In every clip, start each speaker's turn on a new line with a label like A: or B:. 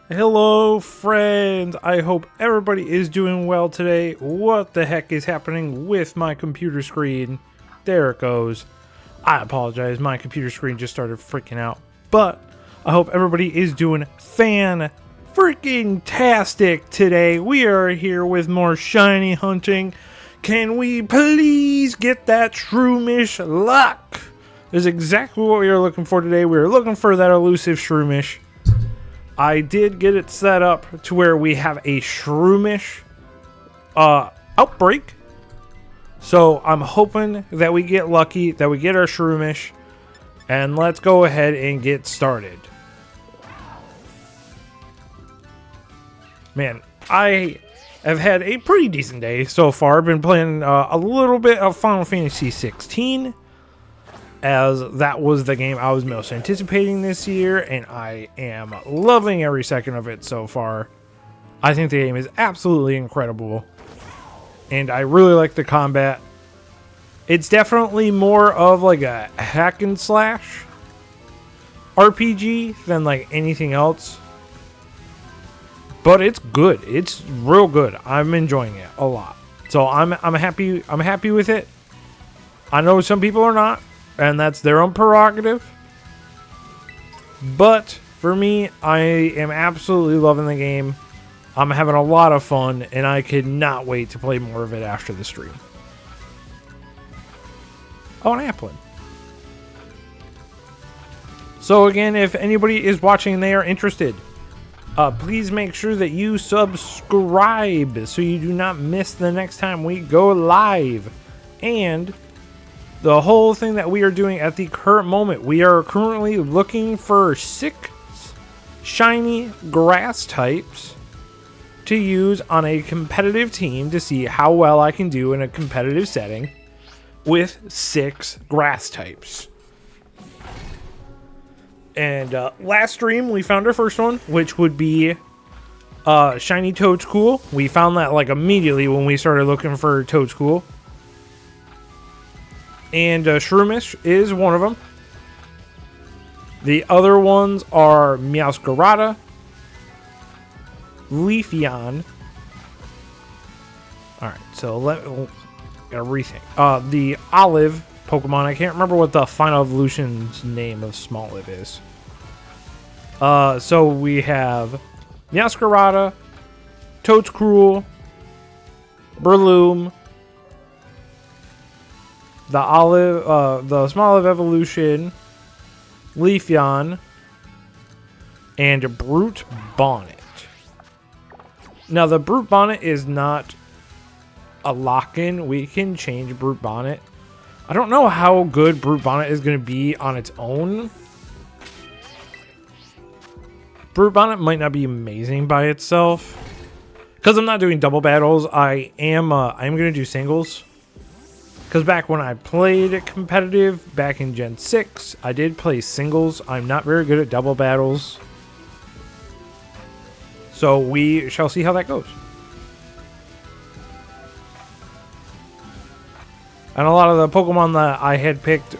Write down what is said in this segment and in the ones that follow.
A: Hello friends, I hope everybody is doing well today. What the heck is happening with my computer screen? There it goes. I apologize, my computer screen just started freaking out. But I hope everybody is doing freaking-tastic today. We are here with more shiny hunting. Can we please get that shroomish luck? Is exactly what we are looking for today. We are looking for that elusive shroomish. I did get it set up to where we have a shroomish outbreak. So I'm hoping that we get lucky, that we get our shroomish. And let's go ahead and get started. Man, I have had a pretty decent day so far. I've been playing a little bit of Final Fantasy 16. As that was the game I was most anticipating this year, and I am loving every second of it so far. I think the game is absolutely incredible, and I really like the combat. It's definitely more of like a hack and slash RPG than like anything else, but it's good. It's real good. I'm enjoying it a lot, so I'm happy. I'm happy with it. I know some people are not, and that's their own prerogative. But for me, I am absolutely loving the game. I'm having a lot of fun, and I cannot wait to play more of it after the stream. Oh, an Applin. So again, if anybody is watching and they are interested, please make sure that you subscribe so you do not miss the next time we go live. And the whole thing that we are doing at the current moment, we are currently looking for 6 shiny grass types to use on a competitive team to see how well I can do in a competitive setting with 6 grass types. And last stream we found our first one, which would be shiny Toadstool. We found that like immediately when we started looking for Toadstool. And Shroomish is one of them. The other ones are Meowscarada, Leafeon. Alright, so gotta rethink. The Olive Pokemon, I can't remember what the final evolution's name of Smoliv is. So we have Meowscarada, Toadstool, Breloom, the Smoliv evolution, Leafeon, and Brute Bonnet. Now the Brute Bonnet is not a lock-in. We can change Brute Bonnet. I don't know how good Brute Bonnet is going to be on its own. Brute Bonnet might not be amazing by itself. Because I'm not doing double battles, I'm going to do singles. Because back when I played competitive, back in Gen 6, I did play singles. I'm not very good at double battles. So we shall see how that goes. And a lot of the Pokemon that I had picked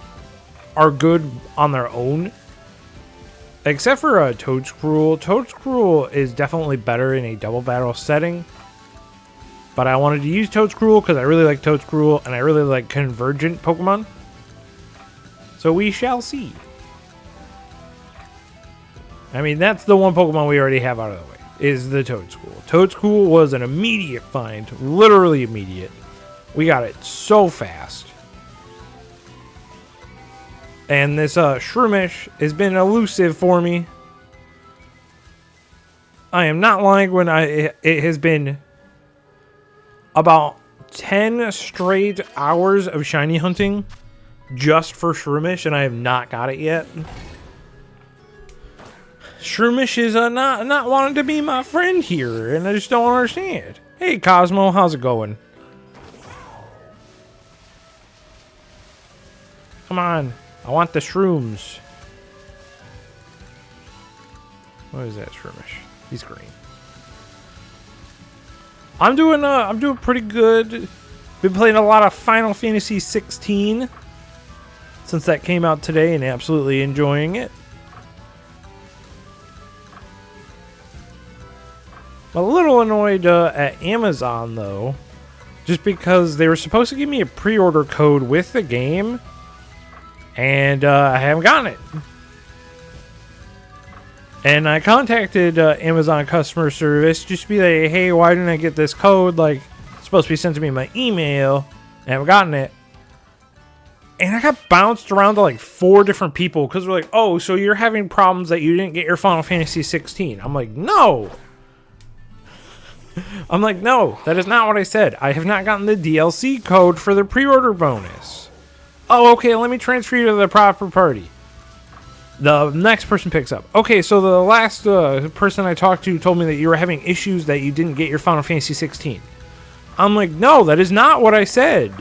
A: are good on their own. Except for Toadstool. Toadstool is definitely better in a double battle setting. But I wanted to use Toadstool because I really like Toadstool and I really like convergent Pokemon. So we shall see. I mean, that's the one Pokemon we already have out of the way, is the Toadstool. Toadstool was an immediate find, literally immediate. We got it so fast. And this Shroomish has been elusive for me. I am not lying when it has been about 10 straight hours of shiny hunting just for Shroomish, and I have not got it yet. Shroomish is not wanting to be my friend here, and I just don't understand. Hey, Cosmo, how's it going? Come on, I want the shrooms. What is that Shroomish? He's green. I'm doing pretty good. Been playing a lot of Final Fantasy 16 since that came out today and absolutely enjoying it. I'm a little annoyed at Amazon, though. Just because they were supposed to give me a pre-order code with the game. And I haven't gotten it. And I contacted Amazon customer service just to be like, hey, why didn't I get this code? Like, it's supposed to be sent to me in my email. I haven't gotten it. And I got bounced around to like 4 different people because they're like, oh, so you're having problems that you didn't get your Final Fantasy 16. I'm like, no. I'm like, no, that is not what I said. I have not gotten the DLC code for the pre-order bonus. Oh, okay, let me transfer you to the proper party. The next person picks up. Okay, so the last person I talked to told me that you were having issues that you didn't get your Final Fantasy 16. I'm like, no, that is not what I said.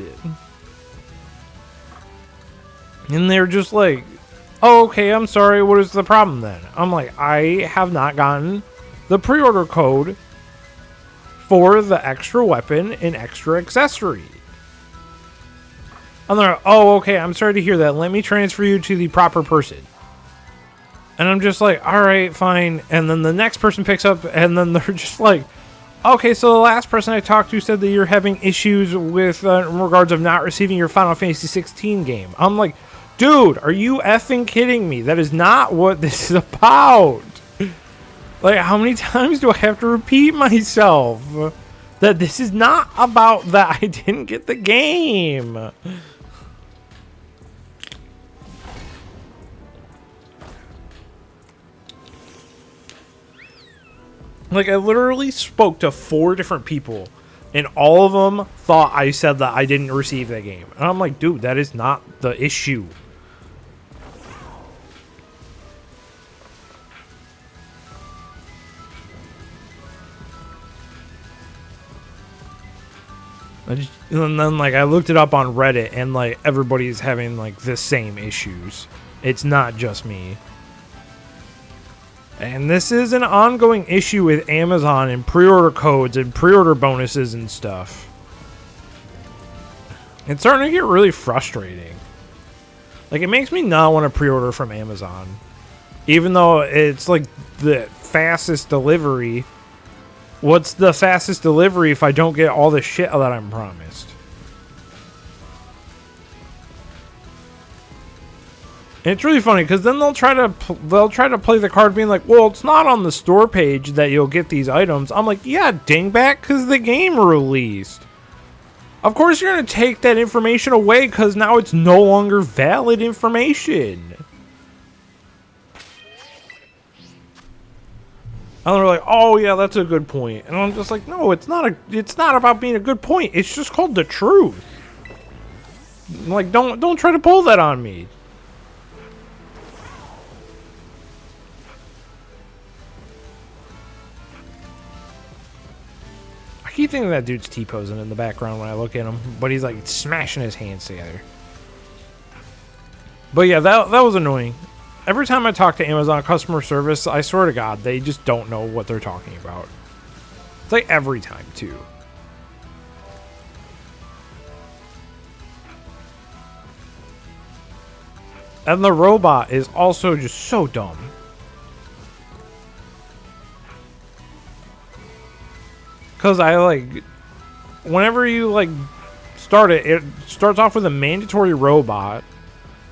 A: And they're just like, oh, okay, I'm sorry, what is the problem then? I'm like, I have not gotten the pre-order code for the extra weapon and extra accessory. And they're like, oh, okay, I'm sorry to hear that. Let me transfer you to the proper person. And I'm just like, all right, fine. And then the next person picks up, and then they're just like, okay, so the last person I talked to said that you're having issues with in regards of not receiving your Final Fantasy 16 game. I'm like, dude, are you effing kidding me? That is not what this is about. Like, how many times do I have to repeat myself that this is not about that I didn't get the game? Like, I literally spoke to 4 different people, and all of them thought I said that I didn't receive that game. And I'm like, dude, that is not the issue. And then, like, I looked it up on Reddit, and, like, everybody's having, like, the same issues. It's not just me. And this is an ongoing issue with Amazon and pre-order codes and pre-order bonuses and stuff. It's starting to get really frustrating. Like, it makes me not want to pre-order from Amazon. Even though it's, like, the fastest delivery. What's the fastest delivery if I don't get all the shit that I'm promised? And it's really funny because then they'll try to play the card being like, well, it's not on the store page that you'll get these items. I'm like, yeah, dingbat, because the game released. Of course you're going to take that information away because now it's no longer valid information. And they're like, oh yeah, that's a good point. And I'm just like, no, it's not about being a good point. It's just called the truth. Like, don't try to pull that on me. I keep thinking that dude's T-posing in the background when I look at him, but he's like smashing his hands together. But yeah, that was annoying. Every time I talk to Amazon customer service, I swear to God, they just don't know what they're talking about. It's like every time, too. And the robot is also just so dumb. Because I, like, whenever you, like, start it, it starts off with a mandatory robot.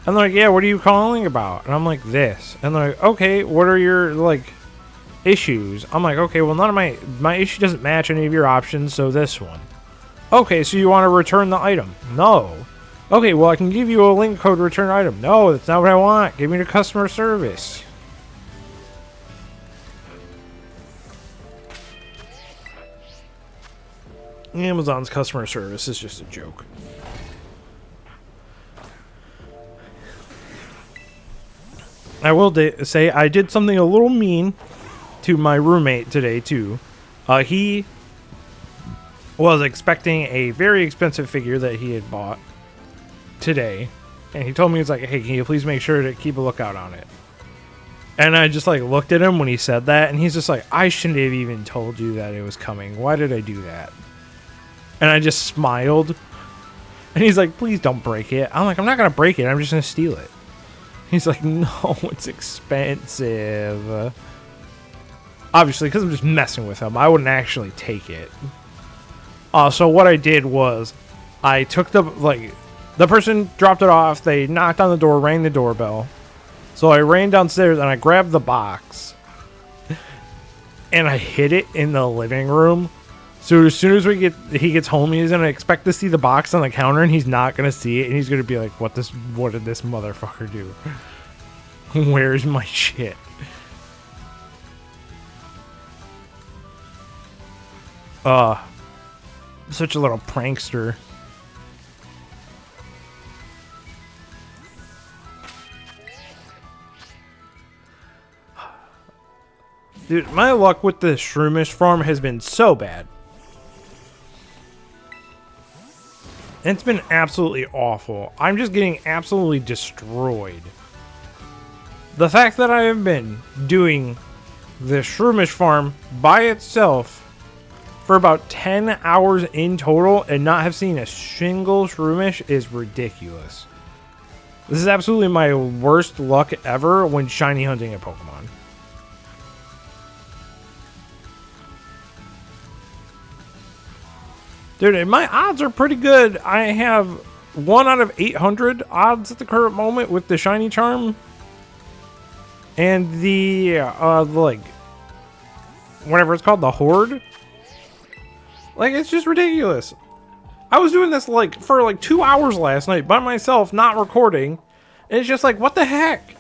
A: And they're like, yeah, what are you calling about? And I'm like, this. And they're like, okay, what are your, like, issues? I'm like, okay, well, none of my issue doesn't match any of your options, so this one. Okay, so you want to return the item? No. Okay, well, I can give you a link code to return item. No, that's not what I want. Give me the customer service. Amazon's customer service is just a joke. I will say I did something a little mean to my roommate today, too. He was expecting a very expensive figure that he had bought today. And he told me, he's like, hey, can you please make sure to keep a lookout on it? And I just, like, looked at him when he said that. And he's just like, I shouldn't have even told you that it was coming. Why did I do that? And I just smiled. And he's like, please don't break it. I'm like, I'm not going to break it. I'm just going to steal it. He's like, no, it's expensive. Obviously, because I'm just messing with him. I wouldn't actually take it. So what I did was I took the person dropped it off. They knocked on the door, rang the doorbell. So I ran downstairs and I grabbed the box and I hid it in the living room. So as soon as he gets home, he's gonna expect to see the box on the counter, and he's not gonna see it, and he's gonna be like, "What did this motherfucker do? Where's my shit?" Such a little prankster. Dude, my luck with the Shroomish farm has been so bad. It's been absolutely awful. I'm just getting absolutely destroyed. The fact that I have been doing the Shroomish farm by itself for about 10 hours in total and not have seen a single Shroomish is ridiculous. This is absolutely my worst luck ever when shiny hunting a Pokemon. Dude, and my odds are pretty good. I have 1 out of 800 odds at the current moment with the shiny charm. And the, whatever it's called, the horde. Like, it's just ridiculous. I was doing this, for 2 hours last night by myself, not recording. And it's just like, what the heck?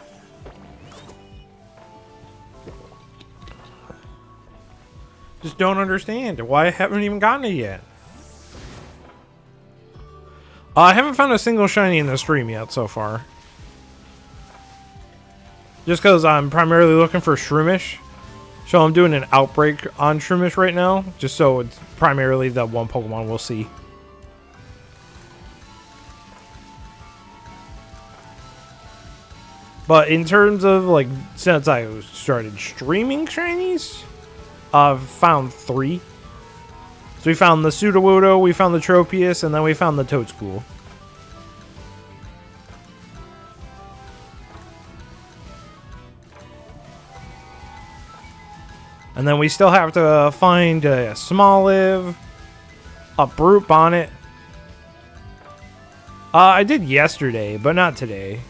A: Just don't understand why I haven't even gotten it yet. I haven't found a single shiny in the stream yet so far. Just because I'm primarily looking for Shroomish. So I'm doing an outbreak on Shroomish right now. Just so it's primarily the one Pokemon we'll see. But in terms of, since I started streaming shinies, I've found 3. So we found the Sudowoodo, we found the Tropius, and then we found the Toadschool. And then we still have to find a Smoliv, a Brute Bonnet. I did yesterday, but not today.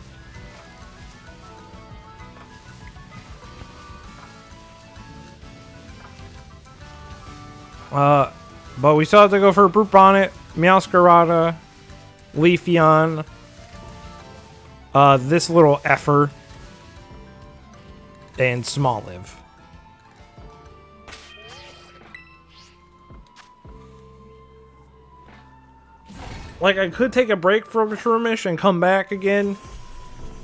A: But we still have to go for a Brute Bonnet, Meowscarada, Leafeon, this little effer, and Smoliv. I could take a break from Shroomish and come back again.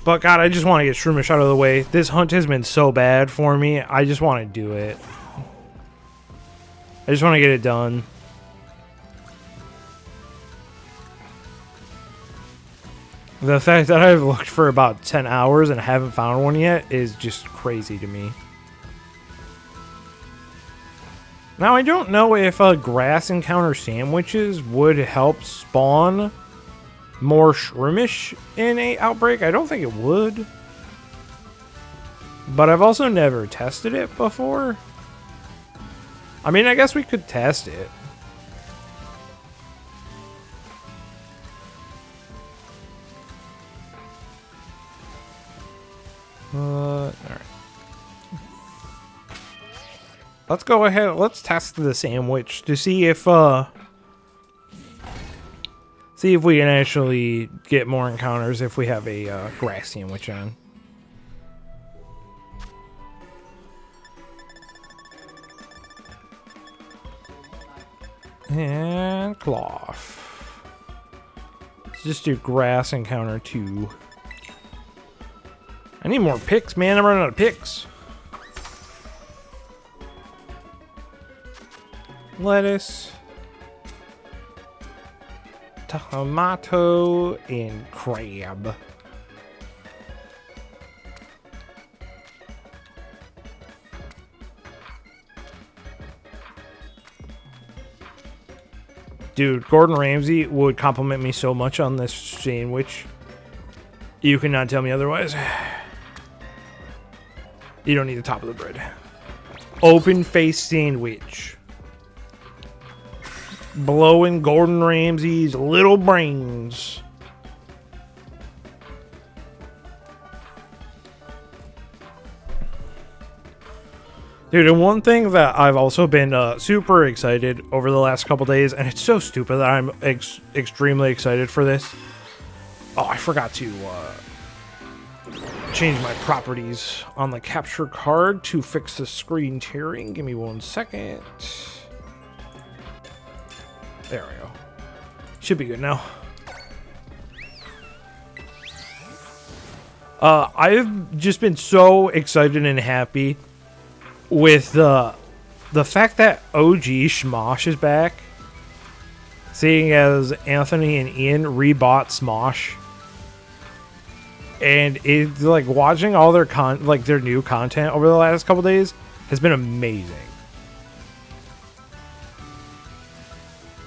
A: But God, I just want to get Shroomish out of the way. This hunt has been so bad for me. I just want to do it. I just want to get it done. The fact that I've looked for about 10 hours and haven't found one yet is just crazy to me. Now, I don't know if grass encounter sandwiches would help spawn more Shroomish in a outbreak. I don't think it would. But I've also never tested it before. I mean, I guess we could test it. Alright. Let's go ahead. Let's test the sandwich to see if we can actually get more encounters if we have a grass sandwich on. And cloth. Let's just do grass encounter 2. I need more picks, man. I'm running out of picks. Lettuce, tomato, and crab. Dude, Gordon Ramsay would compliment me so much on this sandwich. You cannot tell me otherwise. You don't need the top of the bread. Open face sandwich. Blowing Gordon Ramsay's little brains. Dude, and one thing that I've also been super excited over the last couple days, and it's so stupid that I'm extremely excited for this. Oh, I forgot to change my properties on the capture card to fix the screen tearing. Give me 1 second. There we go. Should be good now. I've just been so excited and happy with the fact that OG Smosh is back, seeing as Anthony and Ian rebought Smosh, and it's like watching all their their new content over the last couple days has been amazing.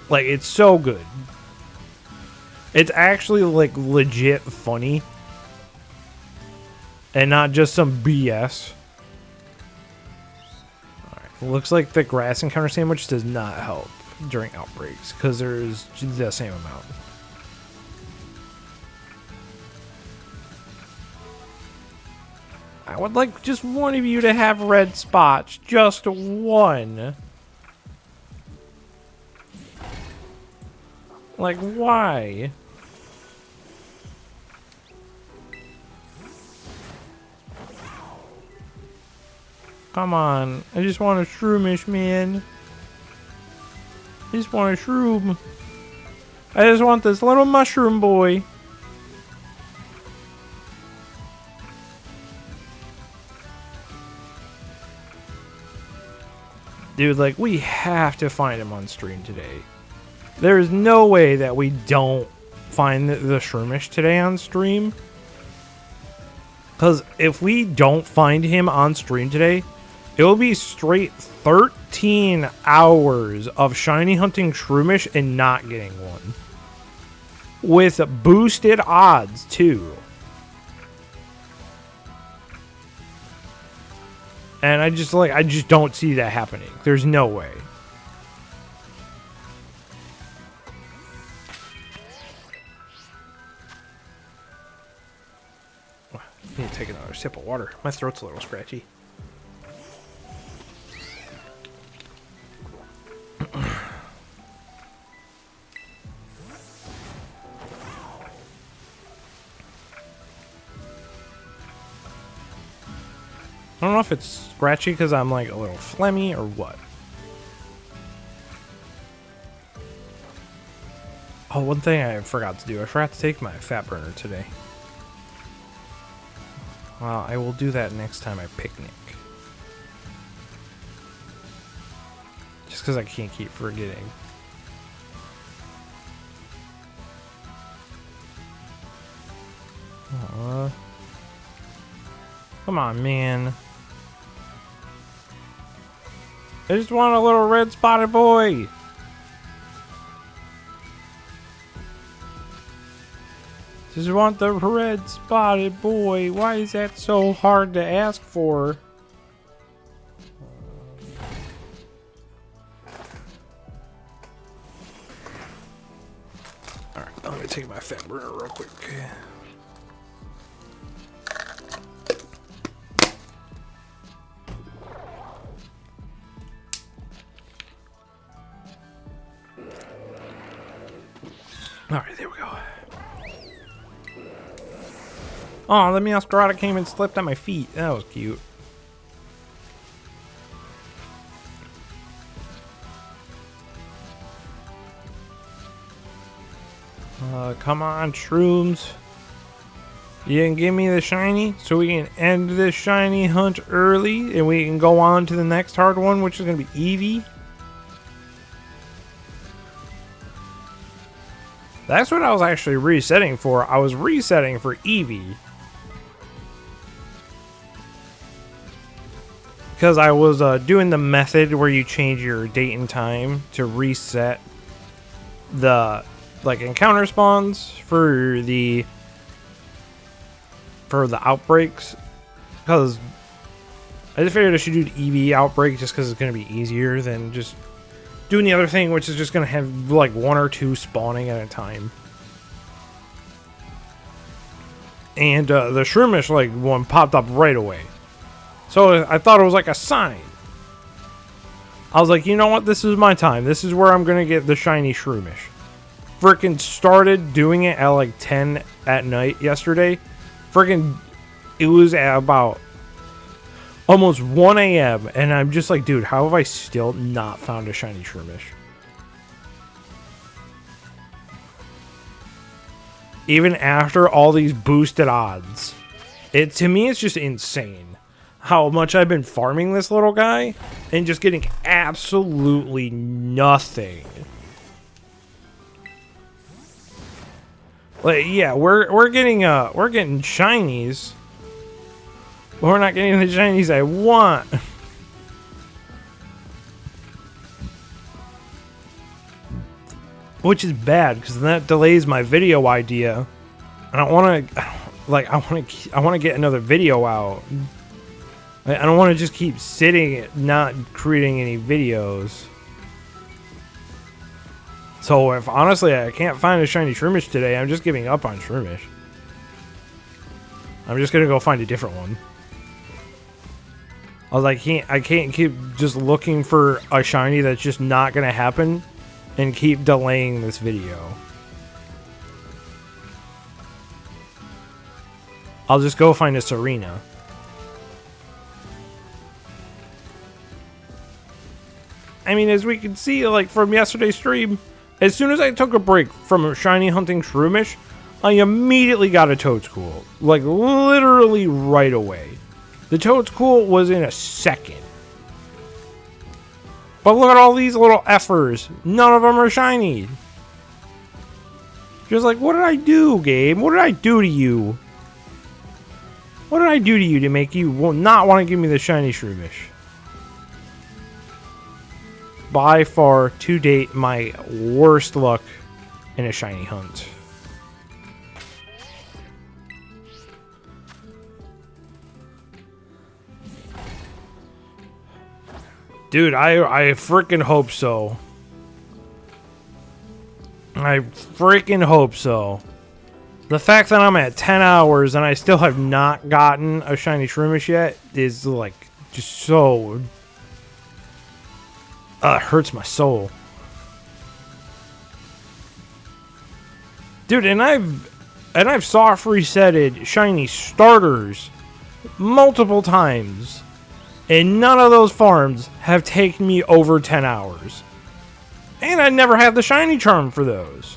A: Like, it's so good. It's actually like legit funny and not just some BS. Looks like the grass encounter sandwich does not help during outbreaks because there's the same amount. I would like just one of you to have red spots. Just one. Like, why? Come on. I just want a shroomish, man. I just want a shroom. I just want this little mushroom boy. Dude, like, we have to find him on stream today. There is no way that we don't find the shroomish today on stream. Because if we don't find him on stream today, it will be straight 13 hours of shiny hunting shroomish and not getting one. With boosted odds, too. And I just don't see that happening. There's no way. I need to take another sip of water. My throat's a little scratchy. I don't know if it's scratchy because I'm like a little phlegmy or what. Oh, one thing I forgot to do. I forgot to take my fat burner today. Well, I will do that next time I picnic. Just because I can't keep forgetting. Come on, man. I just want a little red spotted boy. Just want the red spotted boy. Why is that so hard to ask for? Alright, I'm gonna take my fat burner real quick. Alright, there we go. Oh, the Masquerada came and slipped on my feet. That was cute. Come on, shrooms. You can give me the shiny so we can end this shiny hunt early and we can go on to the next hard one, which is going to be Eevee. That's what I was actually resetting for. I was resetting for Eevee. Because I was doing the method where you change your date and time to reset the encounter spawns for the outbreaks. Because I just figured I should do the EV outbreak just because it's going to be easier than just doing the other thing, which is just going to have like 1 or 2 spawning at a time. And the Shroomish like one popped up right away. So I thought it was like a sign. I was like, you know what? This is my time. This is where I'm going to get the shiny Shroomish. Freaking started doing it at like 10 at night yesterday. Freaking, it was at about almost 1 a.m. And I'm just like, dude, how have I still not found a shiny Shroomish? Even after all these boosted odds. To me, it's just insane how much I've been farming this little guy and just getting absolutely nothing. Like, yeah, we're getting shinies. But we're not getting the shinies I want. Which is bad because that delays my video idea. And I want to get another video out. I don't want to just keep sitting not creating any videos. So if honestly I can't find a shiny Shroomish today, I'm just giving up on Shroomish. I'm just gonna go find a different one. I was like, I can't keep just looking for a shiny that's just not gonna happen and keep delaying this video. I'll just go find a Serena. I mean, as we can see, like from yesterday's stream, as soon as I took a break from shiny hunting Shroomish, I immediately got a Toadscool. Like, literally right away. The Toadscool was in a second. But look at all these little effers. None of them are shiny. Just like, what did I do, game? What did I do to you? What did I do to you to make you not want to give me the shiny Shroomish? By far, to date, my worst luck in a shiny hunt. Dude, I freaking hope so. I freaking hope so. The fact that I'm at 10 hours and I still have not gotten a shiny Shroomish yet is like just so hurts my soul. Dude, and I've soft resetted shiny starters multiple times, and none of those farms have taken me over 10 hours. And I never had the shiny charm for those.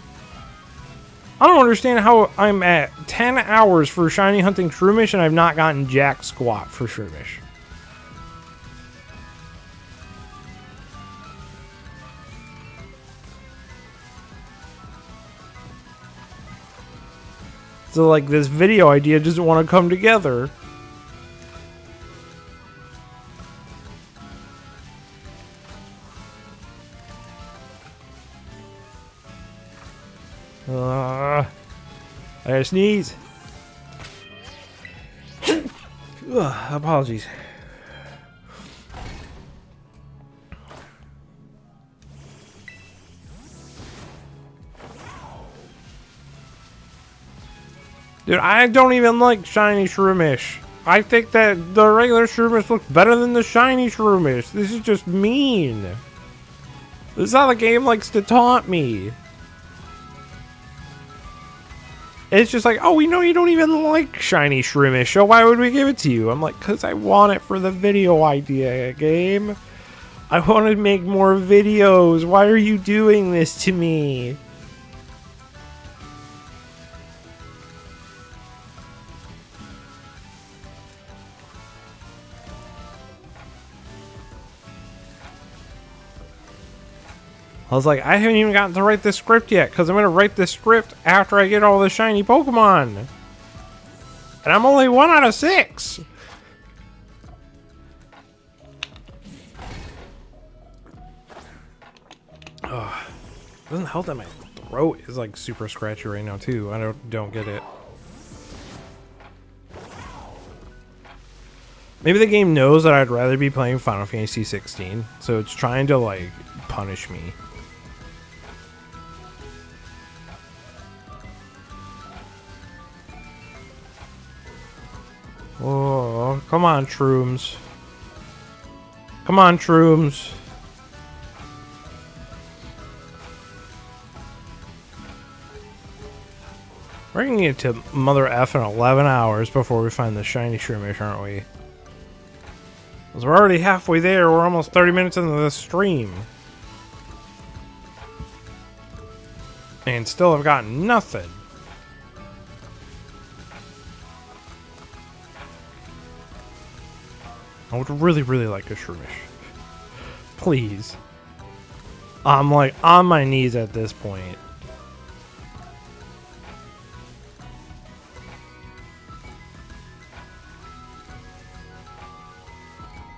A: I don't understand how I'm at 10 hours for shiny hunting Shroomish and I've not gotten jack squat for Shroomish. So like this video idea doesn't want to come together. I gotta sneeze. Apologies. Dude, I don't even like shiny Shroomish. I think that the regular Shroomish looks better than the shiny Shroomish. This is just mean. This is how the game likes to taunt me. It's just like, oh, we know you don't even like shiny Shroomish, so why would we give it to you? I'm like, because I want it for the video idea, game. I want to make more videos. Why are you doing this to me? I was like, I haven't even gotten to write this script yet, because I'm going to write this script after I get all the shiny Pokemon. And I'm only 1 out of 6. Ugh. It doesn't help that my throat is like super scratchy right now too. I don't get it. Maybe the game knows that I'd rather be playing Final Fantasy 16, so it's trying to, like, punish me. Oh, come on, Shrooms. Come on, Shrooms. We're gonna get to Mother F in 11 hours before we find the shiny Shroomish, aren't we? Because we're already halfway there. We're almost 30 minutes into the stream. And still have gotten nothing. I would really, really like a Shroomish. Please. I'm like on my knees at this point.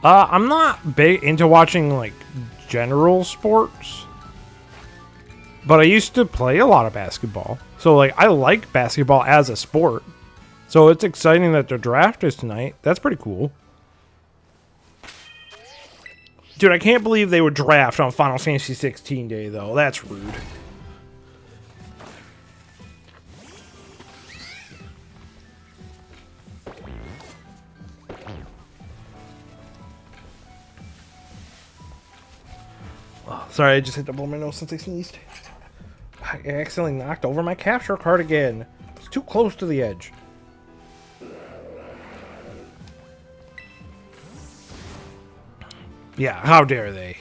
A: I'm not big into watching like general sports, but I used to play a lot of basketball. So like I like basketball as a sport. So it's exciting that the draft is tonight. That's pretty cool. Dude, I can't believe they would draft on Final Fantasy 16 Day, though. That's rude. Oh, sorry, I just hit the blow my nose since I sneezed. I accidentally knocked over my capture card again. It's too close to the edge. Yeah, how dare they?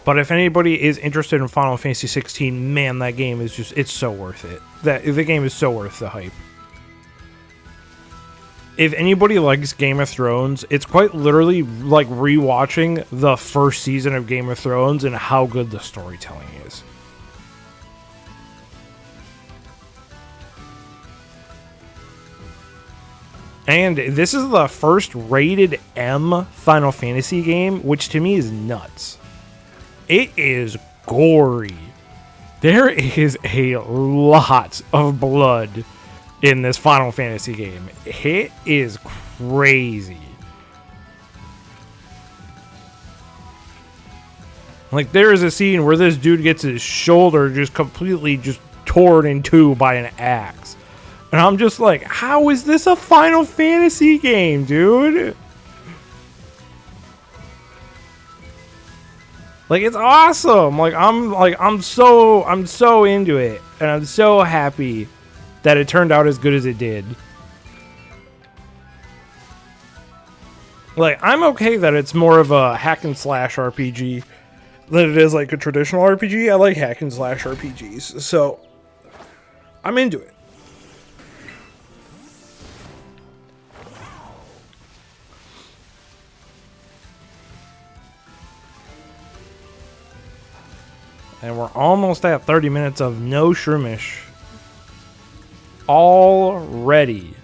A: But if anybody is interested in Final Fantasy 16, man, that game is just—it's so worth it. The game is so worth the hype. If anybody likes Game of Thrones, it's quite literally like rewatching the first season of Game of Thrones and how good the storytelling is. And this is the first rated M Final Fantasy game, which to me is nuts. It is gory. There is a lot of blood in this Final Fantasy game. It is crazy. Like, there is a scene where this dude gets his shoulder just completely just torn in two by an axe. And I'm just like, how is this a Final Fantasy game, dude? Like, it's awesome. I'm so into it, and I'm so happy that it turned out as good as it did. Like, I'm okay that it's more of a hack and slash RPG than it is like a traditional RPG. I like hack and slash RPGs, so I'm into it. And we're almost at 30 minutes of no Shroomish already.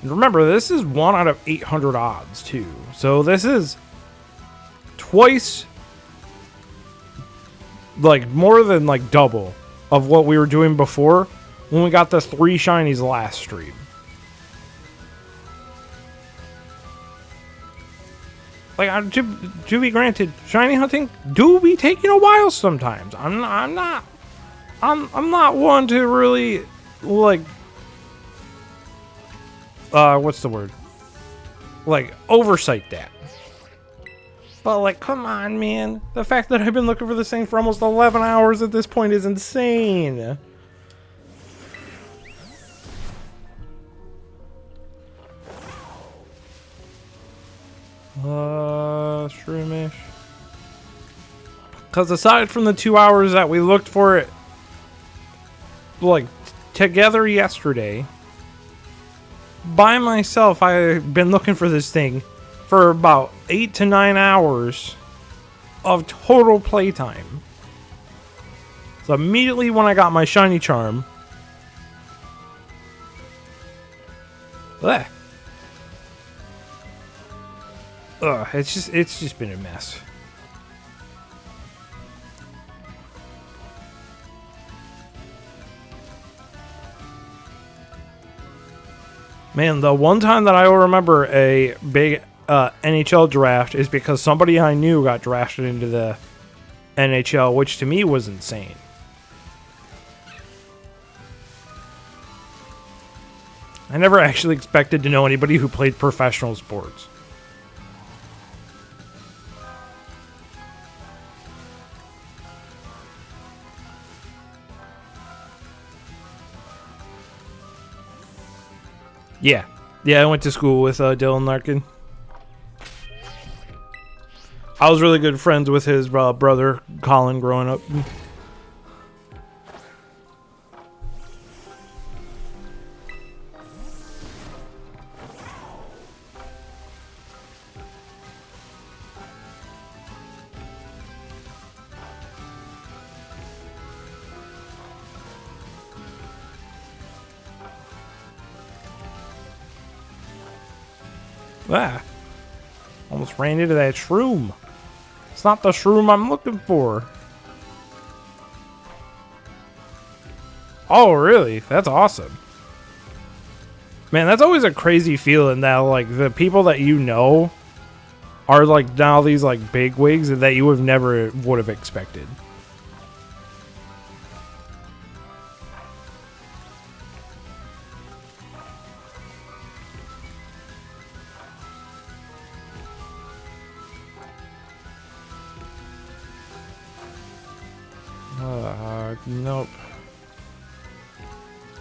A: And remember, this is 1 out of 800 odds, too. So this is twice, like, more than, like, double of what we were doing before when we got the 3 shinies last stream. Like, to be granted, shiny hunting do be taking a while sometimes. I'm not one to really, like, what's the word? Like, oversight that. But, like, come on, man. The fact that I've been looking for this thing for almost 11 hours at this point is insane. Shroomish. Because aside from the 2 hours that we looked for it, like, together yesterday, by myself, I've been looking for this thing for about 8 to 9 hours of total playtime. So immediately when I got my shiny charm, it's just been a mess. Man, the one time that I will remember a big NHL draft is because somebody I knew got drafted into the NHL, which to me was insane. I never actually expected to know anybody who played professional sports. Yeah. Yeah, I went to school with Dylan Larkin. I was really good friends with his brother, Colin, growing up. Ah. Almost ran into that shroom. It's not the shroom I'm looking for. Oh, really? That's awesome. Man, that's always a crazy feeling that, like, the people that you know are, like, now these, like, big wigs that you would have expected. Nope.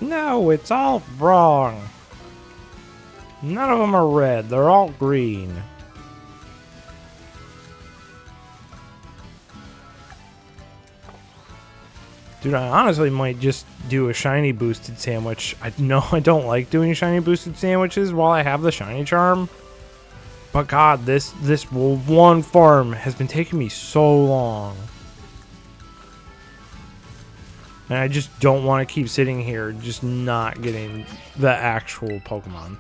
A: No, it's all wrong. None of them are red. They're all green. Dude, I honestly might just do a shiny boosted sandwich. I know I don't like doing shiny boosted sandwiches while I have the shiny charm. But God, this one farm has been taking me so long. And I just don't want to keep sitting here just not getting the actual Pokemon.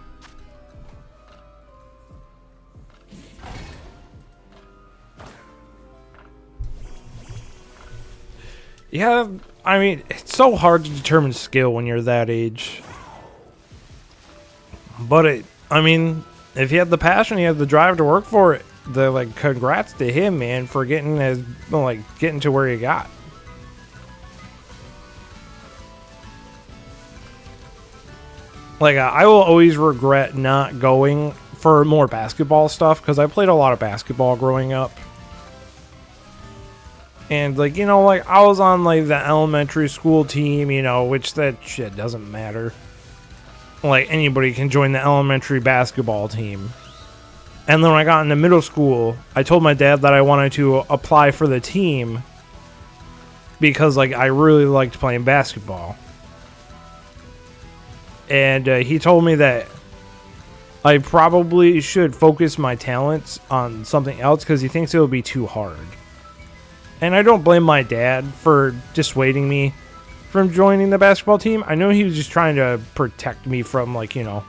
A: Yeah, I mean, it's so hard to determine skill when you're that age. But I mean, if you have the passion, you have the drive to work for it. Like, congrats to him, man, for getting getting to where he got. Like, I will always regret not going for more basketball stuff, because I played a lot of basketball growing up. And, like, you know, like, I was on, like, the elementary school team, you know, which that shit doesn't matter. Like, anybody can join the elementary basketball team. And then when I got into middle school, I told my dad that I wanted to apply for the team because, like, I really liked playing basketball. And he told me that I probably should focus my talents on something else because he thinks it will be too hard. And I don't blame my dad for dissuading me from joining the basketball team. I know he was just trying to protect me from, like, you know,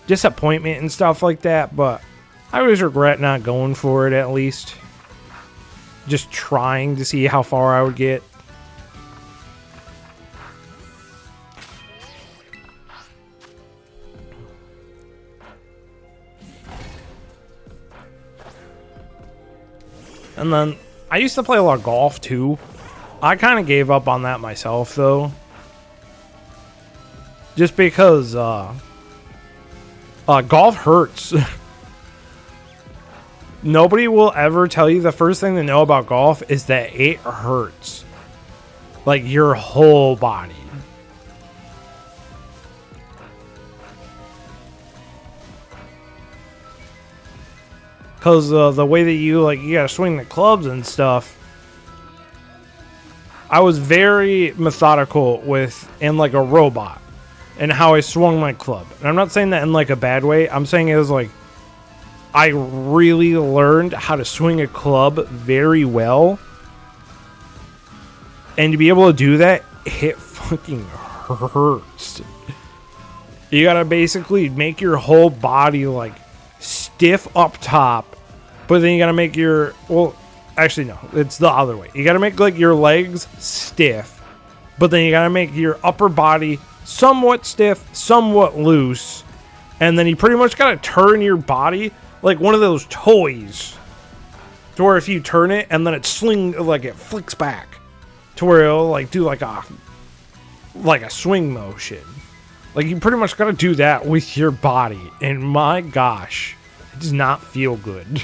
A: disappointment and stuff like that. But I always regret not going for it, at least. Just trying to see how far I would get. And then I used to play a lot of golf too. I kind of gave up on that myself though. Just because golf hurts. Nobody will ever tell you the first thing they know about golf is that it hurts. Like, your whole body. Because the way that you gotta swing the clubs and stuff. I was very methodical and like a robot in how I swung my club. And I'm not saying that in like a bad way. I'm saying it was like I really learned how to swing a club very well. And to be able to do that, it fucking hurts. You gotta basically make your whole body like stiff up top. But then you gotta make your, well, actually no, it's the other way. You gotta make like your legs stiff, but then you gotta make your upper body somewhat stiff, somewhat loose, And then you pretty much got to turn your body like one of those toys. To where if you turn it and then it flicks back. To where it'll like do like a swing motion. Like you pretty much got to do that with your body. And my gosh, it does not feel good.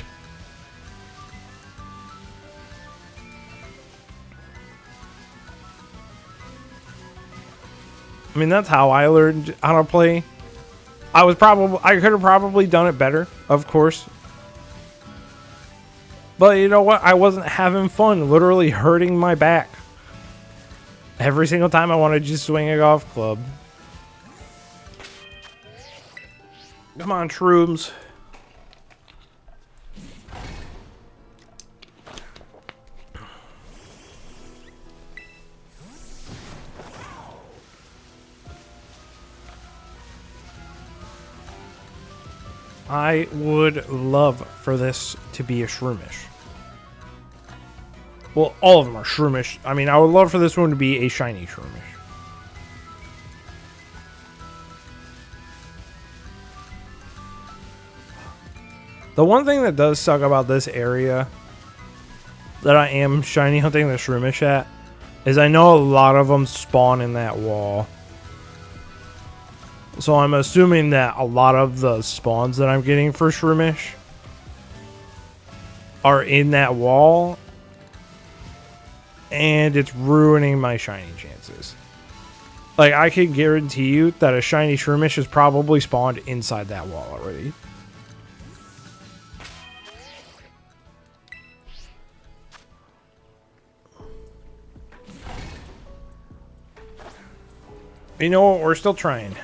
A: I mean, that's how I learned how to play. I could have probably done it better, of course. But you know what? I wasn't having fun, literally hurting my back. Every single time I wanted to just swing a golf club. Come on, shrooms. I would love for this to be a shroomish. Well, all of them are shroomish. I mean, I would love for this one to be a shiny shroomish. The one thing that does suck about this area that I am shiny hunting the shroomish at is I know a lot of them spawn in that wall. So I'm assuming that a lot of the spawns that I'm getting for shroomish are in that wall. And it's ruining my shiny chances. Like, I can guarantee you that a shiny shroomish is probably spawned inside that wall already. You know what? We're still trying.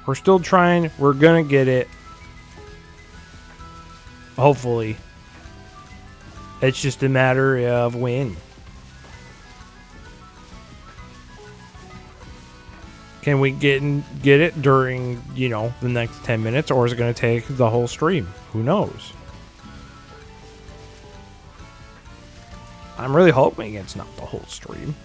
A: We're still trying. We're gonna get it. Hopefully. It's just a matter of when. Can we get it during, you know, the next 10 minutes, or is it going to take the whole stream? Who knows? I'm really hoping it's not the whole stream.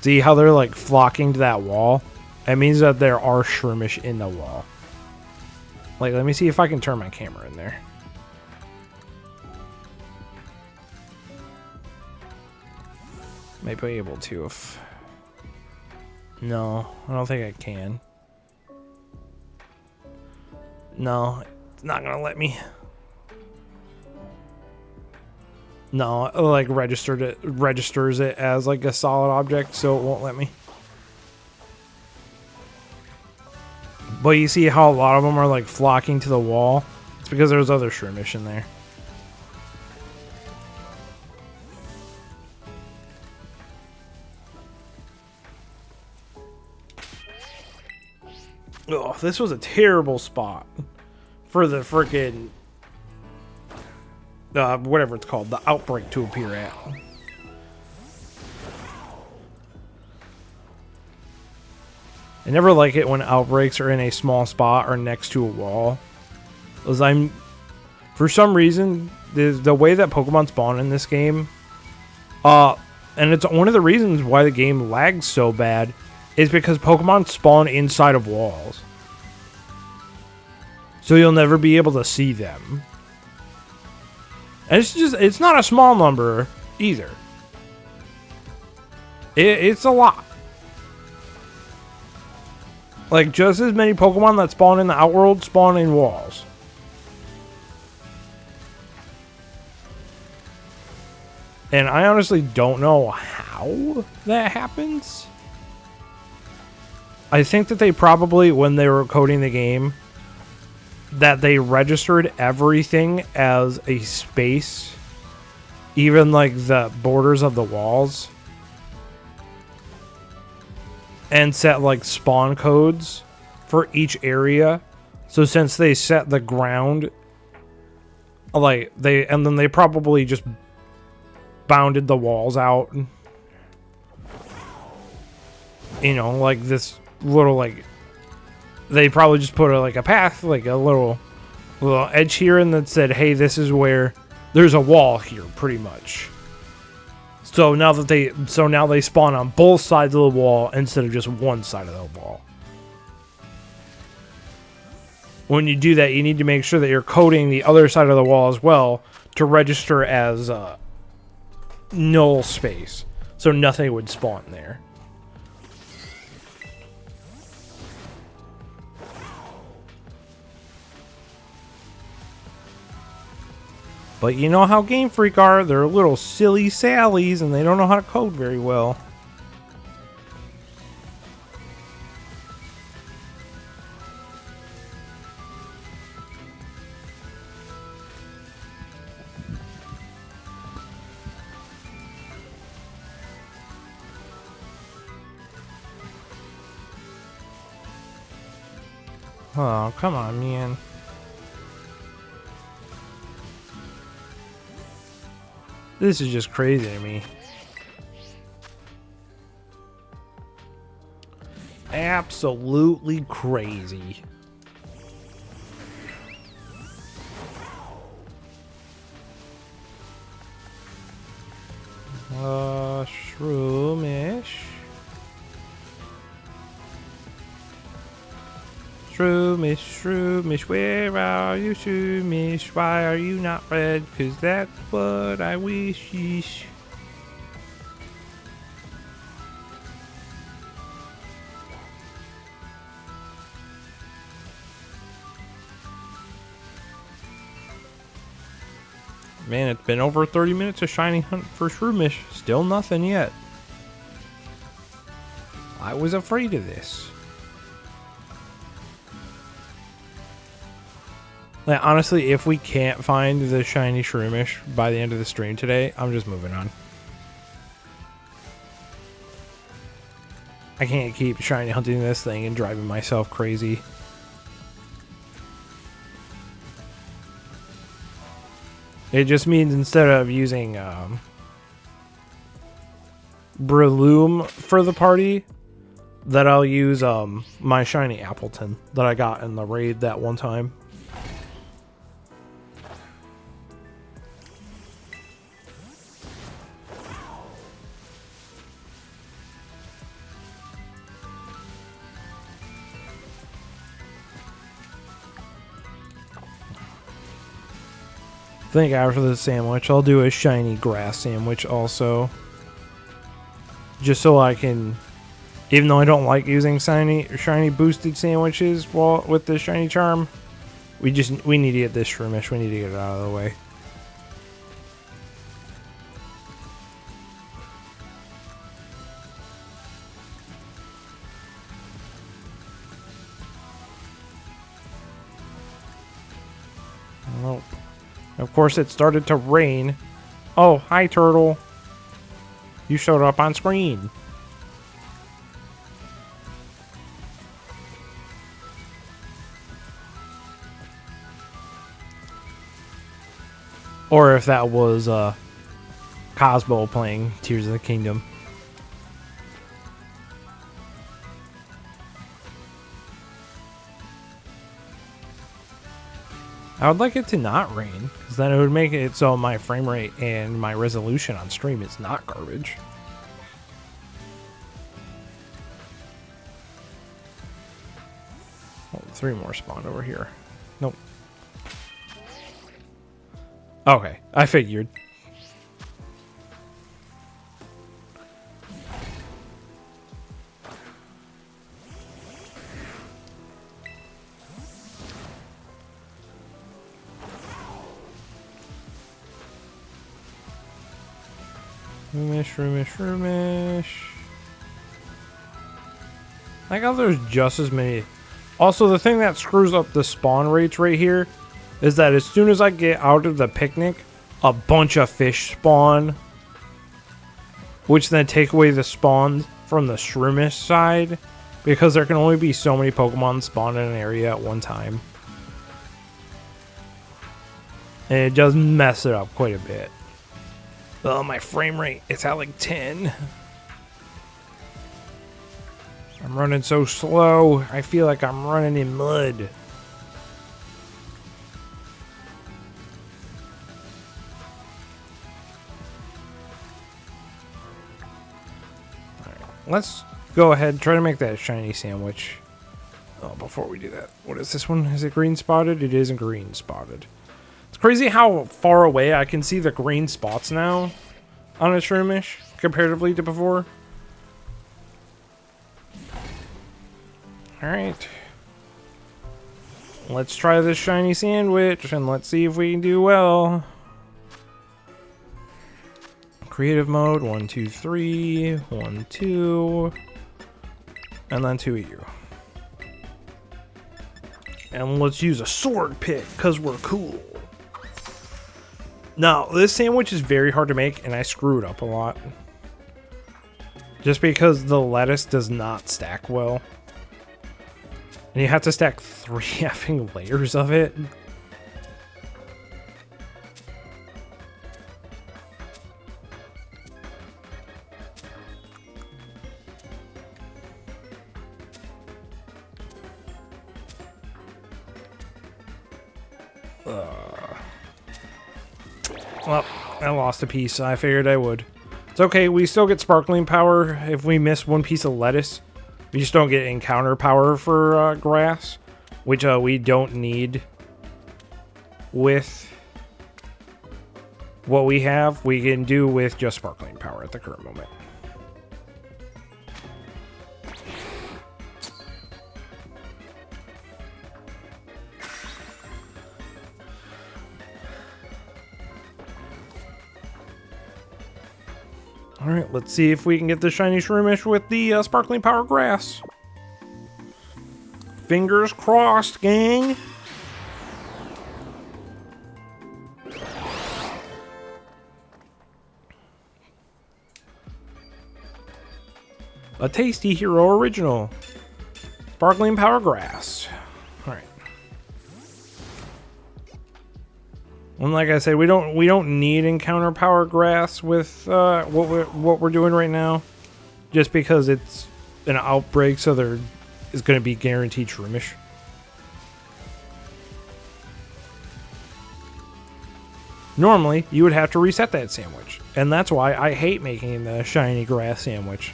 A: See how they're like flocking to that wall? That means that there are shroomish in the wall. Like, let me see if I can turn my camera in there. Might be able to if... No, I don't think I can. No, it's not gonna let me. No, it like registers it as like a solid object, so it won't let me. But you see how a lot of them are like flocking to the wall? It's because there's other shroomish in there. Oh, this was a terrible spot for the frickin' whatever it's called, the outbreak to appear at. I never like it when outbreaks are in a small spot or next to a wall. Because for some reason, the way that Pokemon spawn in this game, and it's one of the reasons why the game lags so bad, is because Pokemon spawn inside of walls. So you'll never be able to see them. And it's not a small number either. It's a lot. Like, just as many Pokemon that spawn in the Outworld spawn in walls. And I honestly don't know how that happens. I think that they probably, when they were coding the game, that they registered everything as a space, even like the borders of the walls, and set like spawn codes for each area. So since they set the ground, like and then they probably just bounded the walls out, you know, like this little like they probably just put like a path, like a little edge here, and that said, "Hey, this is where there's a wall here," pretty much. So now they spawn on both sides of the wall instead of just one side of the wall. When you do that, you need to make sure that you're coding the other side of the wall as well to register as null space, so nothing would spawn there. But you know how Game Freak are, they're little silly sallies and they don't know how to code very well. Oh, come on, man. This is just crazy to me. Absolutely crazy. Shroomish. Shroomish, Shroomish, where are you, Shroomish? Why are you not red? 'Cause that's what I wish. Yeesh. Man, it's been over 30 minutes of shiny hunt for Shroomish. Still nothing yet. I was afraid of this. Like, honestly, if we can't find the shiny Shroomish by the end of the stream today, I'm just moving on. I can't keep shiny hunting this thing and driving myself crazy. It just means instead of using Breloom for the party, that I'll use my shiny Appleton that I got in the raid that one time. I think after the sandwich, I'll do a shiny grass sandwich also. Just so I can, even though I don't like using shiny boosted sandwiches with the shiny charm, we need to get this Shroomish. We need to get it out of the way. Nope. Of course, it started to rain. Oh, hi, turtle. You showed up on screen. Or if that was Cosmo playing Tears of the Kingdom. I would like it to not rain, because then it would make it so my frame rate and my resolution on stream is not garbage. Oh, 3 more spawned over here. Nope. Okay, I figured. Shroomish. I like how there's just as many. Also, the thing that screws up the spawn rates right here is that as soon as I get out of the picnic, a bunch of fish spawn, which then take away the spawns from the Shroomish side, because there can only be so many Pokemon spawned in an area at one time. And it does mess it up quite a bit. Oh, my frame rate, it's at like 10. I'm running so slow. I feel like I'm running in mud. Let's go ahead and try to make that shiny sandwich. Oh, before we do that, what is this one? Is it green spotted? It isn't green spotted. It's crazy how far away I can see the green spots now on a Shroomish comparatively to before. Alright. Let's try this shiny sandwich and let's see if we can do well. Creative mode, 1, 2, 3, 1, 2, and then 2 of you. And let's use a sword pick, because we're cool. Now, this sandwich is very hard to make, and I screwed up a lot. Just because the lettuce does not stack well. And you have to stack 3 effing layers of it. Well, I lost a piece. I figured I would. It's okay. We still get sparkling power if we miss 1 piece of lettuce. We just don't get encounter power for grass, which we don't need with what we have. We can do with just sparkling power at the current moment. Alright, let's see if we can get the shiny Shroomish with the sparkling power grass. Fingers crossed, gang. A Tasty Hero original. Sparkling power grass. Alright. And like I said, we don't need encounter power grass with what we're doing right now, just because it's an outbreak, so there is going to be guaranteed Shroomish. Normally, you would have to reset that sandwich, and that's why I hate making the shiny grass sandwich,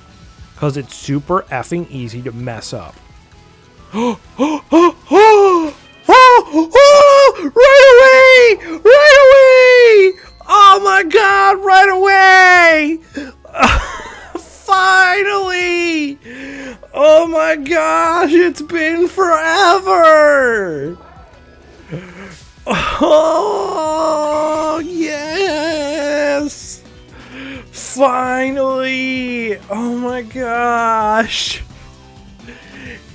A: because it's super effing easy to mess up. Right away! Right away! Oh my god, right away! Finally! Oh my gosh, it's been forever! Oh, yes! Finally! Oh my gosh!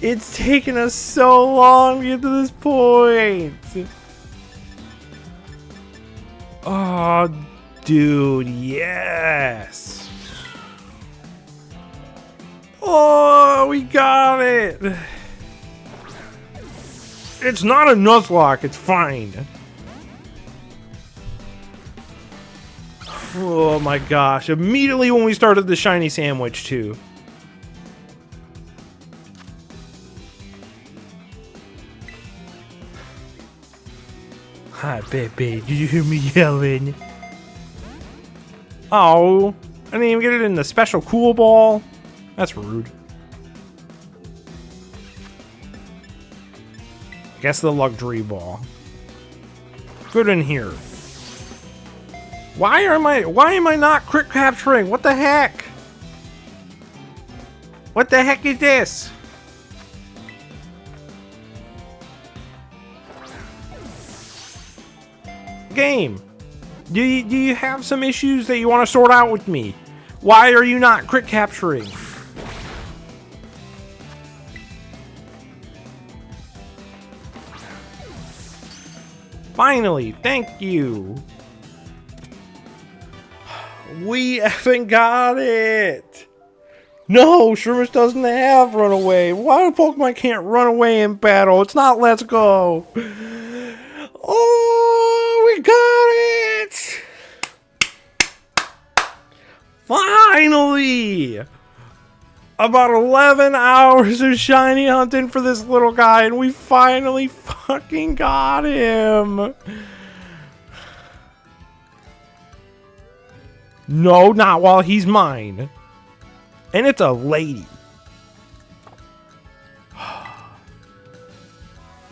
A: It's taken us so long to get to this point. Oh, dude, yes. Oh, we got it. It's not a Nuzlocke, it's fine. Oh my gosh, immediately when we started the shiny sandwich too. Hi, baby. Did you hear me yelling? Oh, I didn't even get it in the special cool ball. That's rude. Guess the luxury ball. Good in here. Why am I not crit capturing? What the heck? What the heck is this? Game, do you have some issues that you want to sort out with me? Why are you not crit capturing? Finally, thank you. We effing got it. No, Shroomish doesn't have run away. Why do Pokemon can't run away in battle? It's not Let's Go. Oh, we got it! Finally! About 11 hours of shiny hunting for this little guy, and we finally fucking got him. No, not while he's mine. And it's a lady.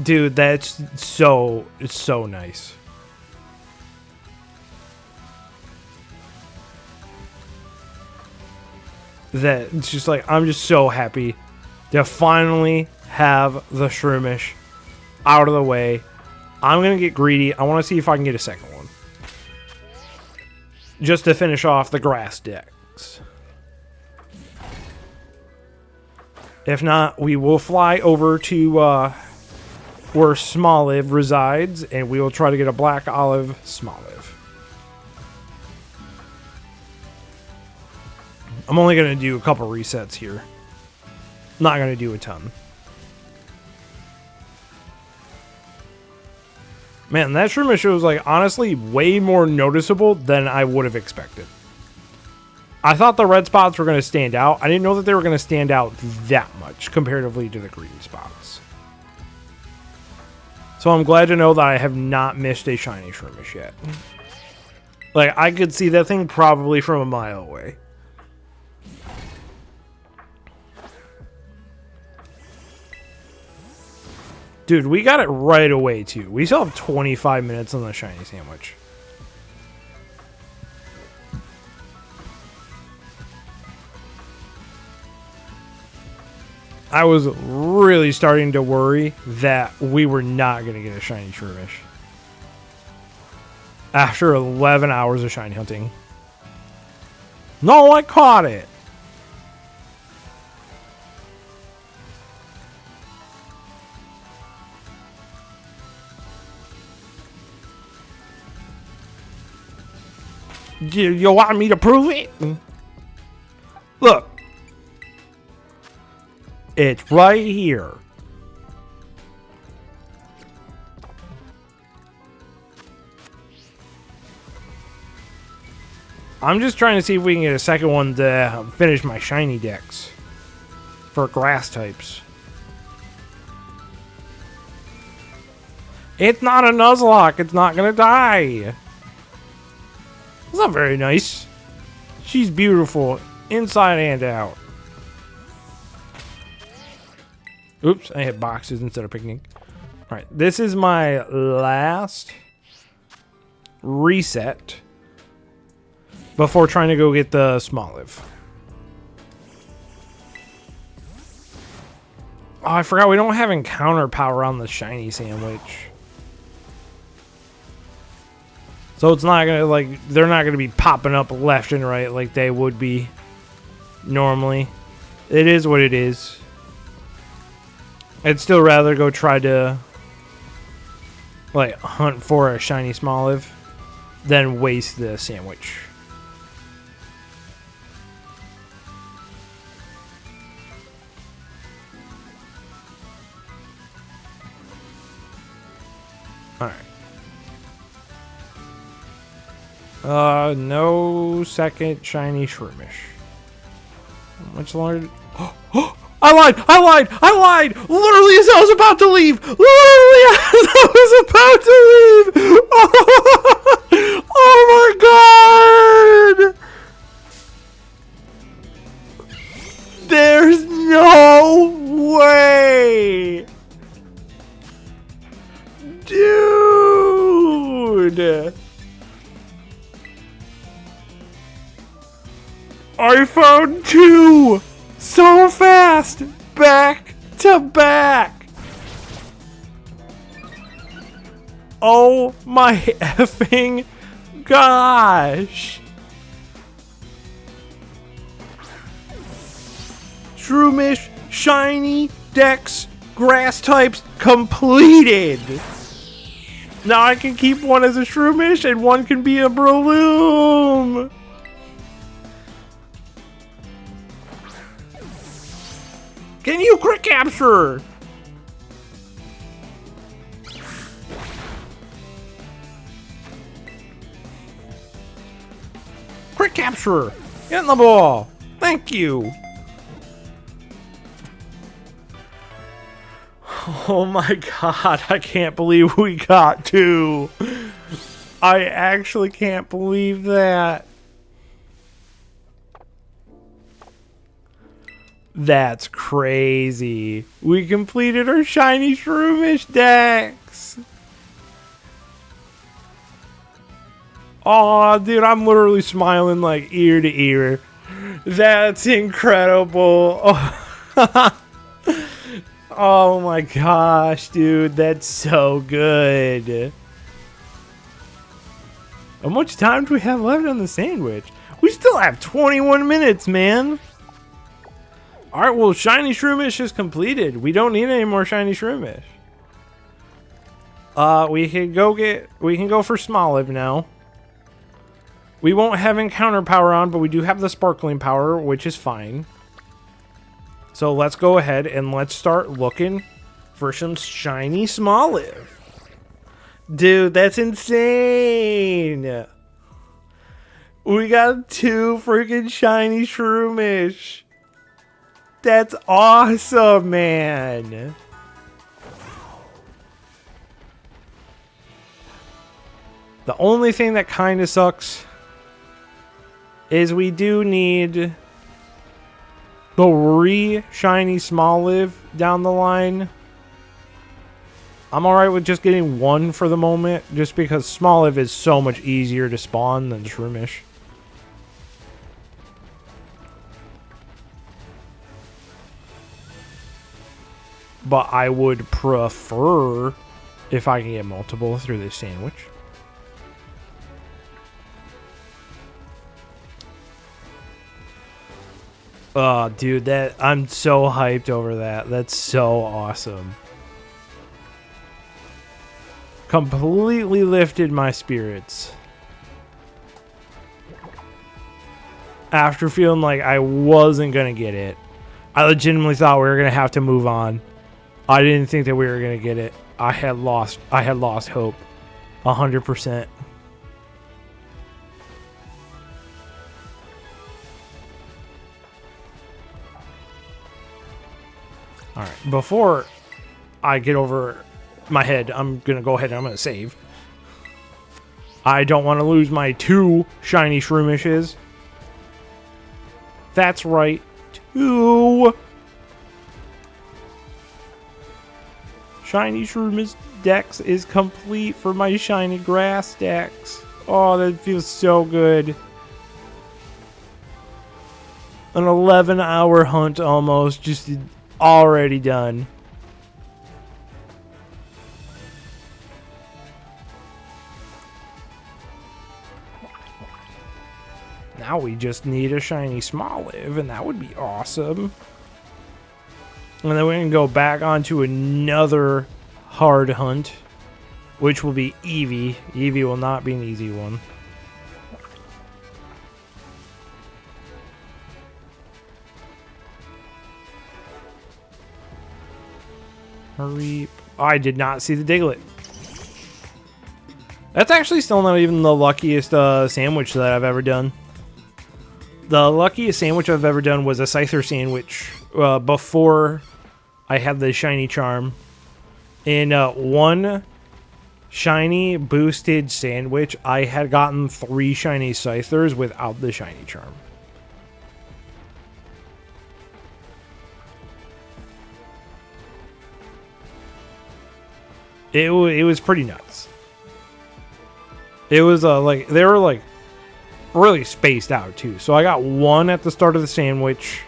A: Dude, that's so nice. That it's just like, I'm just so happy to finally have the Shroomish out of the way. I'm gonna get greedy. I want to see if I can get a second one, just to finish off the grass decks. If not, we will fly over to where Smoliv resides, and we will try to get a Black Olive Smoliv. I'm only going to do a couple resets here. Not going to do a ton. Man, that Shroomish was like honestly way more noticeable than I would have expected. I thought the red spots were going to stand out. I didn't know that they were going to stand out that much comparatively to the green spots. So I'm glad to know that I have not missed a shiny Shroomish yet. Like, I could see that thing probably from a mile away. Dude, we got it right away, too. We still have 25 minutes on the shiny sandwich. I was really starting to worry that we were not going to get a shiny Shroomish after 11 hours of shiny hunting. No, I caught it. You want me to prove it? Look. It's right here. I'm just trying to see if we can get a second one to finish my shiny decks for grass types. It's not a Nuzlocke. It's not going to die. It's not very nice. She's beautiful inside and out. Oops, I hit boxes instead of picnic. Alright, this is my last reset before trying to go get the Smoliv. Oh, I forgot we don't have encounter power on the shiny sandwich. So it's not gonna, like, they're not gonna be popping up left and right like they would be normally. It is what it is. I'd still rather go try to, like, hunt for a shiny Smoliv than waste the sandwich. Alright. No second shiny Shroomish. How much longer? I lied! Literally as I was about to leave! Oh my god! There's no way! Dude! I found two! So fast! Back to back! Oh my effing gosh! Shroomish, shiny, dex, grass types completed! Now I can keep one as a Shroomish and one can be a Breloom! Can you crit capture? Crit capture! Get in the ball! Thank you! Oh my god, I can't believe we got 2. I actually can't believe that. That's crazy. We completed our shiny Shroomish Dex. Oh, dude, I'm literally smiling like ear to ear. That's incredible. Oh. Oh my gosh, dude, that's so good. How much time do we have left on the sandwich? We still have 21 minutes, man. Alright, well, shiny Shroomish is completed. We don't need any more shiny Shroomish. We can go for Smoliv now. We won't have encounter power on, but we do have the sparkling power, which is fine. So let's go ahead and let's start looking for some shiny Smoliv. Dude, that's insane. We got 2 freaking shiny Shroomish. That's awesome, man. The only thing that kind of sucks is we do need the shiny Smoliv down the line. I'm alright with just getting 1 for the moment, just because Smoliv is so much easier to spawn than Shroomish. But I would prefer if I can get multiple through this sandwich. Oh, dude, I'm so hyped over that. That's so awesome. Completely lifted my spirits. After feeling like I wasn't going to get it. I legitimately thought we were going to have to move on. I didn't think that we were going to get it. I had lost hope. 100%. Alright, before I get over my head, I'm going to go ahead and I'm going to save. I don't want to lose my 2 shiny Shroomishes. That's right, 2 shiny Shroomish Dex is complete for my shiny grass Dex. Oh, that feels so good. An 11-hour hunt almost, just already done. Now we just need a shiny Smoliv, and that would be awesome. And then we can go back onto another hard hunt, which will be Eevee. Eevee will not be an easy one. Hurry. Oh, I did not see the Diglett. That's actually still not even the luckiest sandwich that I've ever done. The luckiest sandwich I've ever done was a Scyther sandwich before I had the shiny charm. In one shiny boosted sandwich, I had gotten 3 shiny Scythers without the shiny charm. It was pretty nuts. It was like they were like really spaced out too. So I got 1 at the start of the sandwich,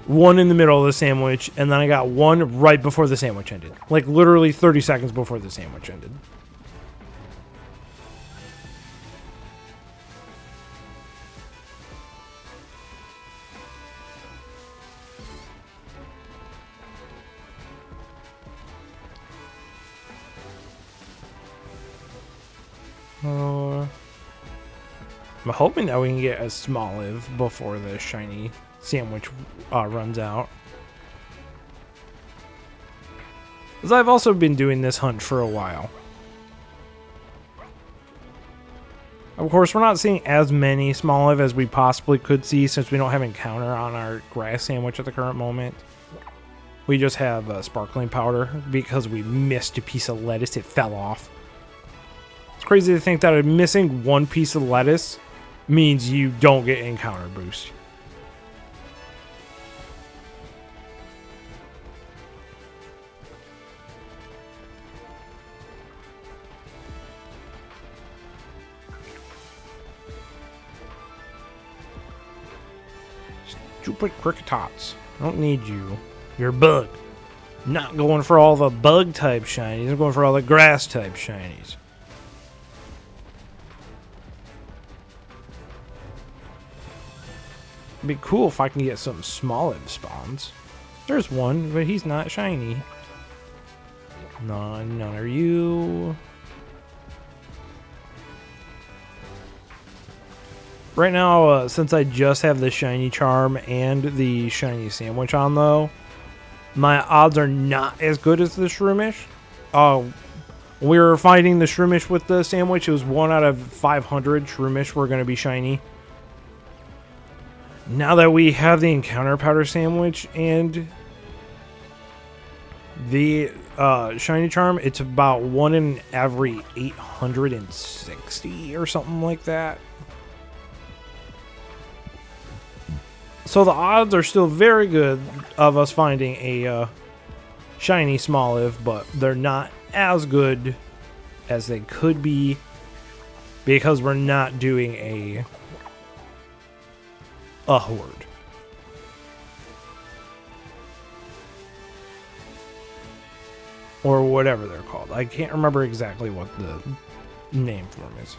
A: 1 in the middle of the sandwich, and then I got 1 right before the sandwich ended. Like literally 30 seconds before the sandwich ended. I'm hoping that we can get a Smoliv before the shiny sandwich runs out. Because I've also been doing this hunt for a while. Of course, we're not seeing as many Smoliv as we possibly could see since we don't have encounter on our grass sandwich at the current moment. We just have sparkling powder because we missed a piece of lettuce. It fell off. It's crazy to think that missing one piece of lettuce means you don't get encounter boost. Stupid cricketots. I don't need you. You're a bug. Not going for all the bug type shinies. I'm going for all the grass type shinies. It'd be cool if I can get some small spawns. There's one, but he's not shiny. None are you. Right now, since I just have the shiny charm and the shiny sandwich on, though, my odds are not as good as the Shroomish. We were fighting the Shroomish with the sandwich. It was 1 out of 500 Shroomish were going to be shiny. Now that we have the encounter powder sandwich and the shiny charm, it's about 1 in every 860 or something like that. So the odds are still very good of us finding a shiny Smoliv, but they're not as good as they could be because we're not doing a horde. Or whatever they're called. I can't remember exactly what the name for them is.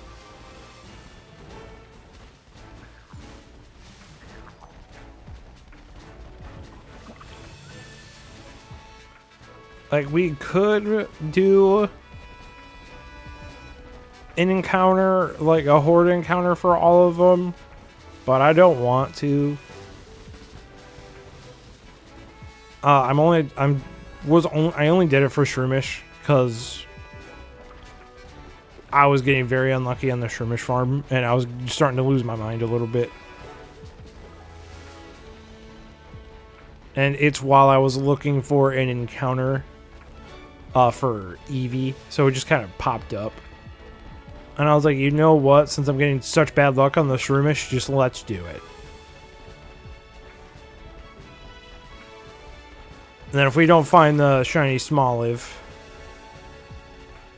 A: Like, we could do an encounter, like a horde encounter for all of them, but I don't want to. I only did it for Shroomish because I was getting very unlucky on the Shroomish farm, and I was starting to lose my mind a little bit. And it's while I was looking for an encounter for Eevee, so it just kind of popped up. And I was like, you know what? Since I'm getting such bad luck on the Shroomish, just let's do it. And then if we don't find the shiny Smoliv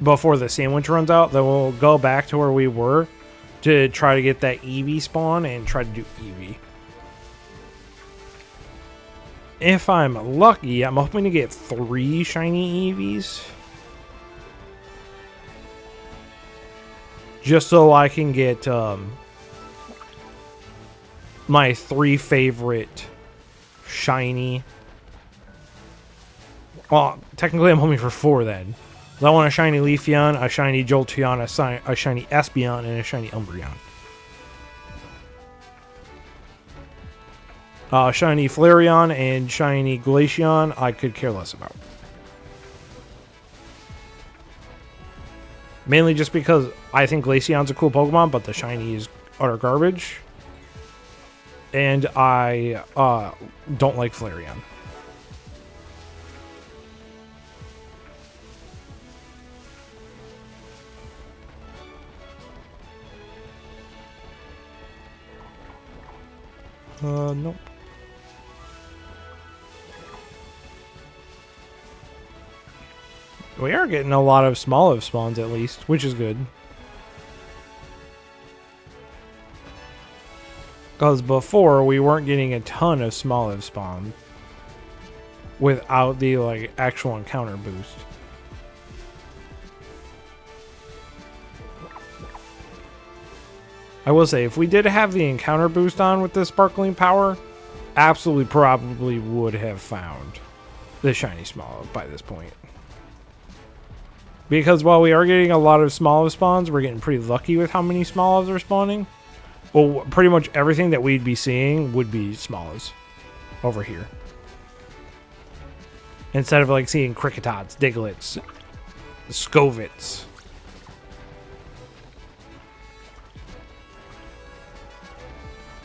A: before the sandwich runs out, then we'll go back to where we were to try to get that Eevee spawn and try to do Eevee. If I'm lucky, I'm hoping to get 3 shiny Eevees. Just so I can get my 3 favorite shiny. Well, technically I'm hoping for 4 then. I want a shiny Leafeon, a shiny Jolteon, a shiny Espeon, and a shiny Umbreon. Shiny Flareon and shiny Glaceon, I could care less about. Mainly just because I think Glaceon's a cool Pokemon, but the shiny is utter garbage. And I don't like Flareon. Nope. We are getting a lot of Smoliv spawns at least, which is good. Because before, we weren't getting a ton of Smoliv spawn without the like actual encounter boost. I will say, if we did have the encounter boost on with the sparkling power, absolutely probably would have found the shiny Smoliv by this point. Because while we are getting a lot of Smoliv spawns, we're getting pretty lucky with how many Smolivs are spawning. Well, pretty much everything that we'd be seeing would be Smolivs over here. Instead of like seeing Cricketots, Diglets, Scovits.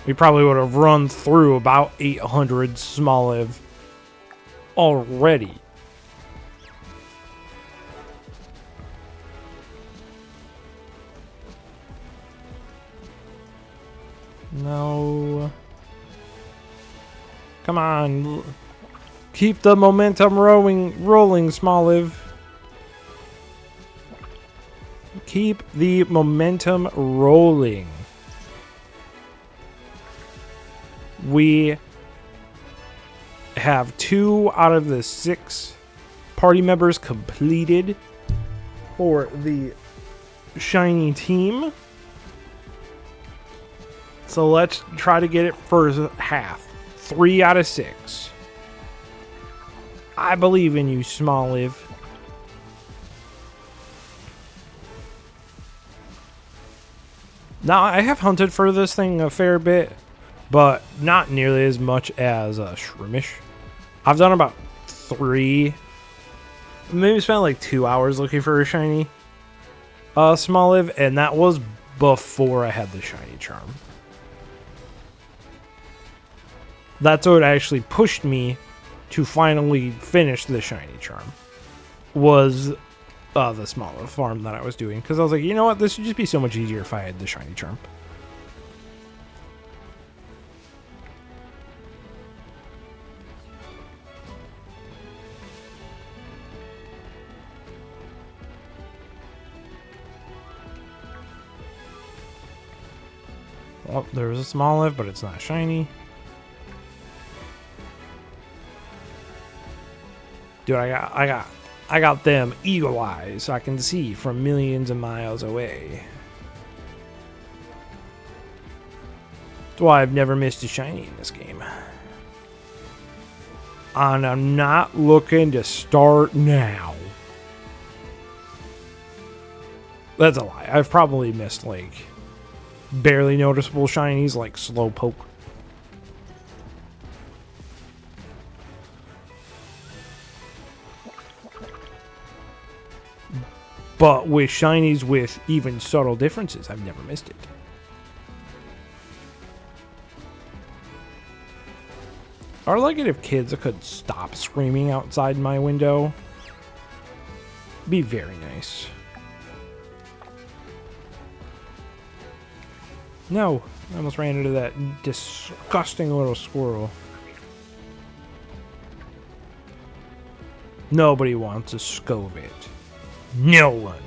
A: We probably would have run through about 800 Smoliv already. No. Come on. Keep the momentum rolling, Smoliv. Keep the momentum rolling. We have 2 out of the 6 party members completed for the shiny team. So let's try to get it for half. 3 out of 6. I believe in you, Smoliv. Now, I have hunted for this thing a fair bit, but not nearly as much as Shroomish. I've done about 3, maybe spent like 2 hours looking for a shiny Smoliv, and that was before I had the shiny charm. That's what actually pushed me to finally finish the shiny charm, was the smaller farm that I was doing, because I was like, you know what, this would just be so much easier if I had the shiny charm. Well, there's a Smoliv, but it's not shiny. Dude, I got them eagle eyes, so I can see from millions of miles away. That's why I've never missed a shiny in this game. And I'm not looking to start now. That's a lie. I've probably missed like barely noticeable shinies like Slowpoke. But with shinies with even subtle differences, I've never missed it. I would like it if kids could stop screaming outside my window. Be very nice. No, I almost ran into that disgusting little squirrel. Nobody wants a Scovit. No one.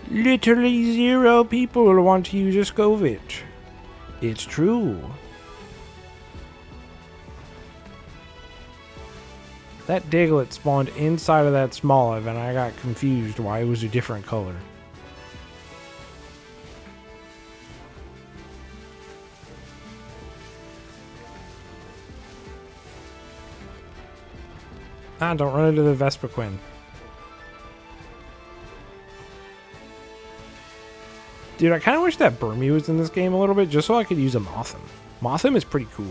A: Literally 0 people want to use a Scovit. It's true. That Diglett spawned inside of that Smoliv, and I got confused why it was a different color. Ah, don't run into the Vespiquen. Dude, I kind of wish that Burmy was in this game a little bit, just so I could use a Mothim. Mothim is pretty cool.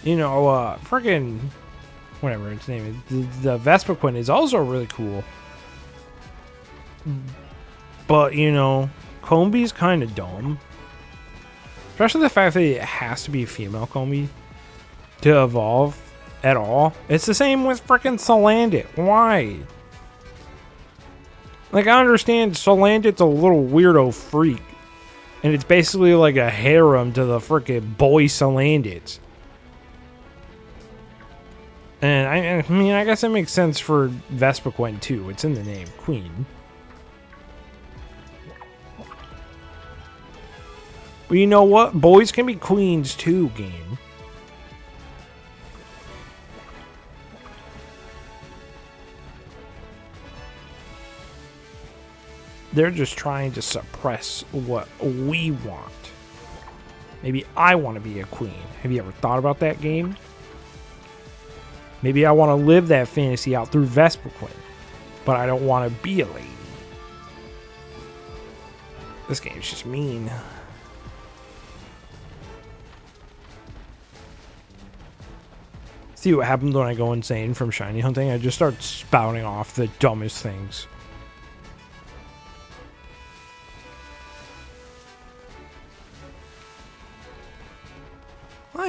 A: You know, friggin' whatever its name is, the Vespiquen is also really cool. But, you know, Combee's kind of dumb. Especially the fact that it has to be a female Combi to evolve at all. It's the same with frickin' Salandit. Why? Like, I understand Salandit's a little weirdo freak, and it's basically like a harem to the frickin' boy Salandits. And I mean, I guess it makes sense for Vespiquen too. It's in the name, Queen. But you know what? Boys can be queens too, game. They're just trying to suppress what we want. Maybe I want to be a queen. Have you ever thought about that, game? Maybe I want to live that fantasy out through Vespiquen, but I don't want to be a lady. This game's just mean. See what happens when I go insane from shiny hunting? I just start spouting off the dumbest things.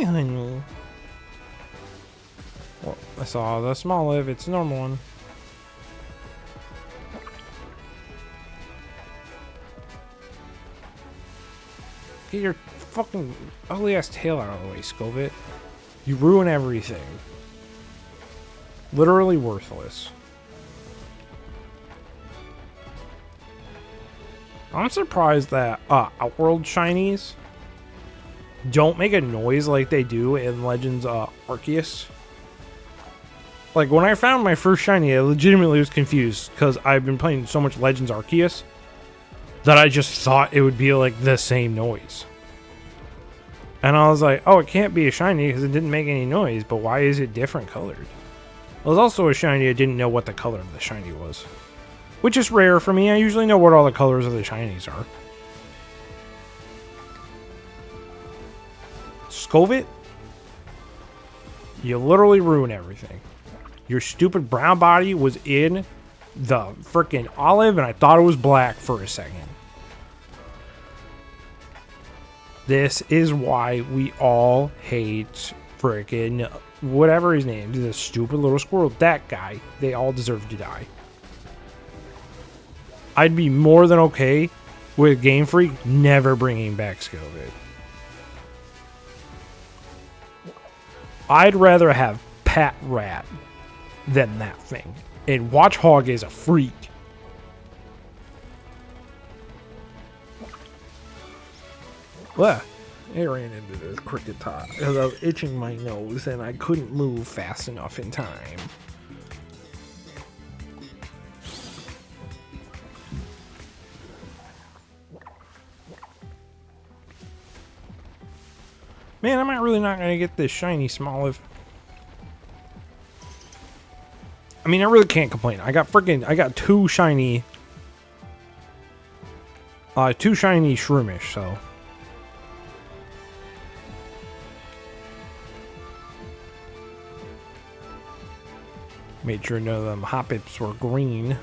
A: Hi, honey. Well, I saw the small live. It's a normal one. Get your fucking ugly ass tail out of the way, Scovet. You ruin everything. Literally worthless. I'm surprised that Outworld shinies don't make a noise like they do in Legends Arceus. Like, when I found my first shiny, I legitimately was confused because I've been playing so much Legends Arceus that I just thought it would be like the same noise. And I was like, oh, it can't be a shiny because it didn't make any noise, but why is it different colored? It was also a shiny, I didn't know what the color of the shiny was. Which is rare for me, I usually know what all the colors of the shinies are. Scovet? You literally ruin everything. Your stupid brown body was in the freaking olive and I thought it was black for a second. This is why we all hate freaking whatever his name is, the stupid little squirrel. That guy, they all deserve to die. I'd be more than okay with Game Freak never bringing back Scarlet. I'd rather have Pat Rat than that thing. And Watchhog is a freak. Well, I ran into this cricket top because I was itching my nose and I couldn't move fast enough in time. Man, am I really not going to get this shiny Smoliv? I mean, I really can't complain. I got two shiny Shroomish, so. Made sure none of them Hoppips were green.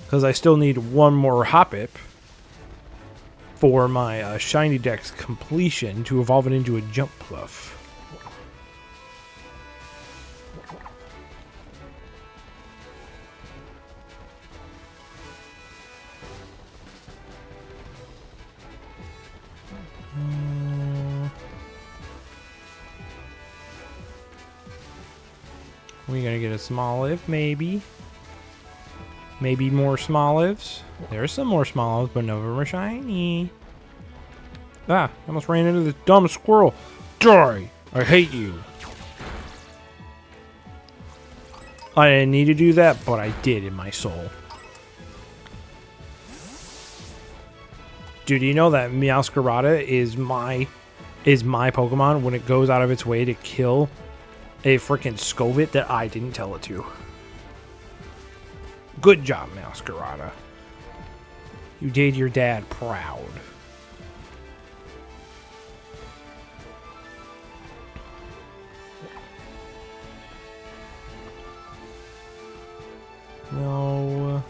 A: Because I still need one more Hoppip for my shiny deck's completion to evolve it into a Jump Pluff. We're gonna get a Smoliv, maybe. Maybe more Smolivs. There's some more Smolivs, but none of them are shiny. Ah, I almost ran into this dumb squirrel. Die! I hate you. I didn't need to do that, but I did in my soul. Dude, you know that Meowscarada is my Pokemon when it goes out of its way to kill a freaking Scovet that I didn't tell it to. Good job, Meowscarada. You did your dad proud. No.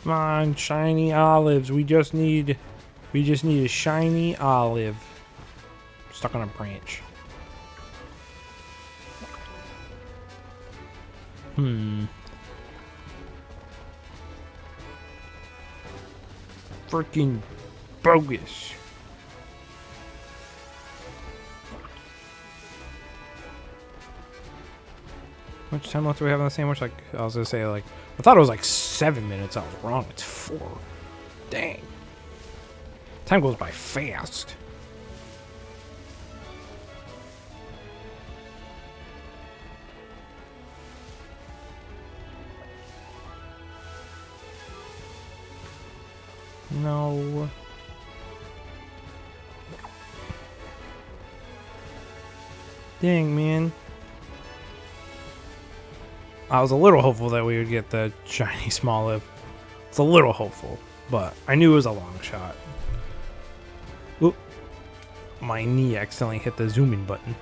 A: Come on, shiny olives. We just need a shiny olive. Stuck on a branch. Freaking bogus. How much time left do we have on the sandwich? Like, I was gonna say, like, I thought it was like 7 minutes. I was wrong. It's 4. Dang. Time goes by fast. No. Dang, man. I was a little hopeful that we would get the shiny Smoliv. It's a little hopeful, but I knew it was a long shot. Oop. My knee accidentally hit the zoom in button.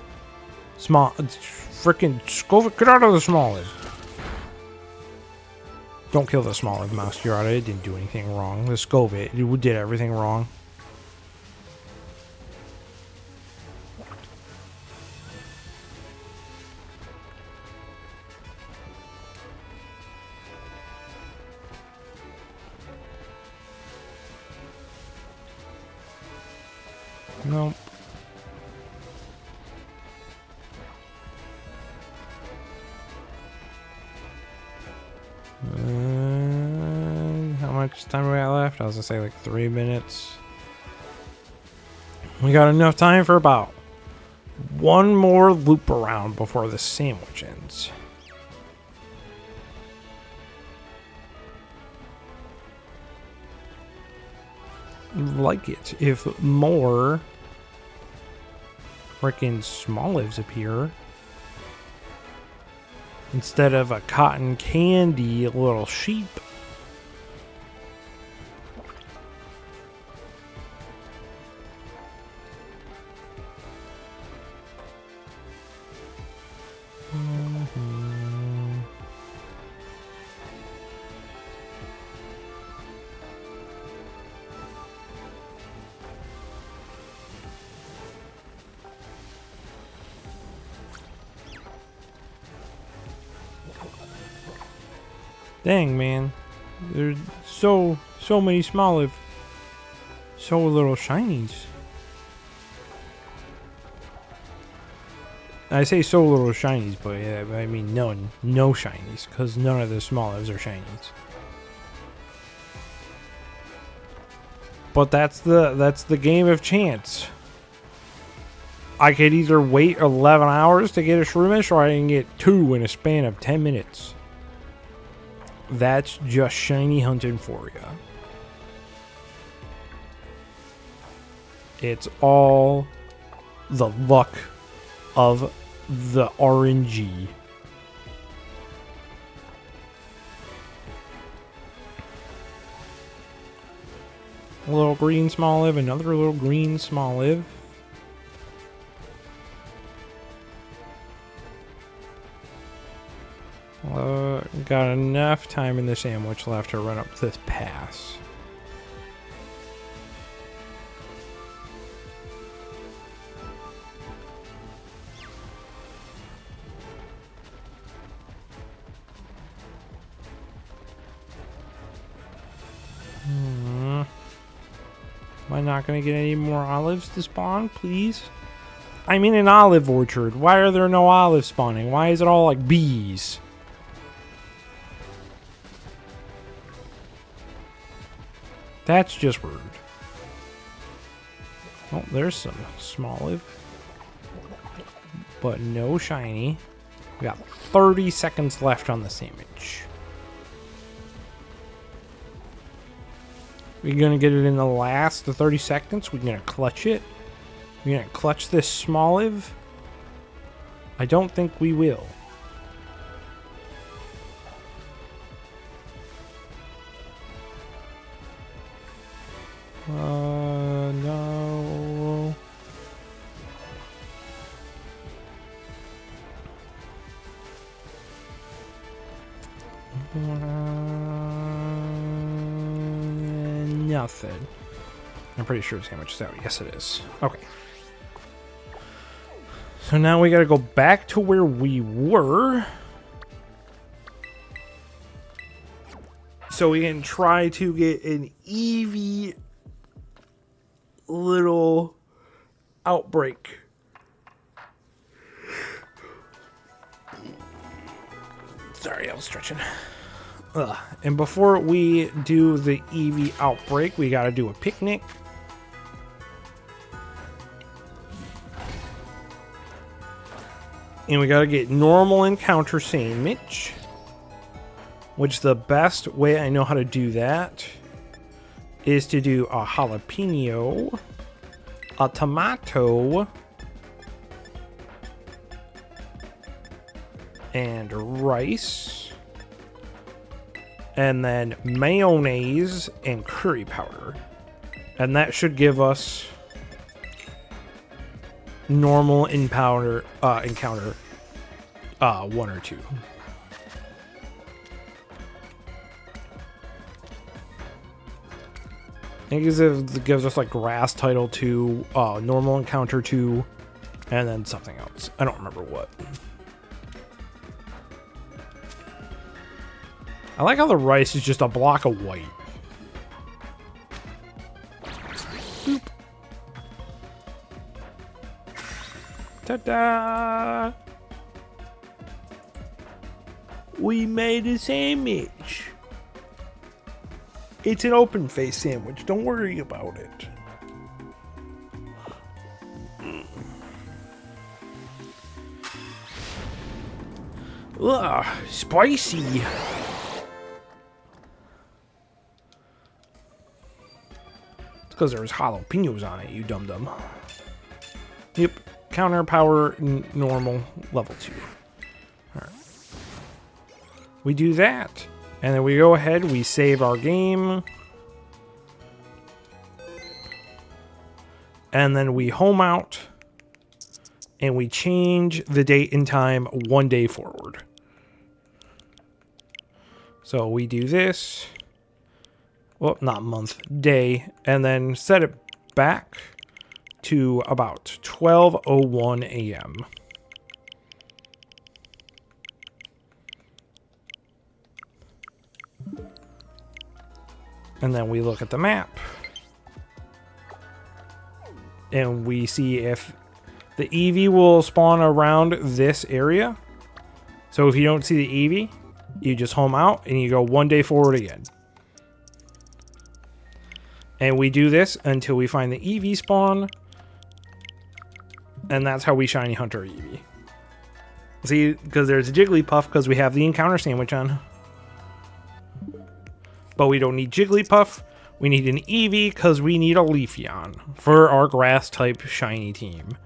A: Frickin' Scovet, get out of the Smoliv. Don't kill the smaller mouse Girarda. It didn't do anything wrong. The Scovit, it did everything wrong. Nope. How much time do we got left? I was gonna say like 3 minutes. We got enough time for about one more loop around before the sandwich ends. Like it if more freaking Smolives appear instead of a cotton candy little sheep. Dang, man. There's so many Smoliv. So little shinies. I say so little shinies, but I mean no shinies, because none of the Smolivs are shinies. But that's the game of chance. I could either wait 11 hours to get a Shroomish, or I can get 2 in a span of 10 minutes. That's just shiny hunting for you. It's all the luck of the RNG. A little green Smoliv, another little green Smoliv. Got enough time in the sandwich left to run up this pass. Am I not going to get any more olives to spawn, please? I'm in an olive orchard. Why are there no olives spawning? Why is it all like bees? That's just rude. Oh, there's some Smoliv. But no shiny. We got 30 seconds left on the sandwich. We're gonna get it in the last 30 seconds. We're gonna clutch it. We're gonna clutch this Smoliv. I don't think we will. No. Nothing. I'm pretty sure the sandwich is out. Yes, it is. Okay. So now we gotta go back to where we were. So we can try to get an Eevee little outbreak. Sorry, I was stretching. And before we do the Eevee outbreak, we gotta do a picnic. And we gotta get normal encounter sandwich. Which the best way I know how to do that is to do a jalapeno, a tomato, and rice, and then mayonnaise and curry powder. And that should give us normal encounter 1 or 2. It gives us like grass title 2, normal encounter 2, and then something else. I don't remember what. I like how the rice is just a block of white. Boop. Ta-da! We made a sandwich. It's an open face sandwich. Don't worry about it. Ugh, spicy. It's because there's jalapenos on it, you dum-dum. Yep, counter power normal level 2. Alright. We do that. And then we go ahead, we save our game. And then we home out. And we change the date and time 1 day forward. So we do this. Well, not month, day. And then set it back to about 12:01 a.m. And then we look at the map. And we see if the Eevee will spawn around this area. So if you don't see the Eevee, you just home out and you go 1 day forward again. And we do this until we find the Eevee spawn. And that's how we shiny hunt our Eevee. See, because there's a Jigglypuff because we have the encounter sandwich on. But we don't need Jigglypuff. We need an Eevee because we need a Leafeon for our grass type shiny team.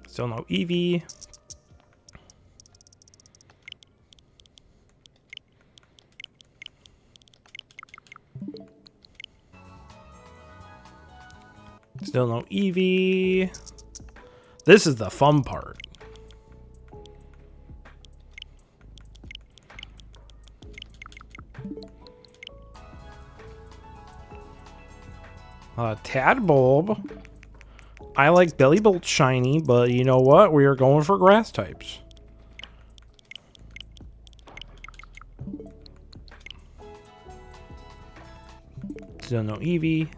A: Still no Eevee. Still no Eevee. This is the fun part. Tadbulb. I like Bellybolt shiny, but you know what? We are going for grass types. Still no Eevee.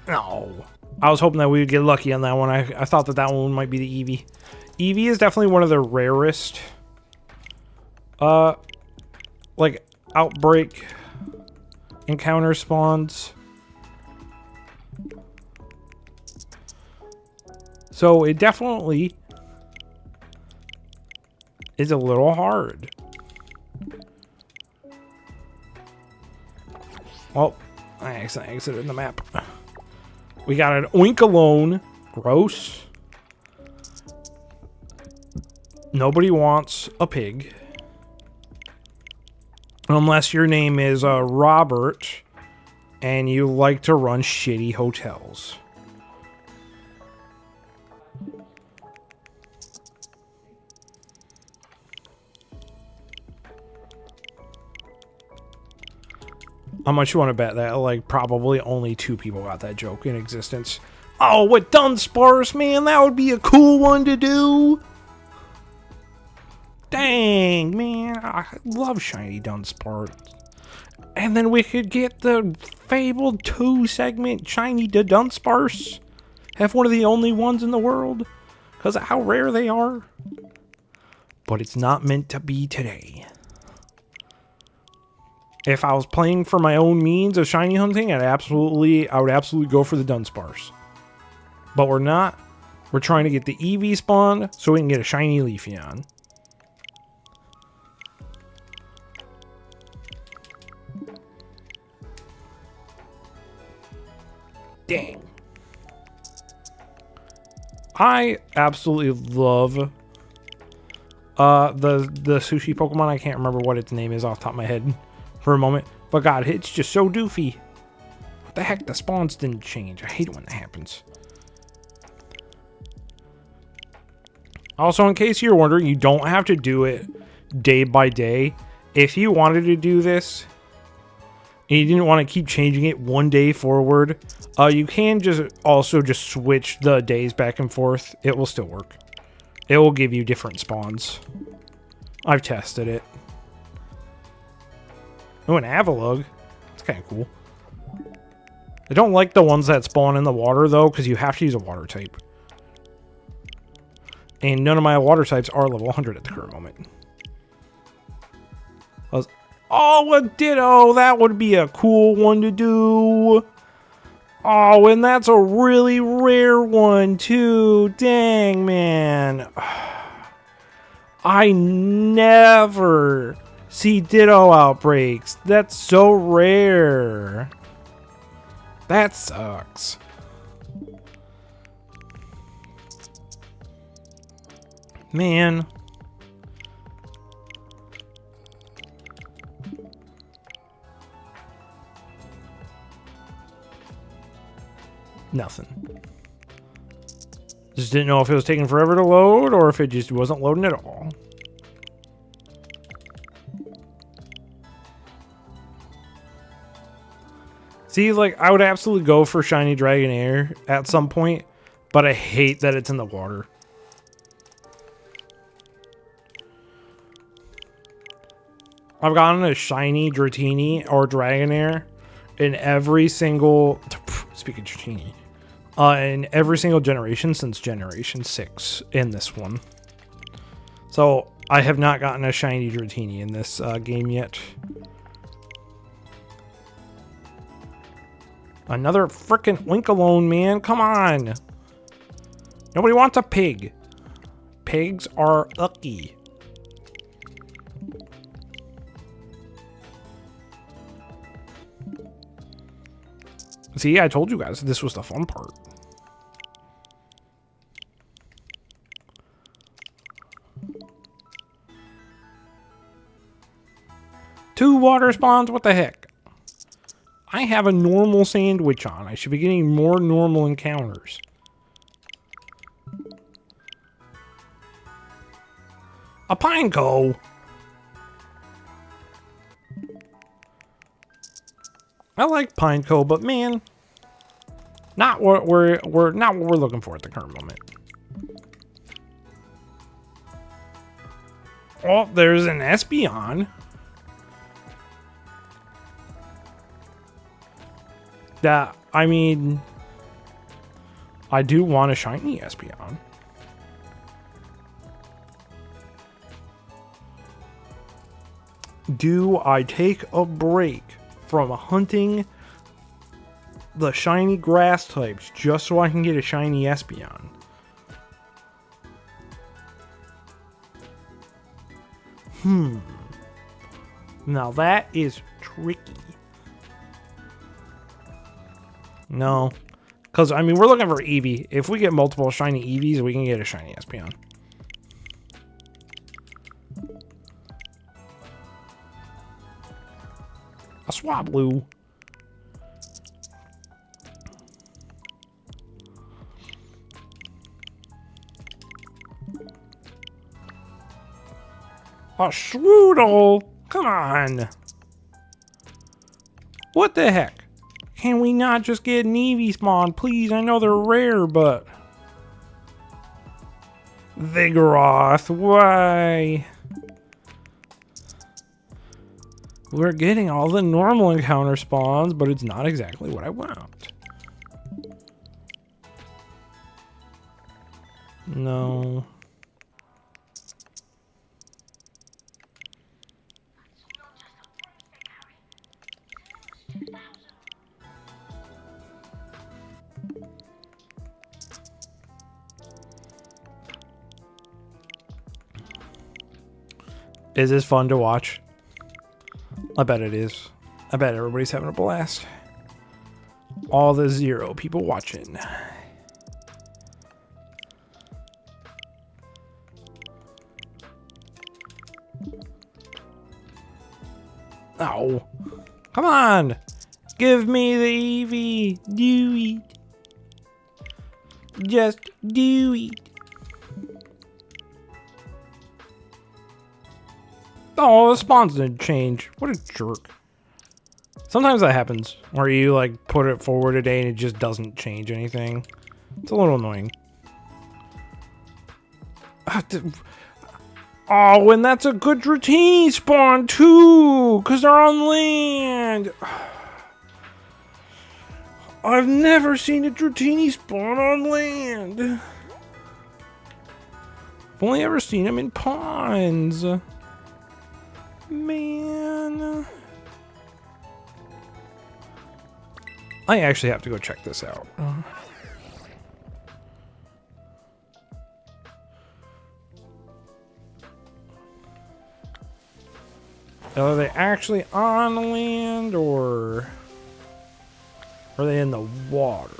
A: No. I was hoping that we would get lucky on that one. I thought that one might be the Eevee. Eevee is definitely one of the rarest like outbreak encounter spawns. So it definitely is a little hard. Well, I accidentally exited the map. We got an Oinkalone. Gross. Nobody wants a pig. Unless your name is Robert and you like to run shitty hotels. How much you want to bet that like probably only 2 people got that joke in existence? Oh, with Dunsparce, man, that would be a cool one to do. Dang, man, I love shiny Dunsparce. And then we could get the fabled 2 segment shiny to Dunsparce. Have one of the only ones in the world because of how rare they are. But it's not meant to be today. If I was playing for my own means of shiny hunting, I would absolutely go for the Dunsparce. But we're not. We're trying to get the Eevee spawn so we can get a shiny Leafeon. Dang. I absolutely love the sushi Pokemon. I can't remember what its name is off the top of my head for a moment. But God, it's just so doofy. What the heck? The spawns didn't change. I hate it when that happens. Also, in case you're wondering, you don't have to do it day by day. If you wanted to do this and you didn't want to keep changing it one day forward, you can just switch the days back and forth. It will still work. It will give you different spawns. I've tested it. Oh, an Avalug. It's kind of cool. I don't like the ones that spawn in the water, though, because you have to use a water type. And none of my water types are level 100 at the current moment. Oh, a Ditto! That would be a cool one to do. Oh, and that's a really rare one, too. Dang, man. I never see Ditto outbreaks. That's so rare. That sucks. Man. Nothing. Just didn't know if it was taking forever to load or if it just wasn't loading at all. See, like, I would absolutely go for Shiny Dragonair at some point, but I hate that it's in the water. I've gotten a Shiny Dratini or Dragonair in every single... Speaking of Dratini. In every single generation since Generation 6 in this one. So, I have not gotten a Shiny Dratini in this game yet. Another frickin' Winkalone, man. Come on. Nobody wants a pig. Pigs are ucky. See, I told you guys this was the fun part. Two water spawns? What the heck? I have a normal sandwich on. I should be getting more normal encounters. A Pineco. I like Pineco, but man, not what we're looking for at the current moment. Oh, there's an Espeon. That, I mean, I do want a shiny Espeon. Do I take a break from hunting the shiny grass types just so I can get a shiny Espeon? Now that is tricky. No. Because, I mean, we're looking for Eevee. If we get multiple shiny Eevees, we can get a shiny Espeon. A Swablu. A Shroodle. Come on. What the heck? Can we not just get an Eevee spawn, please? I know they're rare, but... Vigoroth, why? We're getting all the normal encounter spawns, but it's not exactly what I want. No. Is this fun to watch? I bet it is. I bet everybody's having a blast. All the 0 people watching. Oh. Come on. Give me the Eevee. Do it. Just do it. Oh, the spawns didn't change. What a jerk. Sometimes that happens, where you like put it forward a day and it just doesn't change anything. It's a little annoying. Oh, and that's a good Dratini spawn too, because they're on land. I've never seen a Dratini spawn on land. I've only ever seen them in ponds. Man. I actually have to go check this out. Are they actually on land or are they in the water?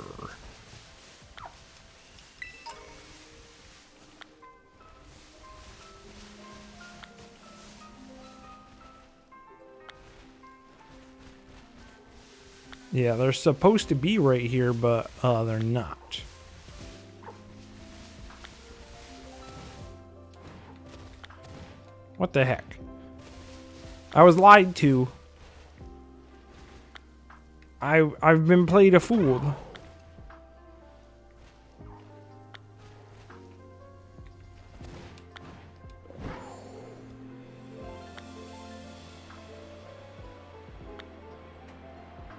A: Yeah, they're supposed to be right here, but they're not. What the heck? I was lied to. I've been played a fool.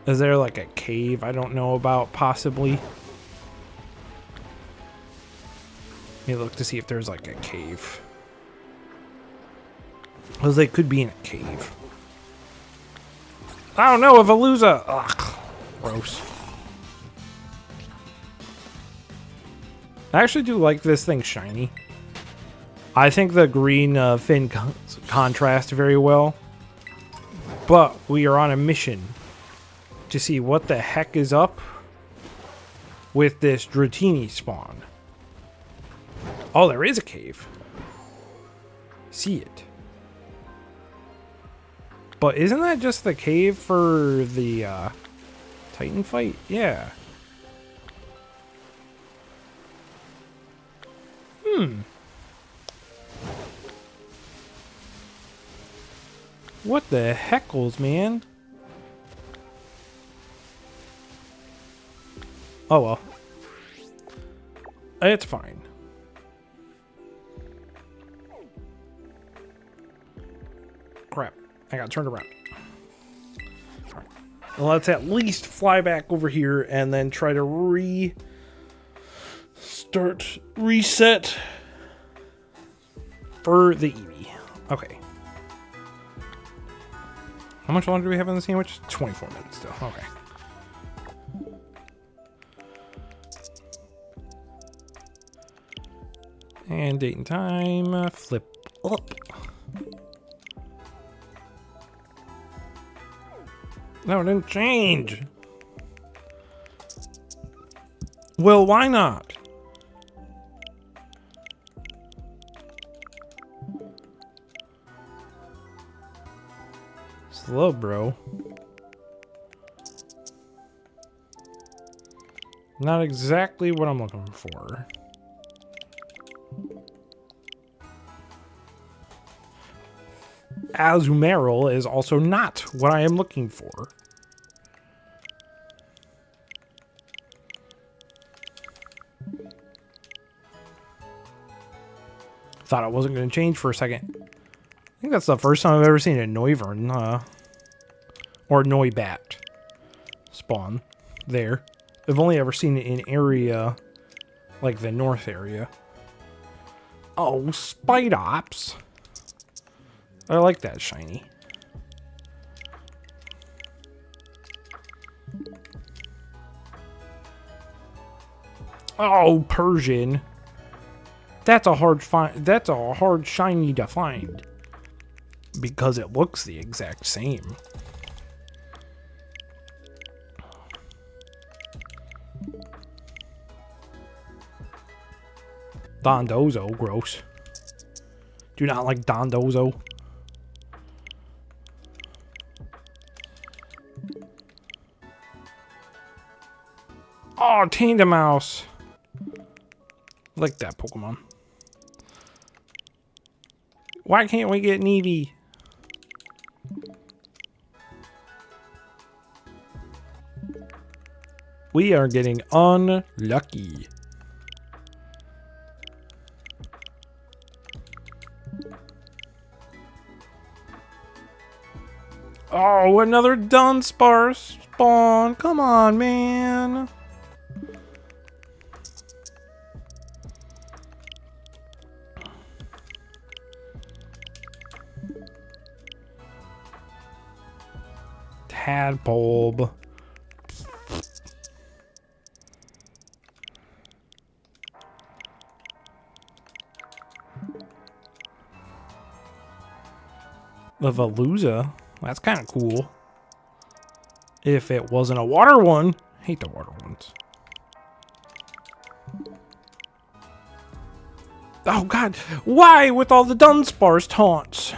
A: Is there like a cave I don't know about, possibly? Let me look to see if there's like a cave. Because they could be in a cave. I don't know if Veluza. Ugh, gross. I actually do like this thing shiny. I think the green fin contrast very well. But we are on a mission to see what the heck is up with this Dratini spawn. Oh, there is a cave. See it. But isn't that just the cave for the Titan fight? Yeah. What the heckles, man? Oh well. It's fine. Crap. I got turned around. All right. Well, let's at least fly back over here and then try to reset for the Eevee. Okay. How much longer do we have in the sandwich? 24 minutes still. Okay. And date and time. Flip up. No, it didn't change. Well, why not? Slow, bro. Not exactly what I'm looking for. Azumarill is also not what I am looking for. Thought it wasn't going to change for a second. I think that's the first time I've ever seen a Noivern, or Noibat spawn there. I've only ever seen it in area, like the north area. Oh, Spidops. I like that shiny. Oh, Persian. That's a hard shiny to find. Because it looks the exact same. Dondozo, gross. Do not like Dondozo. Oh, Tandemaus. Like that Pokemon. Why can't we get an Eevee? We are getting unlucky. Oh, another Dunsparce spawn. Come on, man. Tadpole. The Veluza. That's kind of cool. If it wasn't a water one. I hate the water ones. Oh god. Why with all the Dunsparce taunts?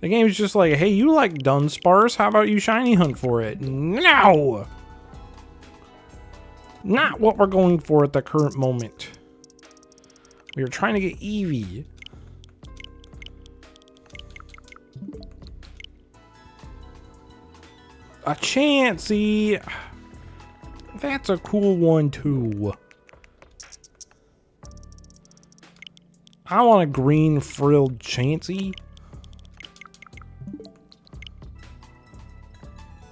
A: The game's just like, hey, you like Dunsparce? How about you shiny hunt for it? No! Not what we're going for at the current moment. We are trying to get Eevee. A Chansey. That's a cool one too. I want a green frilled Chansey.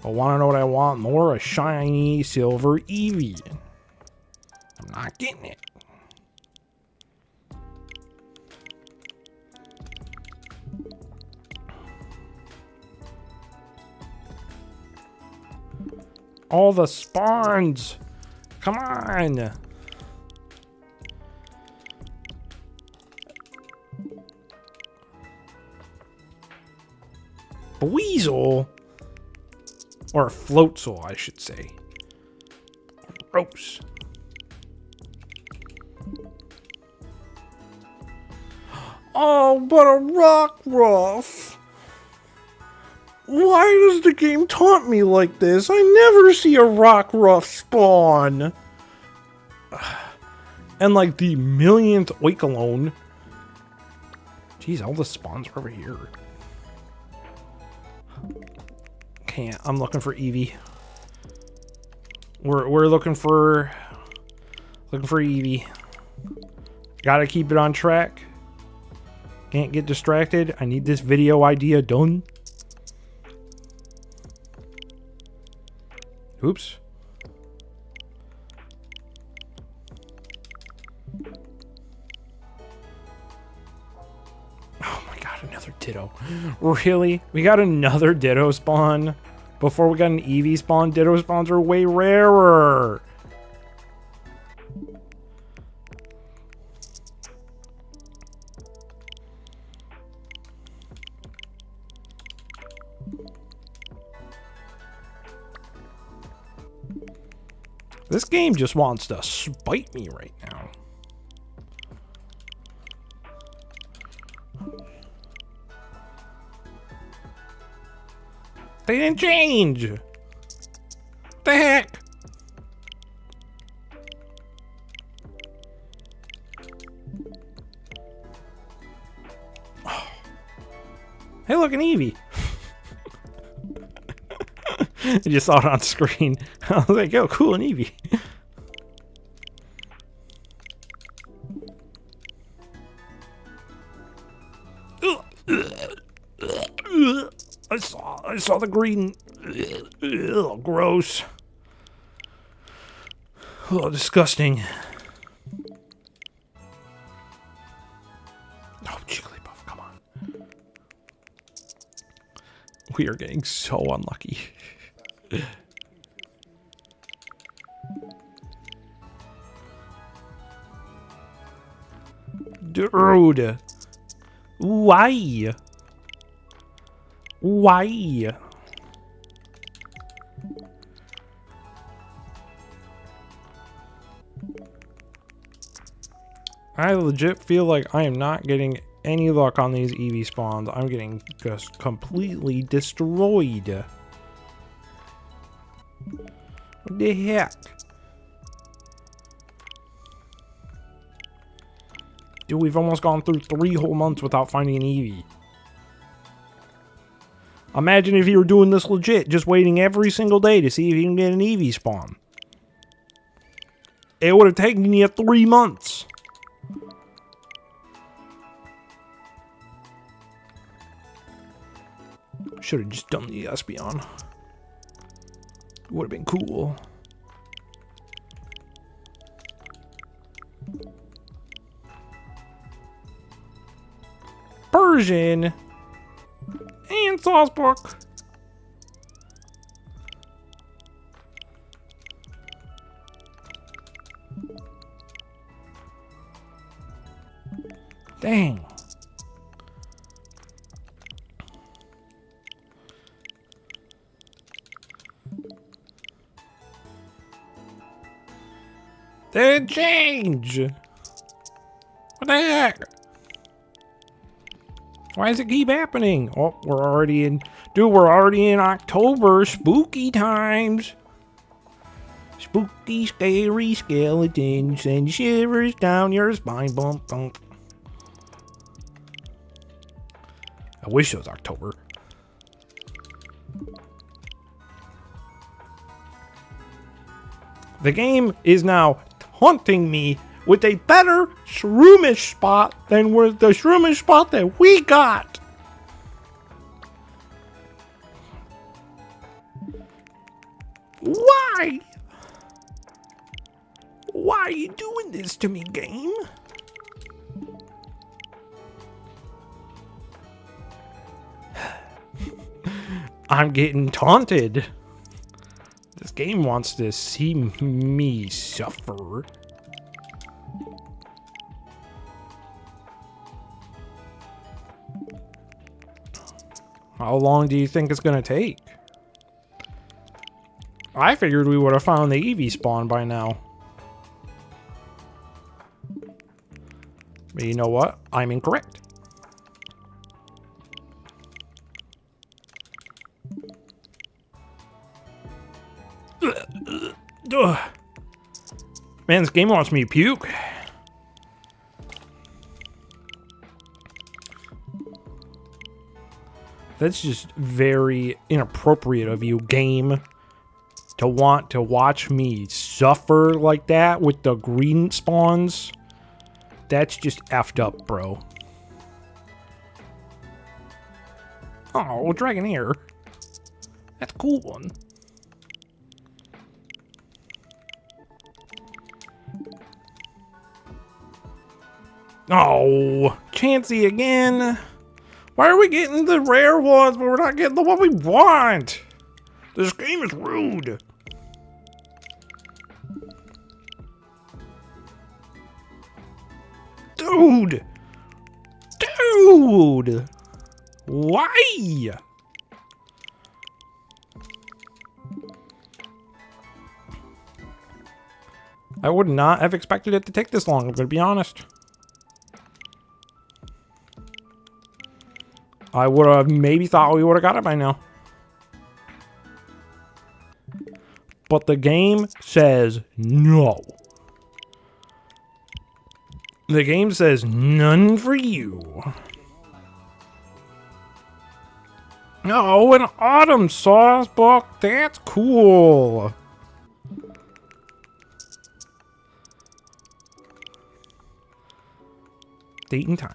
A: I want to know what I want more? A shiny silver Eevee. I'm not getting it. All the spawns. Come on. Weasel. Or Floatzel, I should say. Gross. Oh, but a Rockruff. Why does the game taunt me like this? I never see a Rockruff spawn. And like the millionth Oikalone. Jeez, all the spawns are over here. Can't. I'm looking for Eevee. We're looking for Eevee. Gotta keep it on track. Can't get distracted. I need this video idea done. Oops. Oh my god, another Ditto. Really? We got another Ditto spawn? Before we got an Eevee spawn? Ditto spawns are way rarer. This game just wants to spite me right now. They didn't change. What the heck? Oh. Hey, look, an Eevee. I just saw it on screen. I was like, oh, cool, an Eevee. I saw the green. Ugh, gross. Oh, disgusting. Oh, Jigglypuff, come on. We are getting so unlucky. Dude. Why? Why? I legit feel like I am not getting any luck on these Eevee spawns. I'm getting just completely destroyed. What the heck? Dude, we've almost gone through 3 whole months without finding an Eevee. Imagine if you were doing this legit, just waiting every single day to see if you can get an Eevee spawn. It would have taken you 3 months. Should have just done the Espeon. Would have been cool. Persian and Saucebook. Dang. Did it change? What the heck? Why does it keep happening? Oh, we're already in... Dude, we're already in October. Spooky times. Spooky, scary skeletons send shivers down your spine. Bump, bump. I wish it was October. The game is now haunting me with a better Shroomish spot than with the Shroomish spot that we got. Why? Why are you doing this to me, game? I'm getting taunted. This game wants to see me suffer. How long do you think it's gonna take? I figured we would have found the Eevee spawn by now. But you know what? I'm incorrect. Ugh. Man, this game wants me to puke. That's just very inappropriate of you, game, to want to watch me suffer like that with the green spawns. That's just effed up, bro. Oh, Dragonair. That's a cool one. Oh, Chansey again. Why are we getting the rare ones, but we're not getting the one we want? This game is rude. Dude. Dude. Why? I would not have expected it to take this long, I'm gonna be honest. I would have maybe thought we would have got it by now. But the game says no. The game says none for you. Oh, an autumn sauce book. That's cool. Date and time.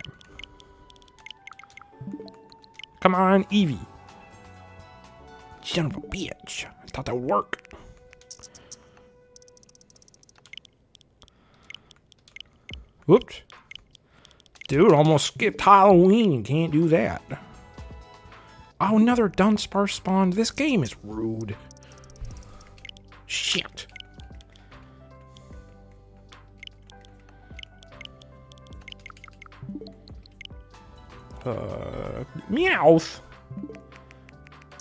A: Come on, Eevee. Son of a bitch. I thought that would work. Whoops. Dude, almost skipped Halloween. You can't do that. Oh, another Dunsparce spawned. This game is rude. Shit. Meowth.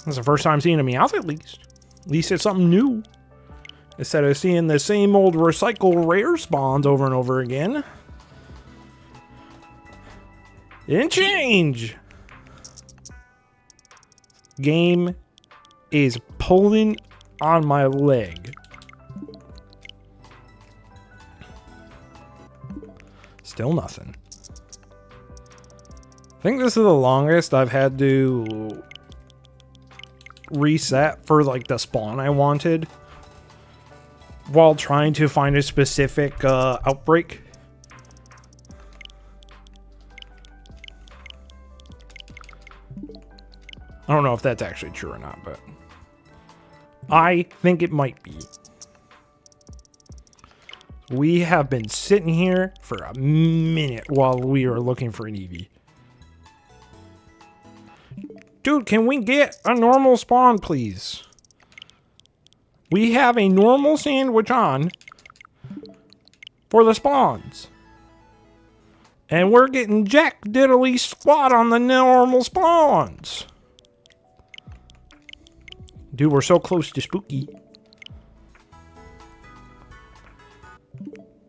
A: That's the first time seeing a Meowth, at least. At least it's something new. Instead of seeing the same old recycle rare spawns over and over again. Didn't change. Game is pulling on my leg. Still nothing. I think this is the longest I've had to reset for like the spawn I wanted while trying to find a specific outbreak. I don't know if that's actually true or not, but I think it might be. We have been sitting here for a minute while we are looking for an Eevee. Dude, can we get a normal spawn, please? We have a normal sandwich on for the spawns. And we're getting jack diddly squat on the normal spawns. Dude, we're so close to spooky.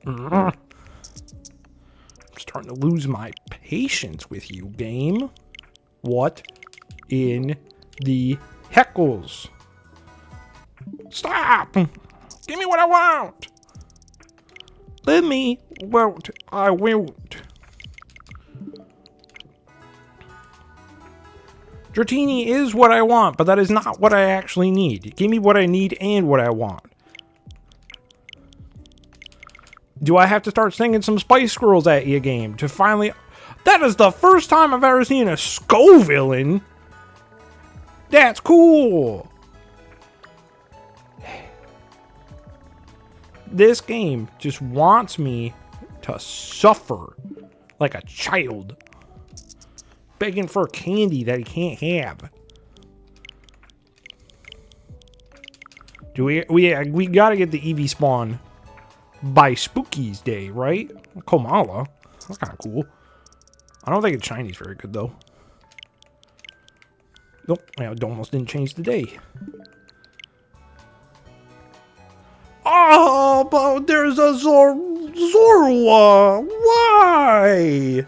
A: I'm starting to lose my patience with you, game. What in the heckles? Stop! Give me what I want! Let me what I want. Dratini is what I want, but that is not what I actually need. Give me what I need and what I want. Do I have to start singing some Spice Girls at you, game, to finally... That is the first time I've ever seen a Skull villain. That's cool. This game just wants me to suffer like a child, begging for candy that he can't have. Do we gotta get the Eevee spawn by Spooky's Day, right? Komala. That's kind of cool. I don't think it's Chinese very good, though. Nope, I almost didn't change the day. Oh, but there's a Zorua. Why?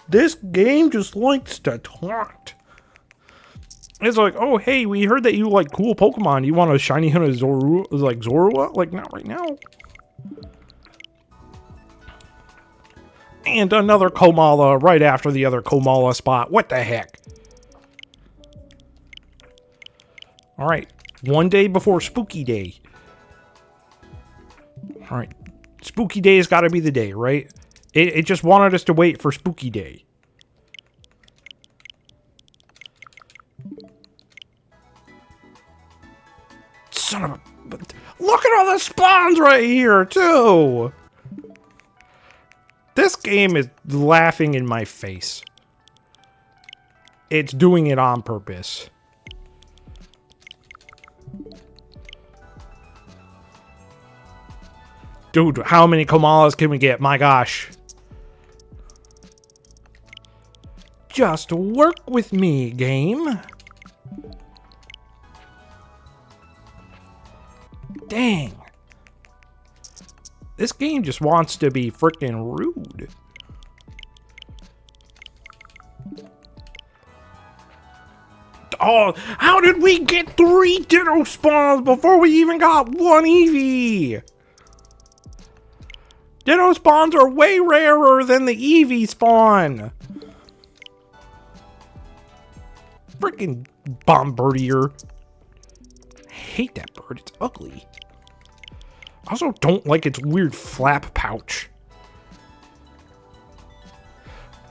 A: This game just likes to taunt. It's like, oh, hey, we heard that you like cool Pokemon. You want a shiny hunt of Zorua? Like, Zorua? Like, not right now. And another Komala right after the other Komala spot. What the heck? Alright. One day before Spooky Day. Alright. Spooky Day has got to be the day, right? It just wanted us to wait for Spooky Day. Son of a... Look at all the spawns right here, too! This game is laughing in my face. It's doing it on purpose. Dude, how many Komalas can we get? My gosh. Just work with me, game. Dang. This game just wants to be freaking rude. Oh, how did we get 3 Ditto spawns before we even got 1 Eevee? Ditto spawns are way rarer than the Eevee spawn. Freaking Bombardier. I hate that bird. It's ugly. I also don't like its weird flap pouch.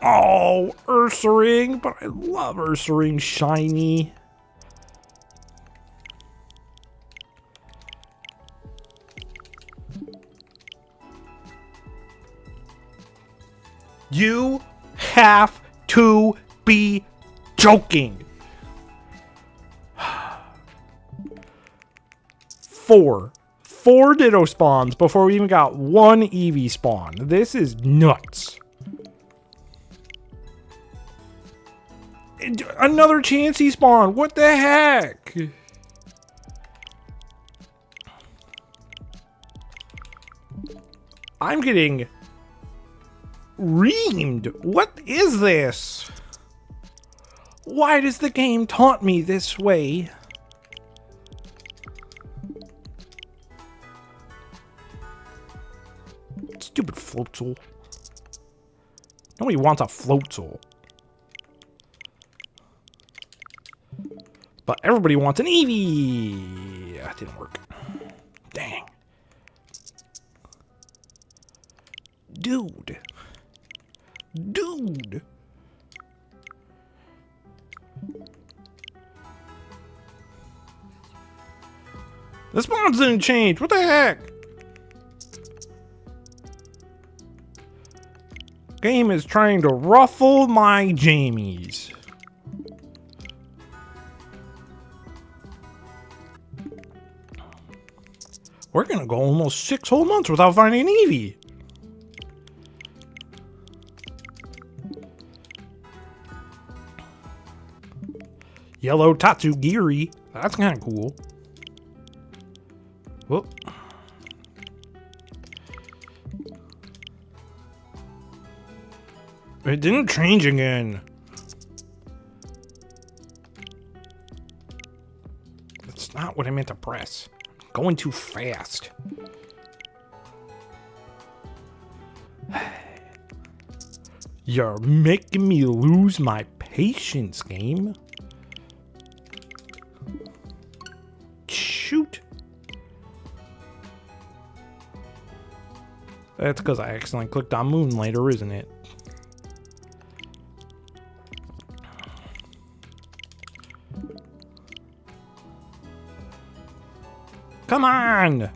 A: Oh, Ursaring, but I love Ursaring shiny. You have to be joking. 4 Ditto spawns before we even got 1 Eevee spawn. This is nuts. Another Chansey spawn. What the heck? I'm getting reamed. What is this? Why does the game taunt me this way? Stupid Floatzel. Nobody wants a Floatzel. But everybody wants an Eevee. That didn't work. Dang. Dude. Dude. The spawns didn't change. What the heck? Game is trying to ruffle my jamies. We're gonna go almost 6 whole months without finding an Eevee. Yellow Tatsugiri. That's kind of cool. Whoop. It didn't change again. That's not what I meant to press. Going too fast. You're making me lose my patience, game. Shoot. That's because I accidentally clicked on Moonlighter, isn't it? Come on!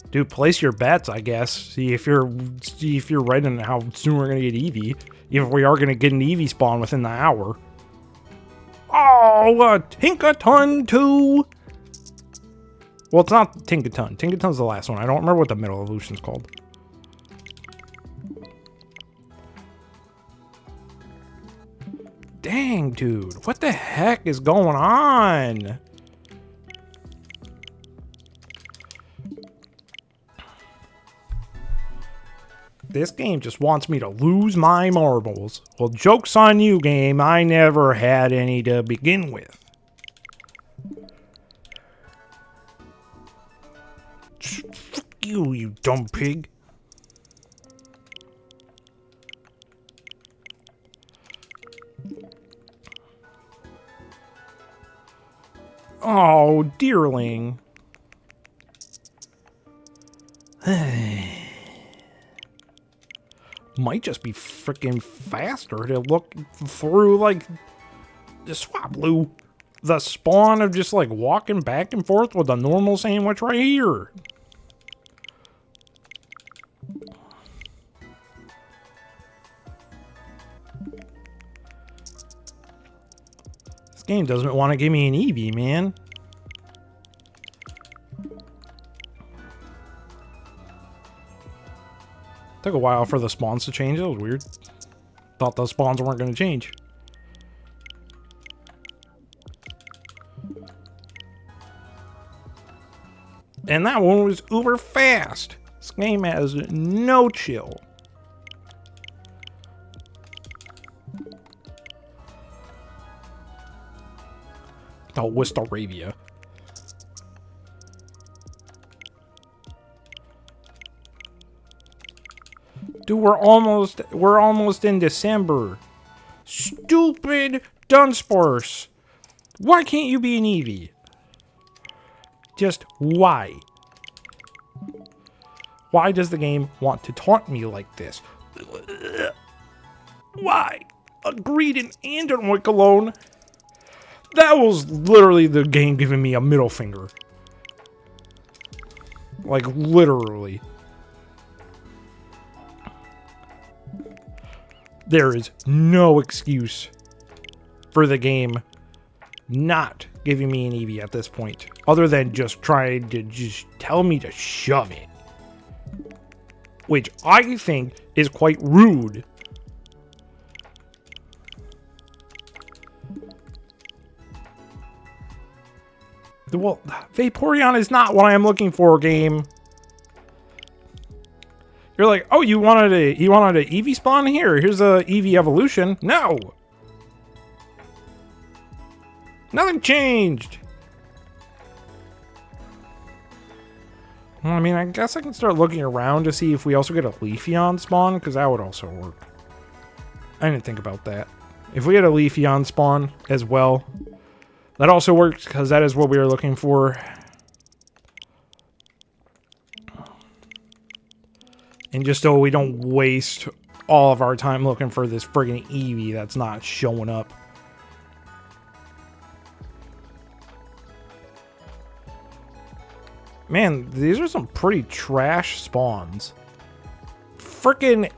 A: Dude, place your bets, I guess. See if you're right on how soon we're gonna get Eevee. If we are gonna get an Eevee spawn within the hour. Oh, a Tinkaton 2! Well, it's not Tinkaton. Tinkaton's the last one. I don't remember what the middle evolution's called. Dang, dude. What the heck is going on? This game just wants me to lose my marbles. Well, joke's on you, game. I never had any to begin with. Fuck you, you dumb pig. Oh, dearling. Might just be freaking faster to look through, like, the Swablu. The spawn of just, like, walking back and forth with a normal sandwich right here. This game doesn't want to give me an Eevee, man. Took a while for the spawns to change. That was weird. Thought the spawns weren't going to change. And that one was uber fast. This game has no chill. Oh, Wistaravia. Dude, we're almost in December. Stupid Dunsparce. Why can't you be an Eevee? Just why? Why does the game want to taunt me like this? Why? A Greedent and an Oikalone? That was literally the game giving me a middle finger. Like, literally. There is no excuse for the game not giving me an Eevee at this point, other than just trying to just tell me to shove it. Which I think is quite rude. Well, Vaporeon is not what I'm looking for, game. You're like, oh, you wanted an Eevee spawn here? Here's a Eevee evolution. No! Nothing changed! Well, I mean, I guess I can start looking around to see if we also get a Leafeon spawn, because that would also work. I didn't think about that. If we had a Leafeon spawn as well, That also works because that is what we are looking for. And just so we don't waste all of our time looking for this friggin' Eevee that's not showing up. Man, these are some pretty trash spawns. Frickin'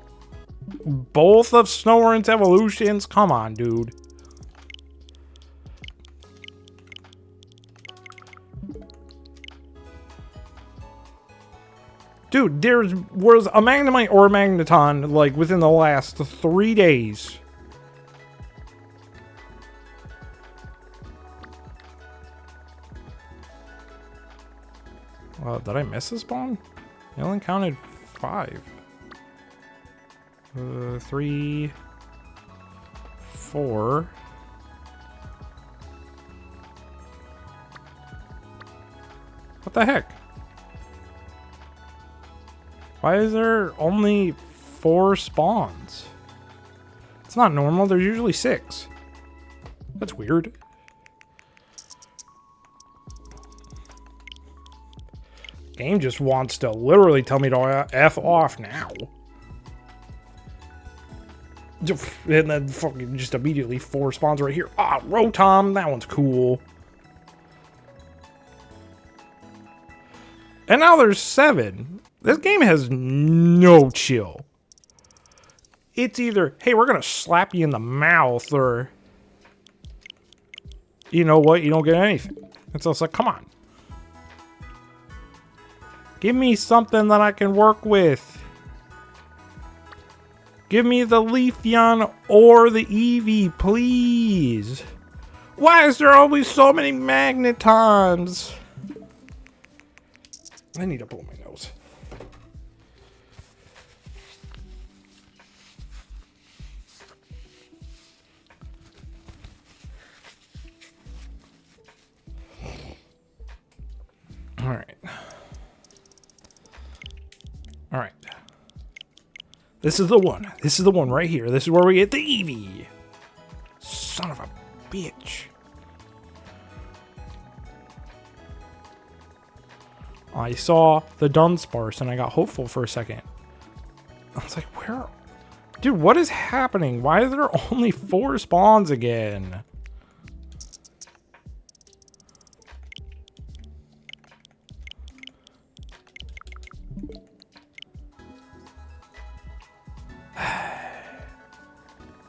A: both of Snorunt's evolutions? Come on, dude. Dude, there was a Magnemite or a Magneton, like, within the last 3 days. Did I miss a spawn? I only counted 5. 3, 4. What the heck? Why is there only 4 spawns? It's not normal. There's usually 6. That's weird. Game just wants to literally tell me to F off now. And then fucking just immediately 4 spawns right here. Ah, Rotom, that one's cool. And now there's 7. This game has no chill. It's either, hey, we're gonna slap you in the mouth, or you know what, you don't get anything. And so it's like, come on. Give me something that I can work with. Give me the Leafeon or the Eevee, please. Why is there always so many Magnetons? I need to blow my nose. All right. All right. This is the one. This is the one right here. This is where we get the Eevee. Son of a bitch. I saw the Dunsparce and I got hopeful for a second. I was like, where? Dude, what is happening? Why are there only 4 spawns again?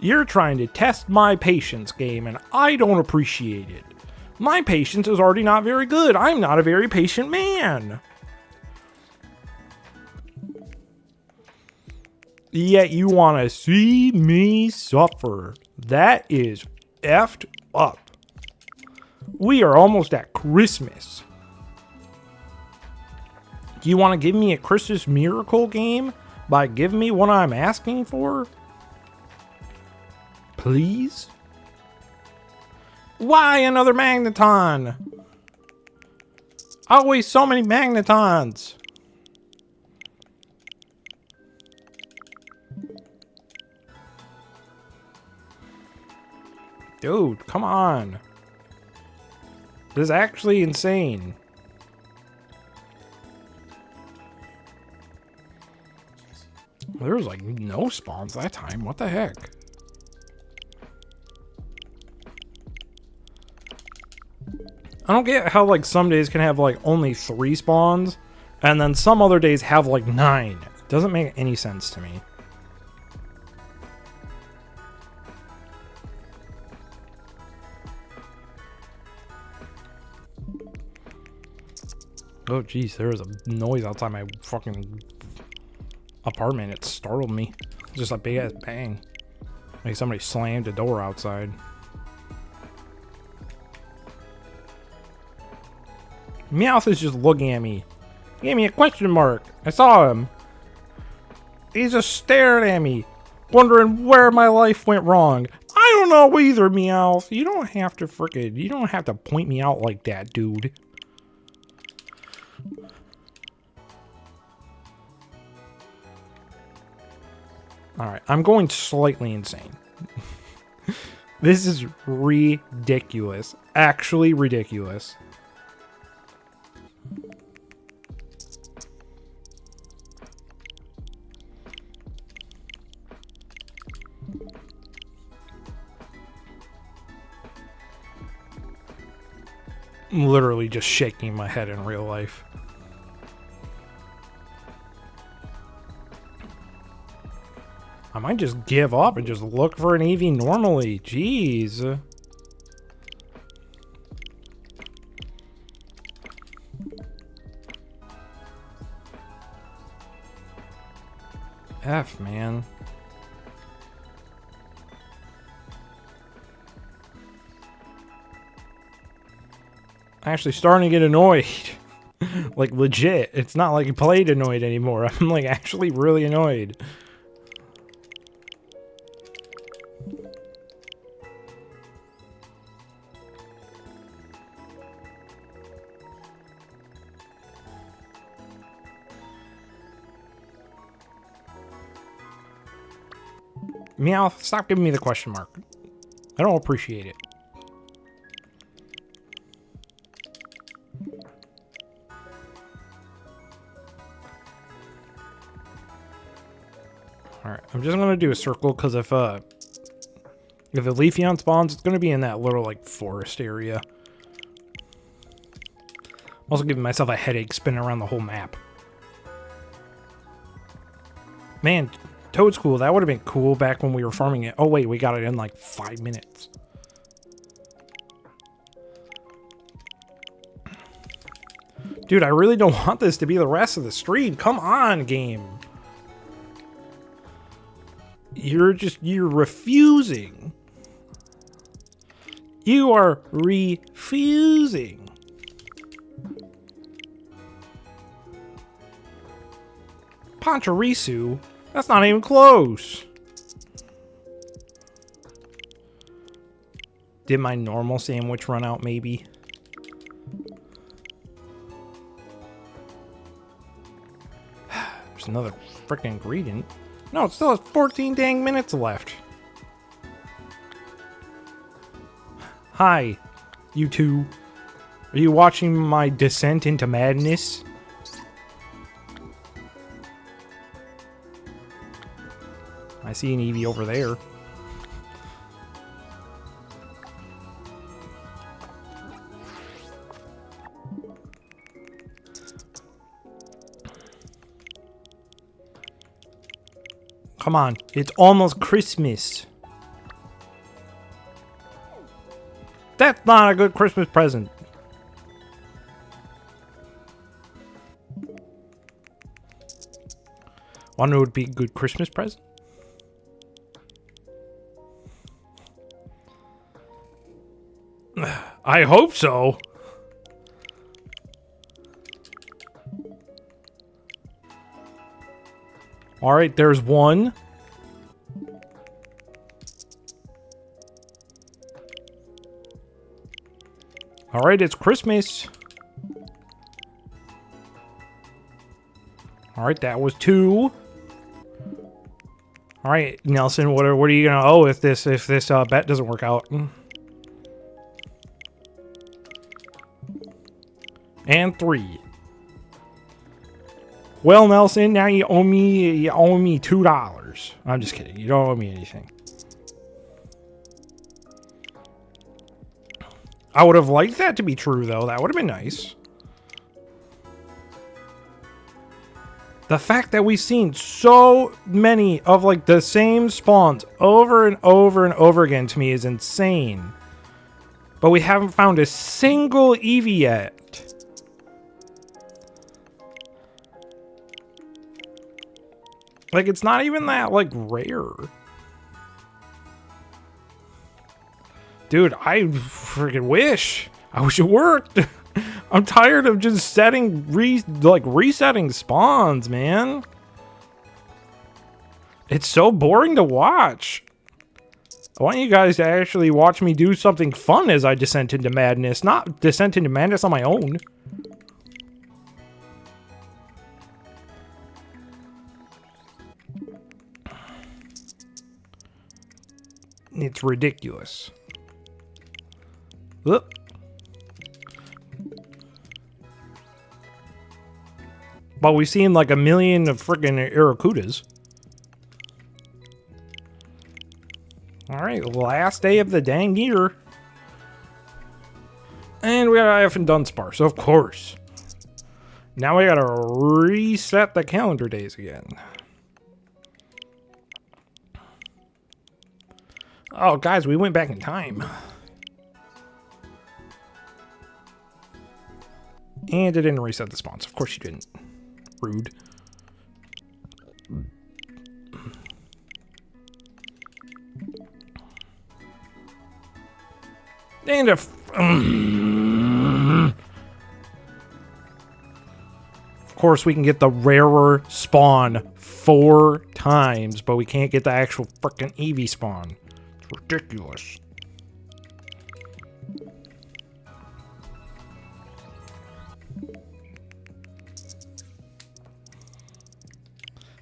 A: You're trying to test my patience, game, and I don't appreciate it. My patience is already not very good. I'm not a very patient man. Yet you want to see me suffer. That is effed up. We are almost at Christmas. Do you want to give me a Christmas miracle, game, by giving me what I'm asking for? Please? Why another Magneton? Always so many Magnetons. Dude, come on. This is actually insane. There was like no spawns that time. What the heck? I don't get how like some days can have like only 3 spawns and then some other days have like 9. It doesn't make any sense to me. Oh geez, there was a noise outside my fucking apartment. It startled me. Just a big ass bang. Like somebody slammed a door outside. Meowth is just looking at me. He gave me a question mark. I saw him. He's just staring at me, wondering where my life went wrong. I don't know either, Meowth. You don't have to you don't have to point me out like that, dude. Alright, I'm going slightly insane. This is ridiculous. Actually ridiculous. I'm literally just shaking my head in real life. I might just give up and just look for an EV normally. Jeez. F, man. I'm actually starting to get annoyed. Like, legit. It's not like I played annoyed anymore. I'm, like, actually really annoyed. Meow, stop giving me the question mark. I don't appreciate it. Alright, I'm just gonna do a circle because if a Leafeon spawns, it's gonna be in that little like forest area. I'm also giving myself a headache spinning around the whole map. Man, Toadstool, that would have been cool back when we were farming it. Oh wait, we got it in like 5 minutes. Dude, I really don't want this to be the rest of the stream. Come on, game. You're refusing. You are refusing. Pachirisu? That's not even close. Did my normal sandwich run out, maybe? There's another freaking ingredient. No, it still has 14 dang minutes left. Hi, you two. Are you watching my descent into madness? I see an Eevee over there. Come on, it's almost Christmas. That's not a good Christmas present. Wanna know what would be a good Christmas present? I hope so. All right, there's one. All right, it's Christmas. All right, that was 2. All right, Nelson, what are you gonna owe if this bet doesn't work out? And 3. Well, Nelson, now you owe me $2. I'm just kidding. You don't owe me anything. I would have liked that to be true, though. That would have been nice. The fact that we've seen so many of, like, the same spawns over and over and over again to me is insane. But we haven't found a single Eevee yet. Like, it's not even that, like, rare. Dude, I freaking wish. I wish it worked. I'm tired of just resetting spawns, man. It's so boring to watch. I want you guys to actually watch me do something fun as I descent into madness, not descent into madness on my own. It's ridiculous. Look. But we've seen like a million of friggin' Aracudas. Alright, last day of the dang year. And we got IF and Dunsparce, so of course. Now we gotta reset the calendar days again. Oh, guys, we went back in time. And it didn't reset the spawns. Of course you didn't. Rude. And of course we can get the rarer spawn 4 times, but we can't get the actual frickin' Eevee spawn. It's ridiculous.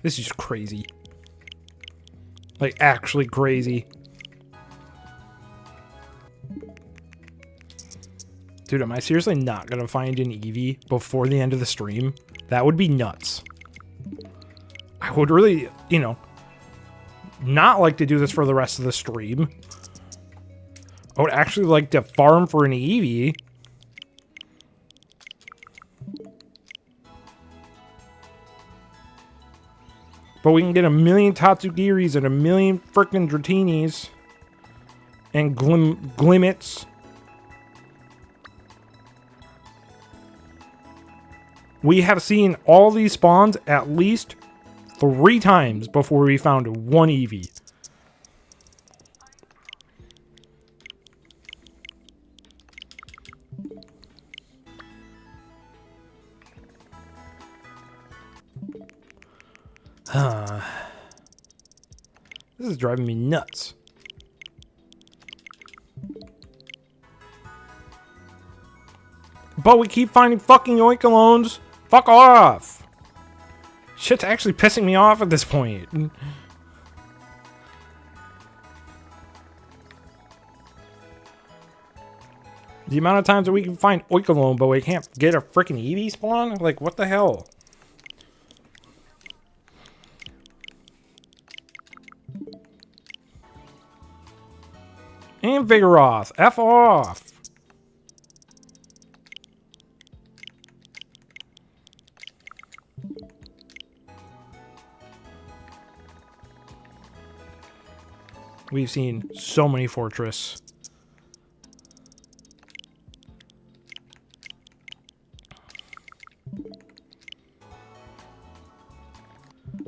A: This is crazy. Like, actually crazy. Dude, am I seriously not gonna find an Eevee before the end of the stream? That would be nuts. I would really, you know, not like to do this for the rest of the stream. I would actually like to farm for an Eevee. But we can get a million Tatsugiris and a million frickin' Dratinis. And Glimmets. We have seen all these spawns at least 3 times before we found one Eevee. This is driving me nuts. But we keep finding fucking Oinkolones. Fuck off. Shit's actually pissing me off at this point. The amount of times that we can find Oikolone, but we can't get a freaking Eevee spawn? Like, what the hell? And Vigoroth. F off. We've seen so many Fortress.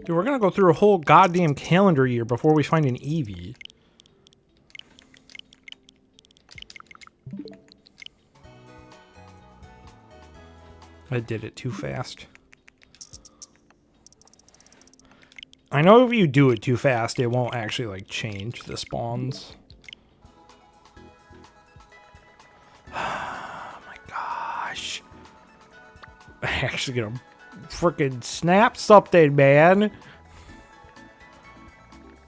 A: Dude, we're gonna go through a whole goddamn calendar year before we find an Eevee. I did it too fast. I know if you do it too fast, it won't actually, like, change the spawns. Oh my gosh. I'm actually gonna frickin' snap something, man.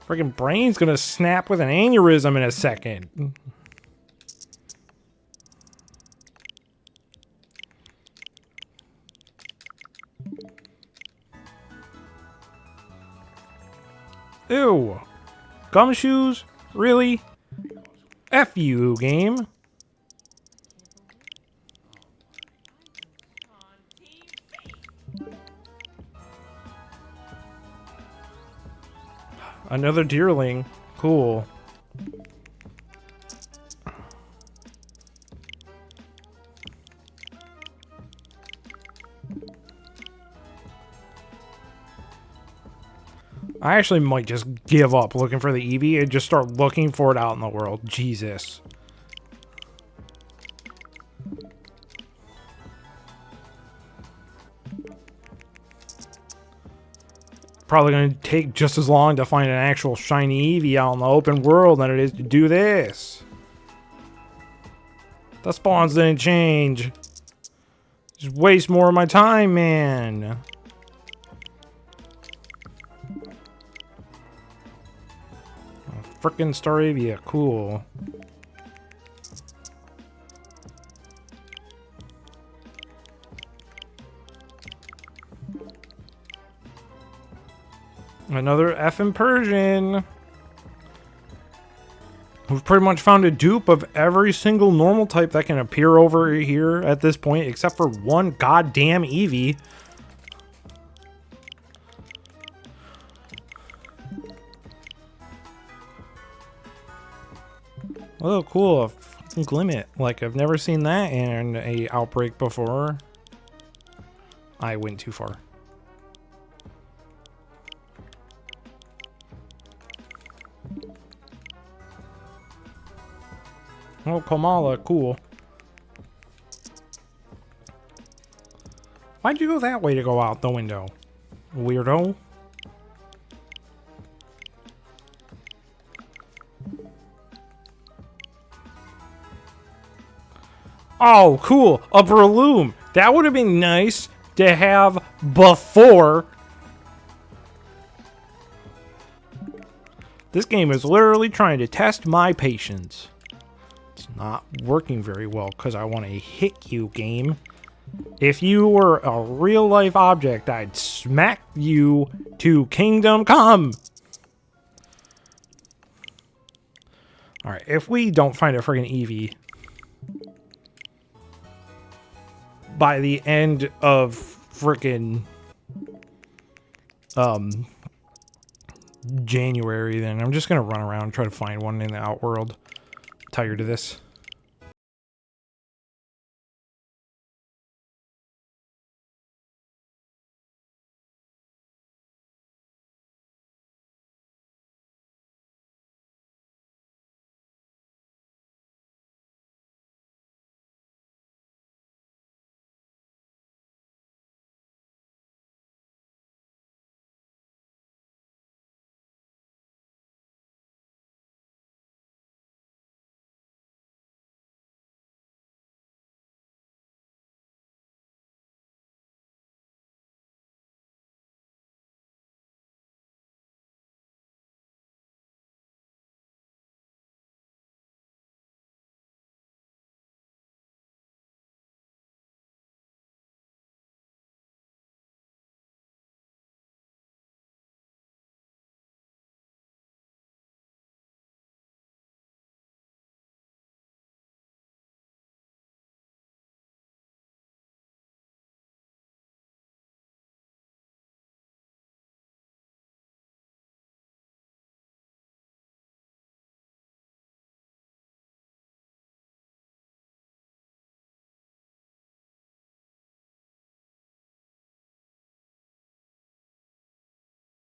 A: Frickin' brain's gonna snap with an aneurysm in a second. Ew. Gumshoes? Really? F you, game. Another deerling. Cool. I actually might just give up looking for the Eevee and just start looking for it out in the world. Jesus. Probably going to take just as long to find an actual shiny Eevee out in the open world than it is to do this. The spawns didn't change. Just waste more of my time, man. frickin' Staravia. Cool. Another effing Persian. We've pretty much found a dupe of every single normal type that can appear over here at this point, except for one goddamn Eevee. Oh, cool. A fucking Glimmet. Like, I've never seen that in a outbreak before. I went too far. Oh, Kamala, cool. Why'd you go that way to go out the window? Weirdo. Oh, cool. A Breloom. That would have been nice to have before. This game is literally trying to test my patience. It's not working very well because I want to hit you, game. If you were a real life object, I'd smack you to Kingdom Come. Alright, if we don't find a friggin' Eevee by the end of frickin' January, then I'm just gonna run around and try to find one in the Outworld. Tired of this.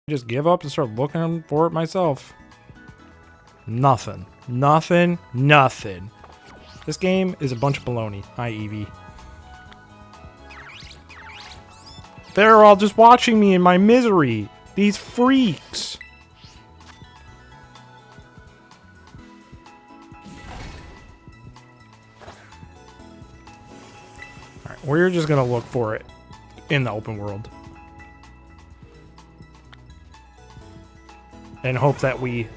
A: Just give up and start looking for it myself. Nothing. Nothing. Nothing. This game is a bunch of baloney. Hi, Eevee. They're all just watching me in my misery. These freaks. Alright, we're just gonna look for it in the open world. And hope that we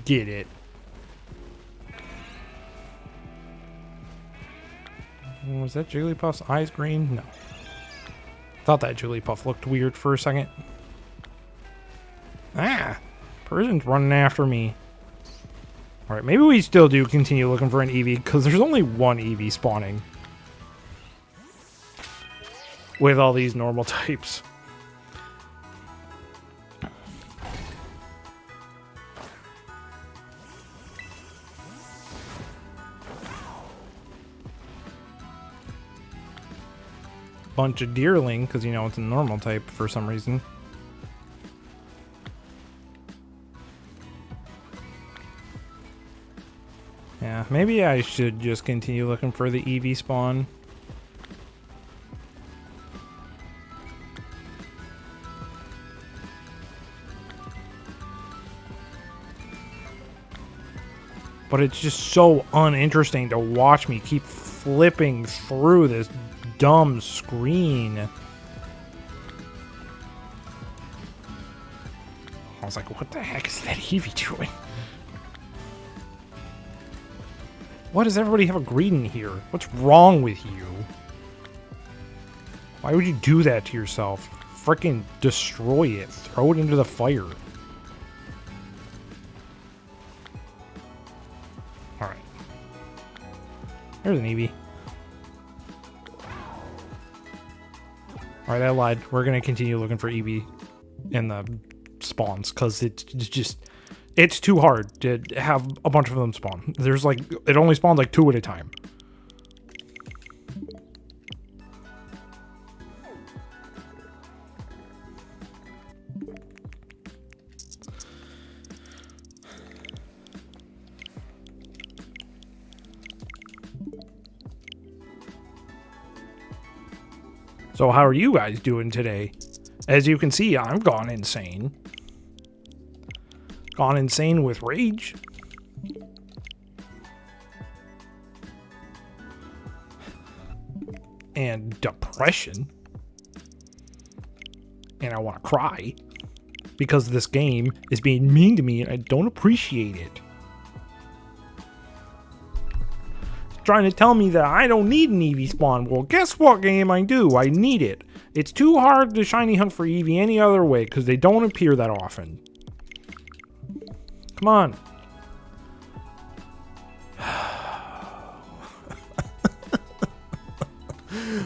A: get it. Was that Jigglypuff's eyes green? No. Thought that Jigglypuff looked weird for a second. Ah! Persian's running after me. Alright, maybe we still do continue looking for an Eevee, because there's only one Eevee spawning. With all these normal types. Bunch of Deerling, because you know it's a normal type for some reason. Yeah, maybe I should just continue looking for the Eevee spawn. But it's just so uninteresting to watch me keep flipping through this dumb screen. Also, like, what the heck is that Eevee doing? Why does everybody have a greeting here? What's wrong with you? Why would you do that to yourself? Frickin' destroy it. Throw it into the fire. Alright. There's an Eevee. Alright, I lied. We're gonna continue looking for Eevee in the spawns, because it's just... It's too hard to have a bunch of them spawn. There's like... It only spawns like 2 at a time. So how are you guys doing today? As you can see, I've gone insane. Gone insane with rage. And depression. And I want to cry. Because this game is being mean to me and I don't appreciate it. Trying to tell me that I don't need an Eevee spawn. Well, guess what, game? I do. I need it. It's too hard to shiny hunt for Eevee any other way because they don't appear that often. Come on.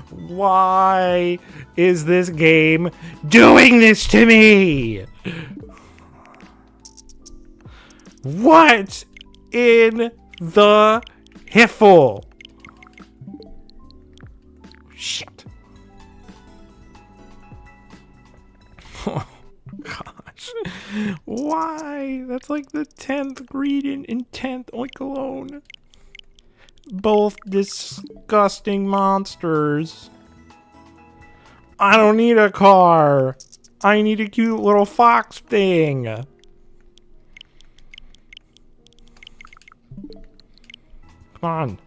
A: Why is this game doing this to me? What in the Hiffle? Shit. Oh, gosh. Why? That's like the 10th greeting and 10th Oikalone. Both disgusting monsters. I don't need a car. I need a cute little fox thing. Come on.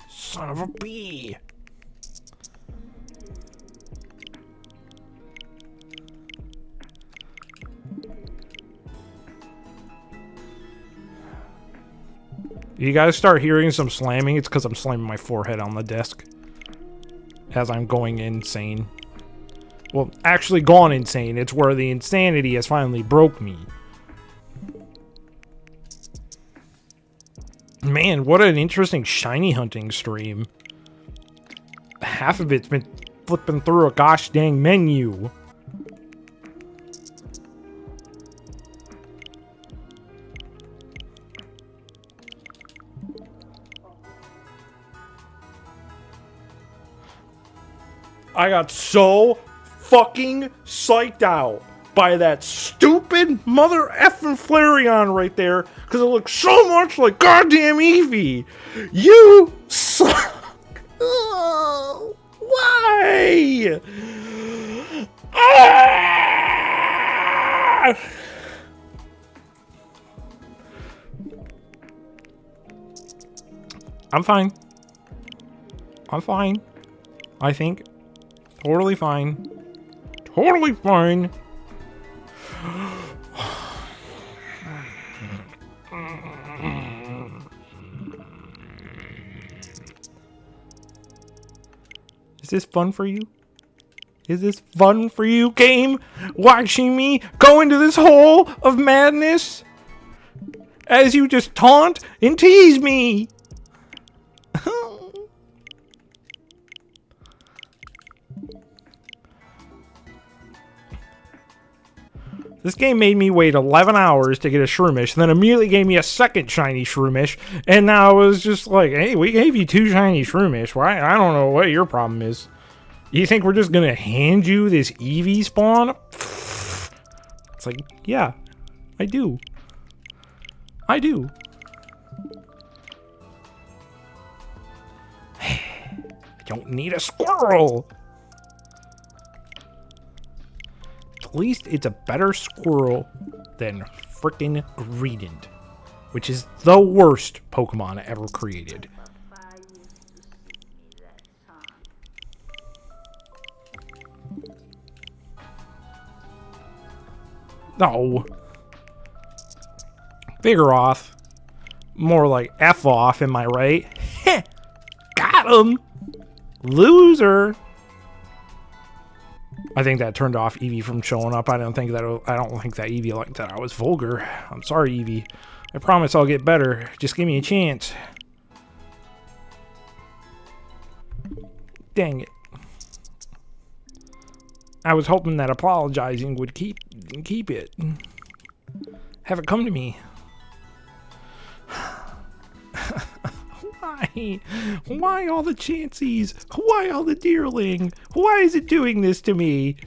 A: Son of a bee. You guys start hearing some slamming, it's because I'm slamming my forehead on the desk. As I'm going insane. Well, actually gone insane. It's where the insanity has finally broke me. Man, what an interesting shiny hunting stream. Half of it's been flipping through a gosh dang menu. I got so fucking psyched out by that stupid mother effing Flareon right there because it looks so much like goddamn Eevee. You suck. Oh, why? Ah! I'm fine. I'm fine. I think. Totally fine. Totally fine. Is this fun for you? Is this fun for you, game? Watching me go into this hole of madness? As you just taunt and tease me. This game made me wait 11 hours to get a Shroomish, then immediately gave me a second shiny Shroomish, and now it was just like, hey, we gave you 2 shiny Shroomish. Why? I don't know what your problem is. You think we're just gonna hand you this Eevee spawn? It's like, yeah, I do. I do. I don't need a squirrel. At least it's a better squirrel than frickin' Greedent, which is the worst Pokemon ever created. No. Bigger off. More like F off, am I right? Got him! Loser! I think that turned off Eevee from showing up. I don't think that Eevee liked that I was vulgar. I'm sorry, Eevee. I promise I'll get better. Just give me a chance. Dang it. I was hoping that apologizing would keep it. Have it come to me. Why? Why all the chances? Why all the deerling? Why is it doing this to me?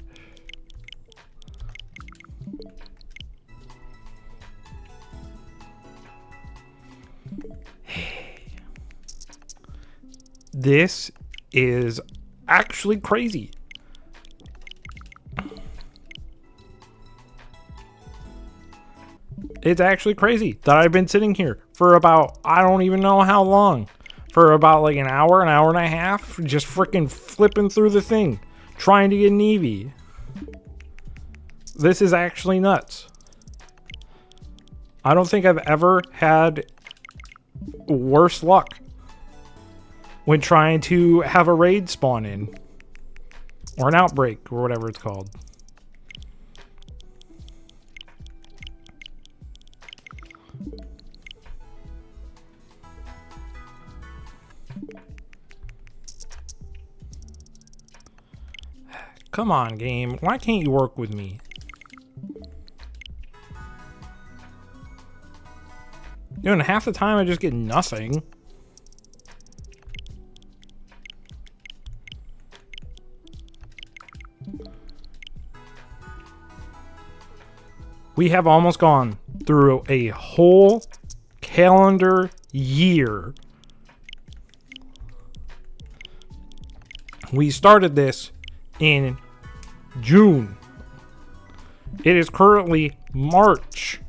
A: This is actually crazy. It's actually crazy that I've been sitting here for about, I don't even know how long. For about like an hour and a half, just freaking flipping through the thing, trying to get an Eevee. This is actually nuts. I don't think I've ever had worse luck when trying to have a raid spawn in. Or an outbreak, or whatever it's called. Come on, game. Why can't you work with me? Dude, half the time I just get nothing. We have almost gone through a whole calendar year. We started this in June. It is currently March.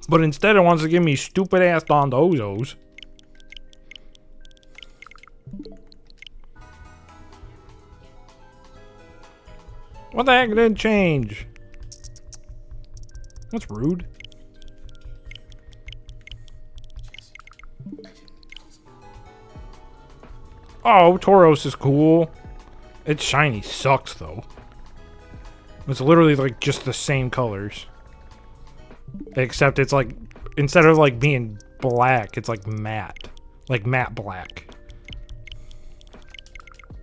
A: But instead it wants to give me stupid ass Dondozos. What the heck did change? That's rude. Oh, Tauros is cool. It's shiny. Sucks, though. It's literally like just the same colors. Except it's like, instead of like being black, it's like matte. Like matte black.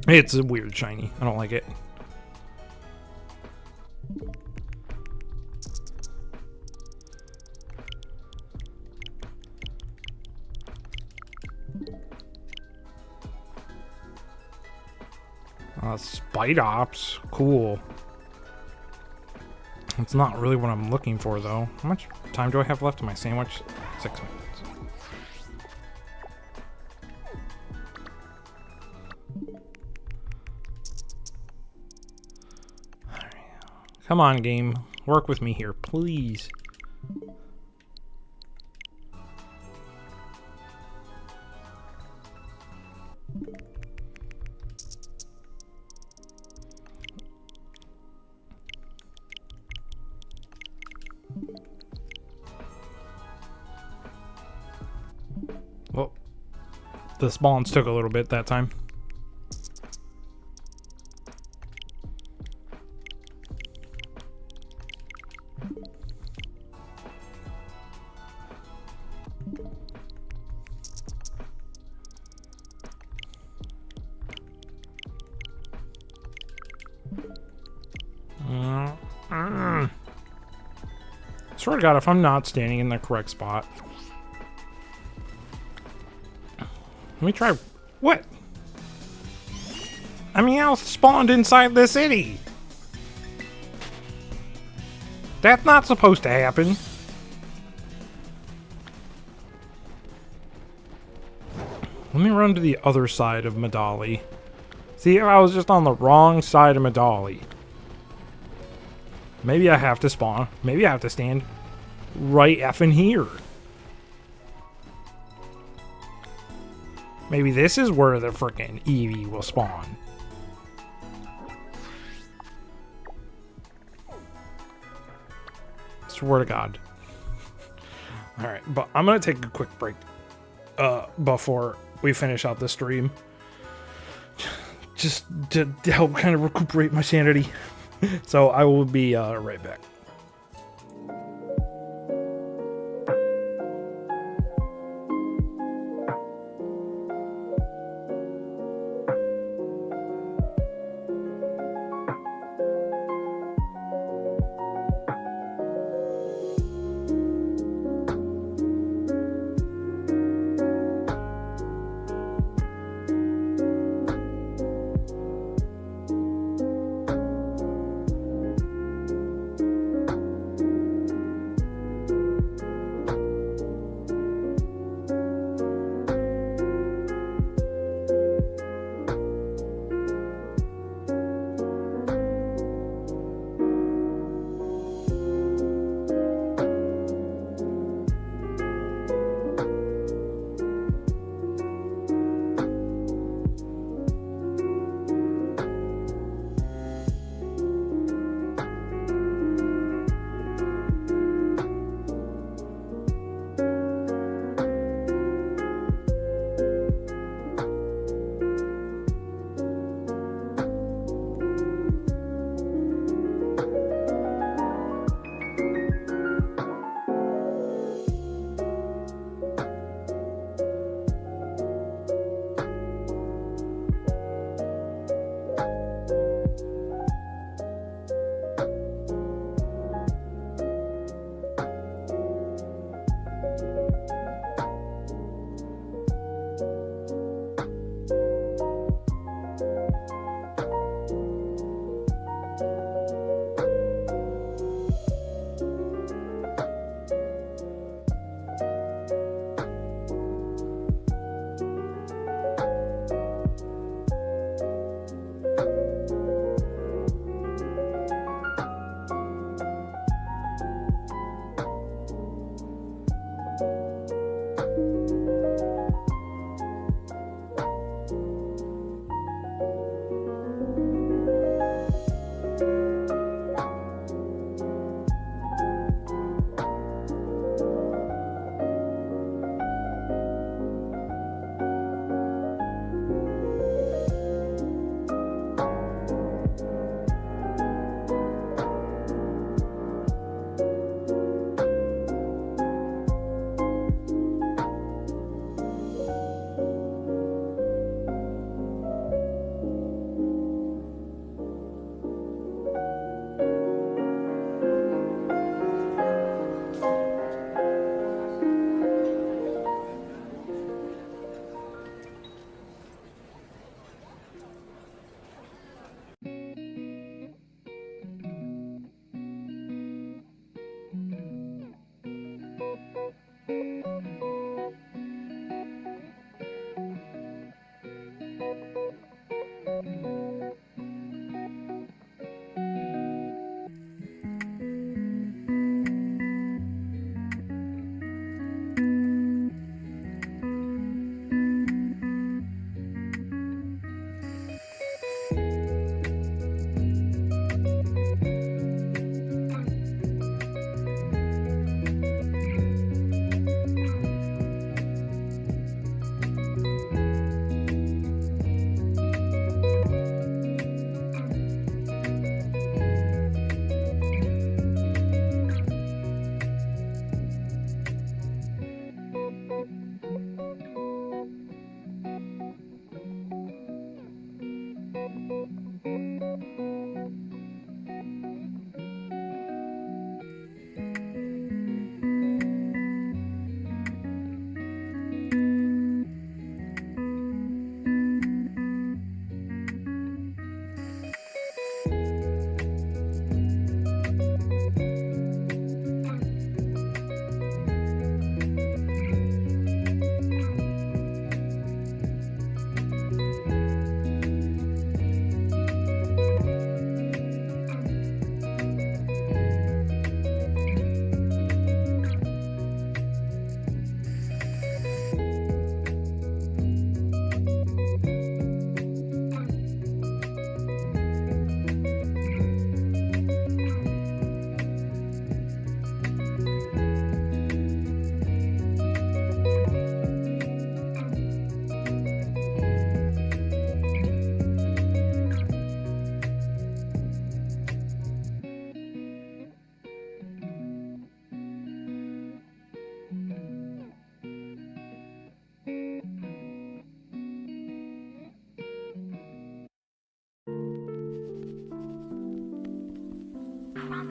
A: It's a weird shiny. I don't like it. Spidops. Cool. It's not really what I'm looking for, though. How much time do I have left in my sandwich? 6 minutes. Alright. Come on, game. Work with me here, please. Well, the spawns took a little bit that time. Swear to God, if I'm not standing in the correct spot. Let me try. What? I mean, I spawned inside the city. That's not supposed to happen. Let me run to the other side of Medali. See, if I was just on the wrong side of Medali. Maybe I have to spawn. Maybe I have to stand right effing here. Maybe this is where the frickin' Eevee will spawn. Swear to God. Alright, but I'm gonna take a quick break before we finish out the stream. Just to help kind of recuperate my sanity. So I will be right back.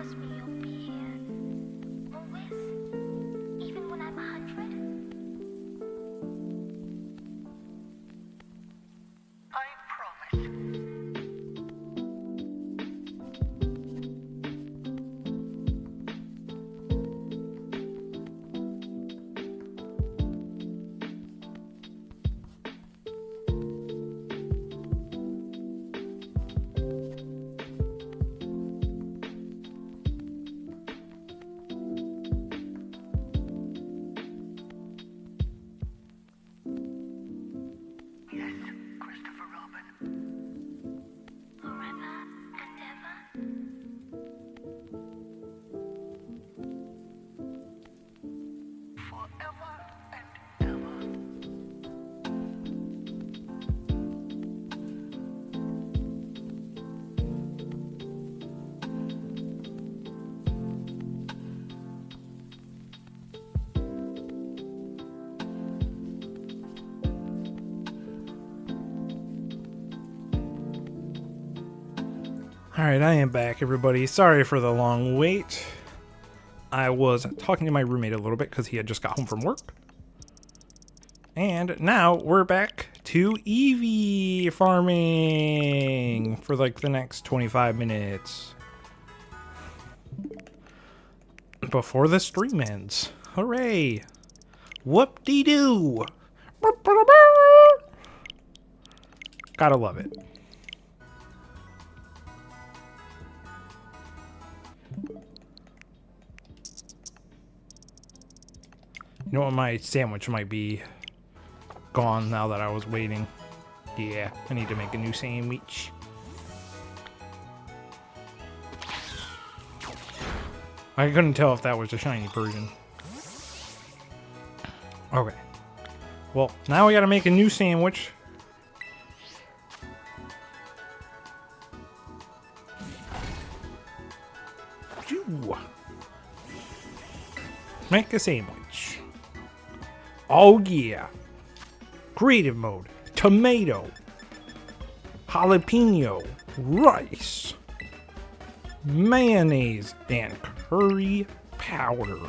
B: promise me you'll be here. Always. Even when I'm 100. I promise. Yes, Christopher Robin. Forever and ever. Forever and ever.
A: Alright, I am back, everybody. Sorry for the long wait. I was talking to my roommate a little bit because he had just got home from work. And now we're back to Eevee farming for like the next 25 minutes. Before the stream ends. Hooray! Whoop-de-doo! Gotta love it. You know what, my sandwich might be gone now that I was waiting. Yeah, I need to make a new sandwich. I couldn't tell if that was a shiny version. Okay. Well, now we gotta make a new sandwich. Phew. Make a sandwich. Oh yeah. Creative mode. Tomato. Jalapeno. Rice. Mayonnaise. And curry powder.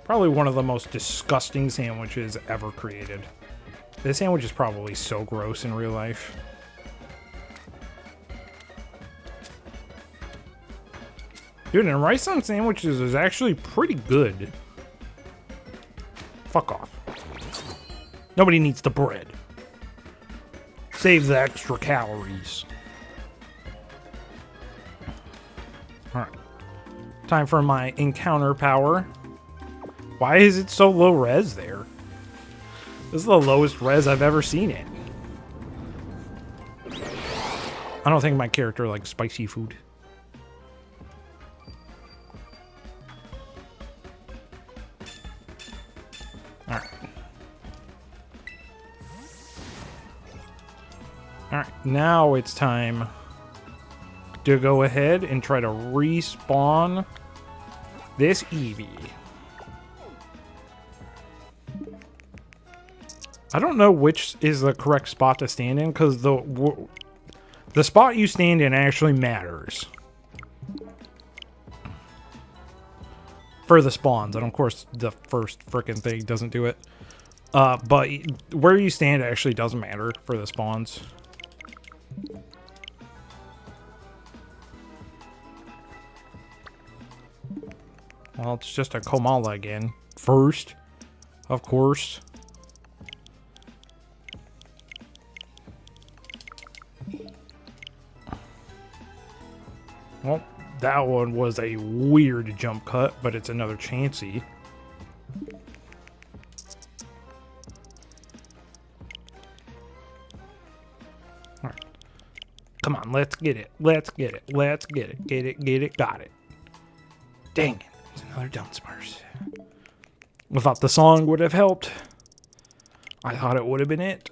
A: Probably one of the most disgusting sandwiches ever created. This sandwich is probably so gross in real life. Dude, and rice on sandwiches is actually pretty good. Fuck off. Nobody needs the bread. Save the extra calories. Alright. Time for my encounter power. Why is it so low res there? This is the lowest res I've ever seen it. I don't think my character likes spicy food. Alright. Alright, now it's time to go ahead and try to respawn this Eevee. I don't know which is the correct spot to stand in, because the spot you stand in actually matters for the spawns. And of course, the first frickin' thing doesn't do it. But where you stand actually doesn't matter for the spawns. Well, it's just a Komala again. First, of course. Well, that one was a weird jump cut, but it's another Chansey. Alright. Come on, let's get it. Let's get it. Let's get it. Get it, get it, got it. Dang it. It's another Dunsparce. I thought the song would have helped. I thought it would have been it.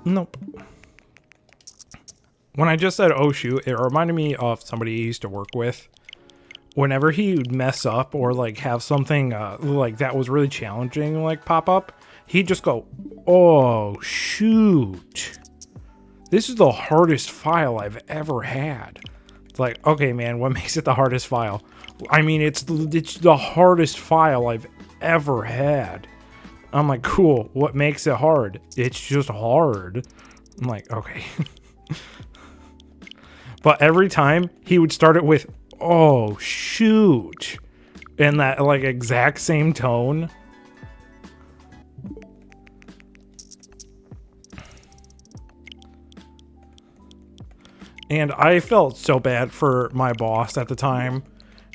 A: Nope. When I just said, oh shoot, it reminded me of somebody I used to work with. Whenever he would mess up or like have something like that was really challenging like pop up, he'd just go, oh shoot. This is the hardest file I've ever had. It's like, okay, man, what makes it the hardest file? I mean, it's the hardest file I've ever had. I'm like, cool. What makes it hard? It's just hard. I'm like, okay. But every time he would start it with, oh, shoot. In that like exact same tone. And I felt so bad for my boss at the time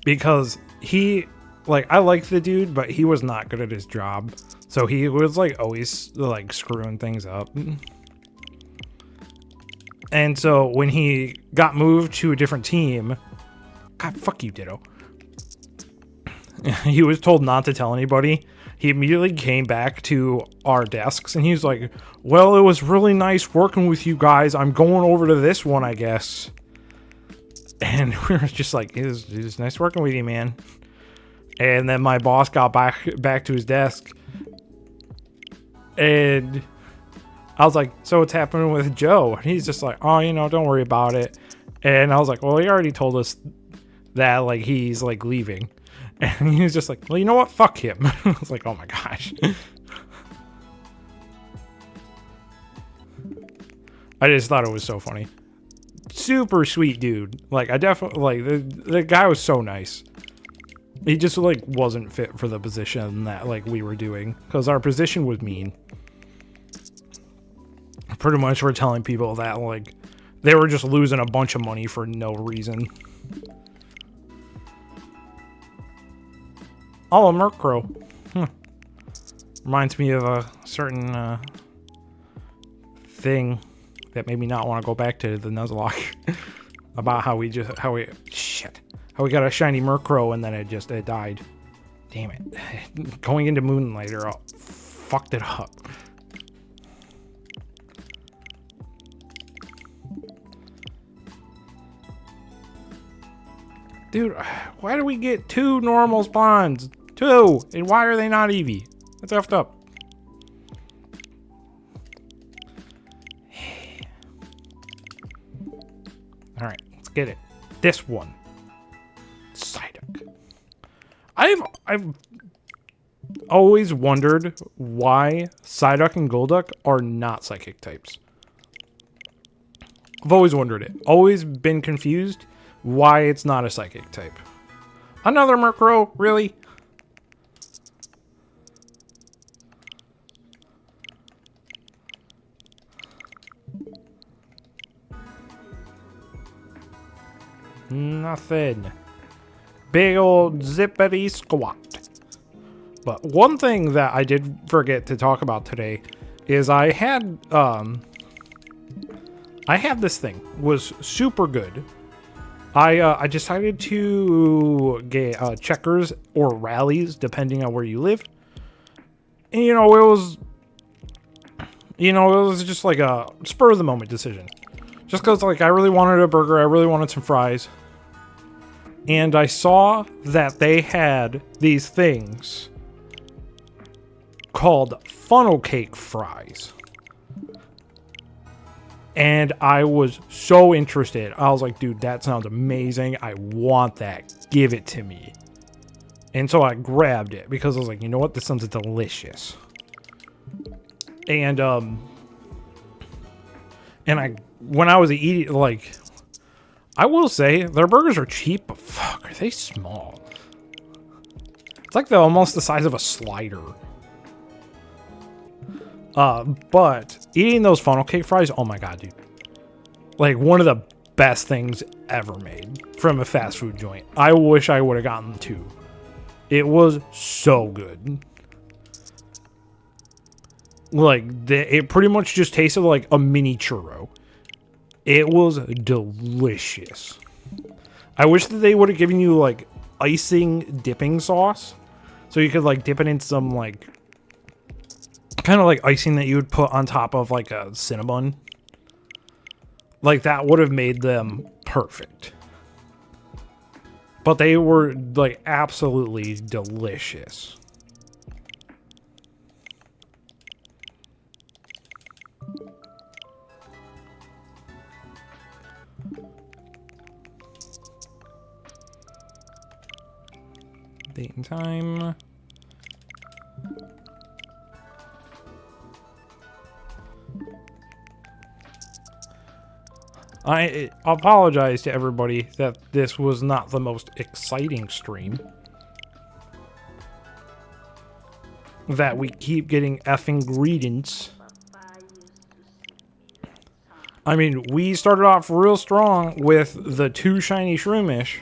A: because he, like, I liked the dude, but he was not good at his job. So he was like always like screwing things up. And so when he got moved to a different team, God, fuck you, Ditto. He was told not to tell anybody. He immediately came back to our desks and he was like, well, it was really nice working with you guys. I'm going over to this one, I guess. And we were just like, it was nice working with you, man. And then my boss got back to his desk. And I was like, so what's happening with Joe? And he's just like, oh, you know, don't worry about it. And I was like, well, he already told us that, like, he's, like, leaving. And he was just like, well, you know what? Fuck him. I was like, oh my gosh. I just thought it was so funny. Super sweet dude. Like, I definitely, like, the guy was so nice. He just, like, wasn't fit for the position that, like, we were doing. Because our position was mean. Pretty much we're telling people that, like, they were just losing a bunch of money for no reason. Oh, a Murkrow. Reminds me of a certain thing that made me not want to go back to the Nuzlocke. About how we got a shiny Murkrow and then it died. Damn it. Going into Moonlighter fucked it up. Dude, why do we get 2 normal spawns? 2! And why are they not Eevee? That's effed up. Alright, let's get it. This one. Psyduck. I've always wondered why Psyduck and Golduck are not psychic types. I've always wondered it. Always been confused why it's not a psychic type. Another Murkrow? Really? Nothing. Big old zippity squat. But one thing that I did forget to talk about today is I had this thing. Was super good. I decided to get checkers or rallies depending on where you live. And it was just like a spur of the moment decision. Just because like I really wanted a burger, I really wanted some fries. And I saw that they had these things called funnel cake fries. And I was so interested. I was like, dude, that sounds amazing. I want that. Give it to me. And so I grabbed it because I was like, you know what? This sounds delicious. And when I was eating, like, I will say their burgers are cheap, but fuck, are they small? It's like they're almost the size of a slider. But eating those funnel cake fries, oh my god, dude. Like, one of the best things ever made from a fast food joint. I wish I would have gotten 2. It was so good. Like, it pretty much just tasted like a mini churro. It was delicious. I wish that they would have given you, like, icing dipping sauce. So you could, like, dip it in some, like, kind of like icing that you would put on top of like a Cinnabon. Like that would have made them perfect. But they were like absolutely delicious. Date and time. I apologize to everybody that this was not the most exciting stream. That we keep getting effing greetings. I mean, we started off real strong with the 2 shiny Shroomish.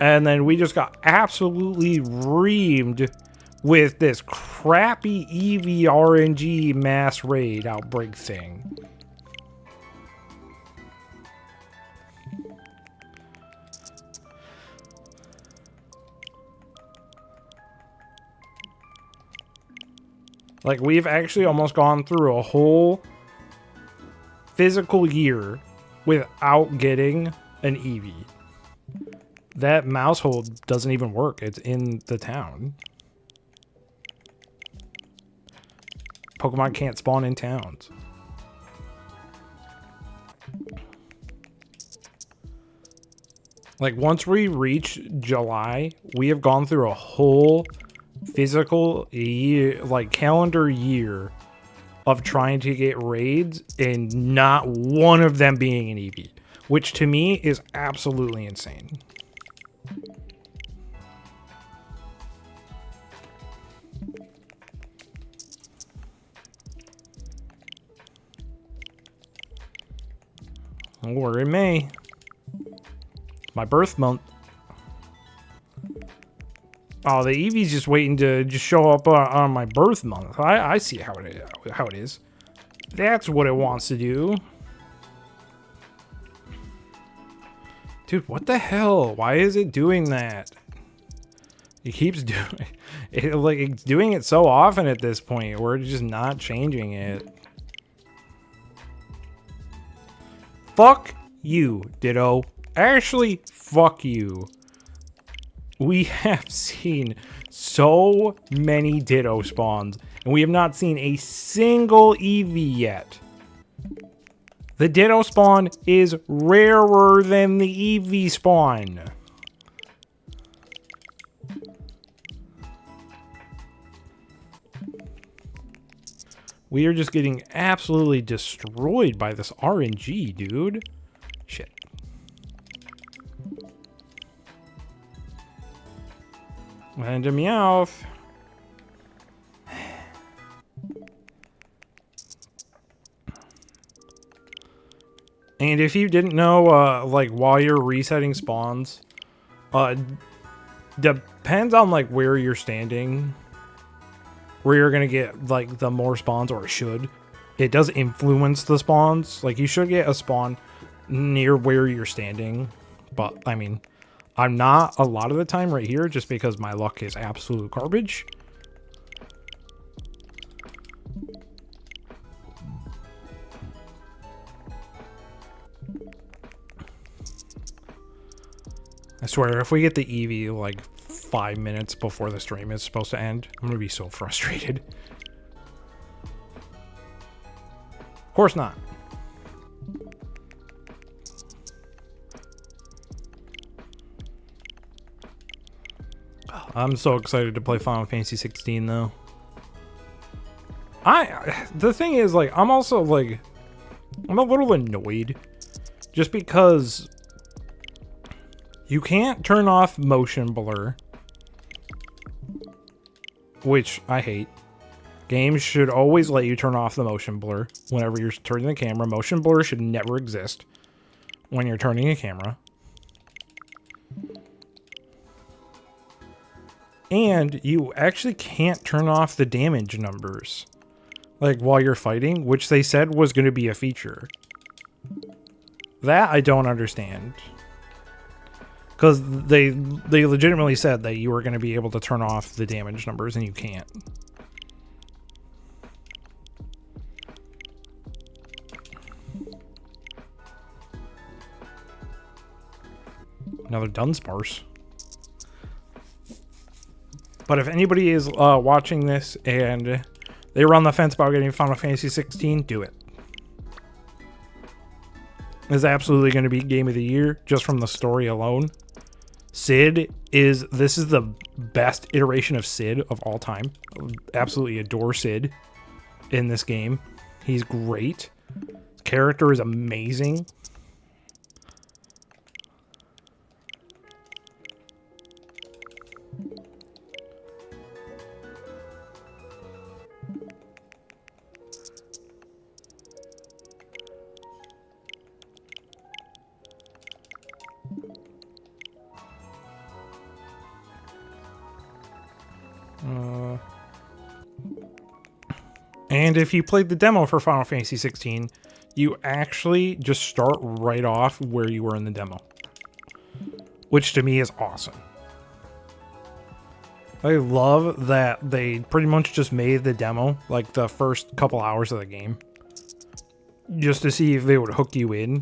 A: And then we just got absolutely reamed with this crappy EV RNG mass raid outbreak thing. Like, we've actually almost gone through a whole physical year without getting an Eevee. That mouse hold doesn't even work. It's in the town. Pokemon can't spawn in towns. Like, once we reach July, we have gone through a whole physical year, like calendar year of trying to get raids and not one of them being an Eevee, which to me is absolutely insane. We're in May. My birth month. Oh, the Eevee's just waiting to just show up on my birth month. I see how it is. That's what it wants to do. Dude, what the hell? Why is it doing that? It keeps doing it. Like, it's doing it so often at this point. We're just not changing it. Fuck you, Ditto. Actually, fuck you. We have seen so many Ditto spawns, and we have not seen a single Eevee yet. The Ditto spawn is rarer than the Eevee spawn. We are just getting absolutely destroyed by this RNG, dude. Shit. And a Meowth. And if you didn't know, like, while you're resetting spawns, depends on, like, where you're standing, where you're gonna get, like, the more spawns, or it should. It does influence the spawns. Like, you should get a spawn near where you're standing. But, I mean, I'm not a lot of the time right here just because my luck is absolute garbage. I swear, if we get the Eevee like 5 minutes before the stream is supposed to end, I'm gonna be so frustrated. Of course not. I'm so excited to play Final Fantasy 16 though. The thing is, like, I'm also like, I'm a little annoyed just because you can't turn off motion blur, which I hate. Games should always let you turn off the motion blur whenever you're turning the camera. Motion blur should never exist when you're turning a camera. And you actually can't turn off the damage numbers, like, while you're fighting, which they said was going to be a feature. That I don't understand. Because they legitimately said that you were going to be able to turn off the damage numbers, and you can't. Another Dunsparce. But if anybody is watching this and they were on the fence about getting Final Fantasy 16, do it. It's absolutely going to be Game of the Year just from the story alone. This is the best iteration of Sid of all time. Absolutely adore Sid in this game. He's great. His character is amazing. And if you played the demo for Final Fantasy 16, you actually just start right off where you were in the demo. Which to me is awesome. I love that they pretty much just made the demo like the first couple hours of the game. Just to see if they would hook you in.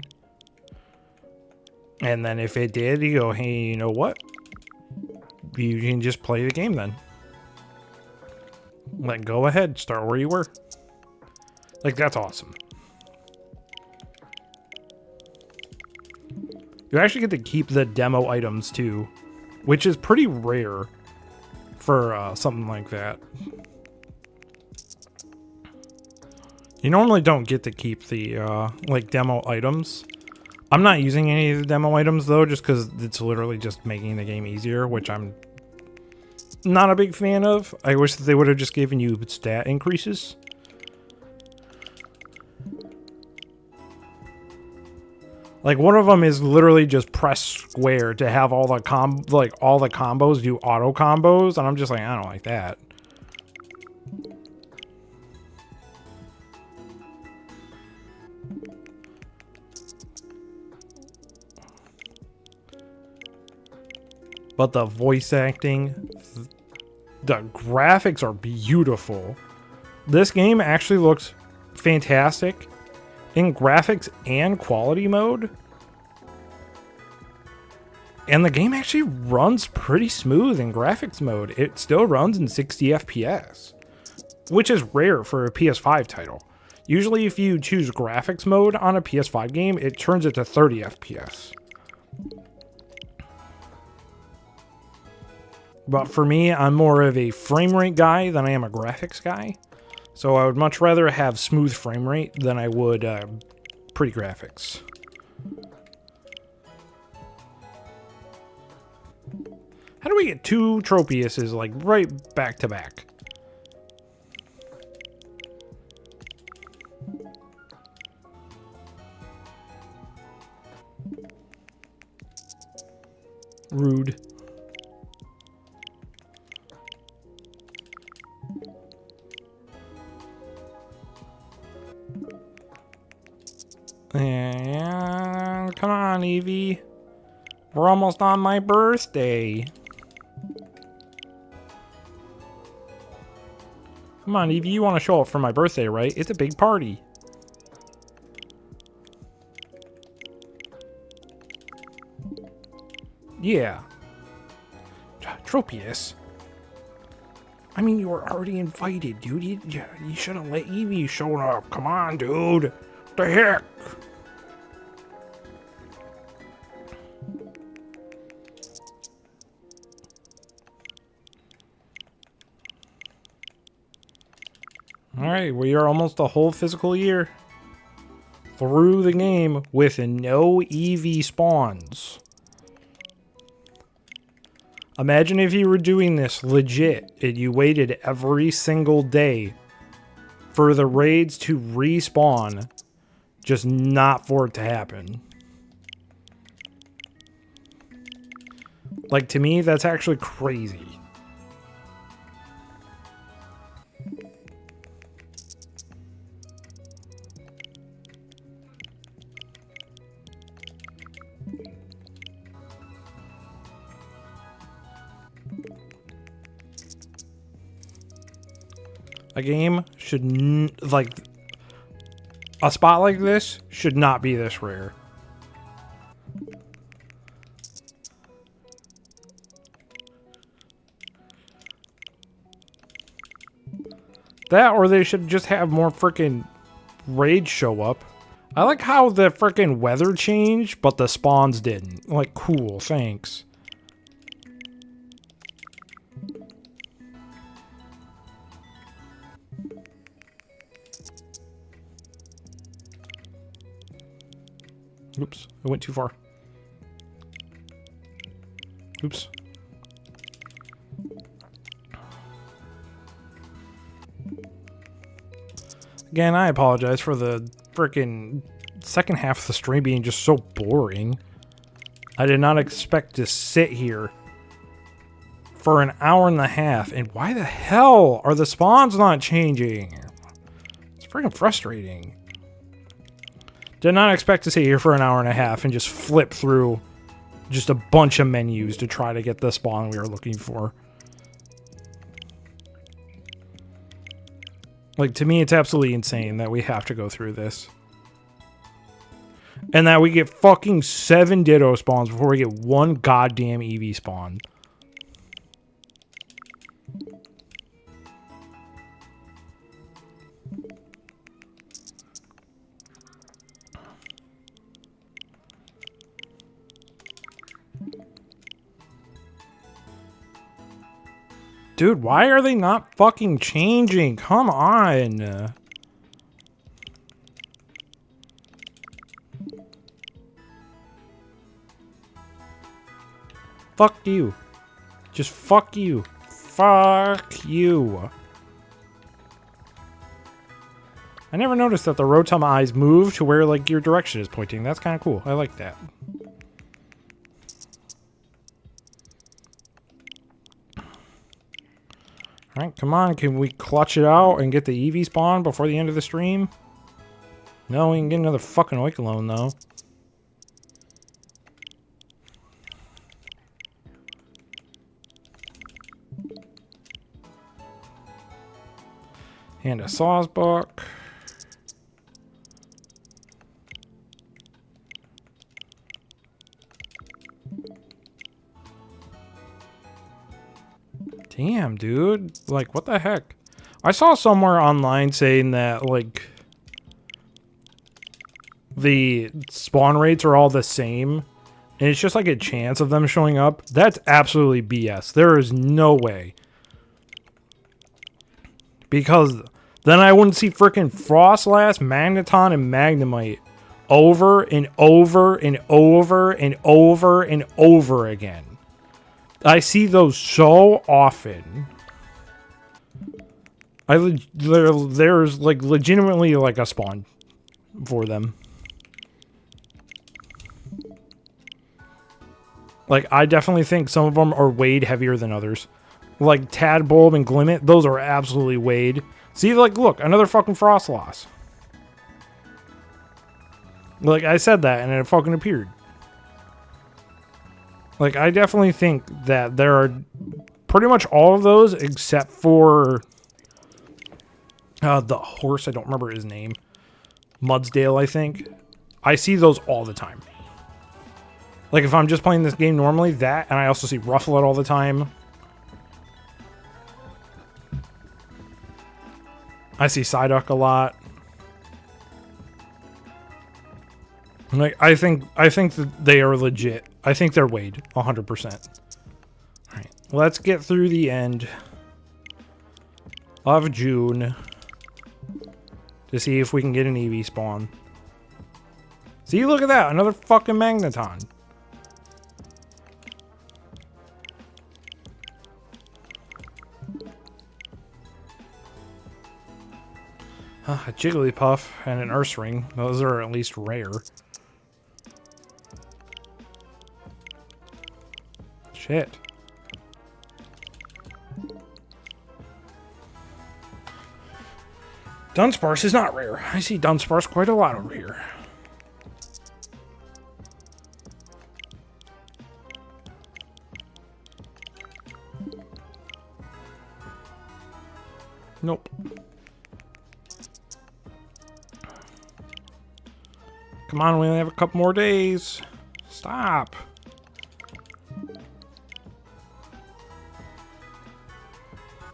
A: And then if it did, you go, hey, you know what? You can just play the game then. Like, go ahead, start where you were. Like, that's awesome. You actually get to keep the demo items too, which is pretty rare for something like that. You normally don't get to keep the like demo items. I'm not using any of the demo items though, just because it's literally just making the game easier, which I'm not a big fan of. I wish that they would have just given you stat increases. Like one of them is literally just press square to have all the combos do auto combos, and I'm just like, I don't like that. But the voice acting, the graphics are beautiful. This game actually looks fantastic in graphics and quality mode. And the game actually runs pretty smooth in graphics mode. It still runs in 60 FPS, which is rare for a PS5 title. Usually if you choose graphics mode on a PS5 game, it turns it to 30 FPS. But for me, I'm more of a frame rate guy than I am a graphics guy. So I would much rather have smooth frame rate than I would pretty graphics. How do we get two Tropiuses like right back to back? Rude. Yeah, come on, Eevee. We're almost on my birthday. Come on, Eevee, you want to show up for my birthday, right? It's a big party. Yeah. Tropius. I mean, you were already invited, dude. You shouldn't let Eevee show up. Come on, dude. What the heck? Alright, we are almost a whole physical year through the game with no Eevee spawns. Imagine if you were doing this legit and you waited every single day for the raids to respawn, just not for it to happen. Like, to me, that's actually crazy. A game should, a spot like this should not be this rare. That, or they should just have more freaking raids show up. I like how the freaking weather changed, but the spawns didn't. Like, cool, thanks. Oops, I went too far. Oops. Again, I apologize for the freaking second half of the stream being just so boring. I did not expect to sit here for an hour and a half, and why the hell are the spawns not changing? It's freaking frustrating. Did not expect to sit here for an hour and a half and just flip through just a bunch of menus to try to get the spawn we were looking for. Like, to me, it's absolutely insane that we have to go through this. And that we get fucking 7 Ditto spawns before we get one goddamn EV spawn. Dude, why are they not fucking changing? Come on. Fuck you. Just fuck you. Fuck you. I never noticed that the Rotama eyes move to where, like, your direction is pointing. That's kind of cool. I like that. Alright, come on. Can we clutch it out and get the EV spawn before the end of the stream? No, we can get another fucking Oikalone, though. And a Sawsbuck. Damn, dude. Like, what the heck? I saw somewhere online saying that, like, the spawn rates are all the same, and it's just like a chance of them showing up. That's absolutely BS. There is no way. Because then I wouldn't see freaking Frostlass, Magneton, and Magnemite over and over and over and over and over again. I see those so often. There's like legitimately like a spawn for them. Like, I definitely think some of them are weighed heavier than others. Like Tadbulb and Glimmet, those are absolutely weighed. See, like, look, another fucking Frostlass. Like, I said that and it fucking appeared. Like, I definitely think that there are pretty much all of those except for the horse. I don't remember his name. Mudsdale, I think. I see those all the time. Like, if I'm just playing this game normally, that, and I also see Rufflet all the time. I see Psyduck a lot. Like, I think that they are legit. I think they're weighed 100%. Alright, let's get through the end of June to see if we can get an EV spawn. See, look at that, another fucking Magneton. A Jigglypuff and an Ursaring. Those are at least rare. Shit. Dunsparce is not rare. I see Dunsparce quite a lot over here. Nope. Come on, we only have a couple more days. Stop.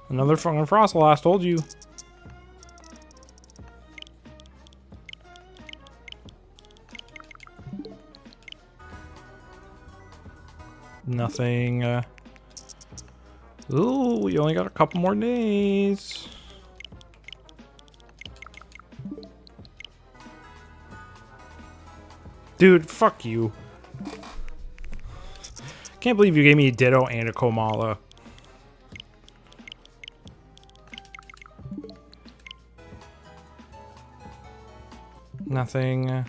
A: Another fucking Frostlass, told you. Nothing. Ooh, we only got a couple more days. Dude, fuck you. Can't believe you gave me a Ditto and a Komala. Nothing.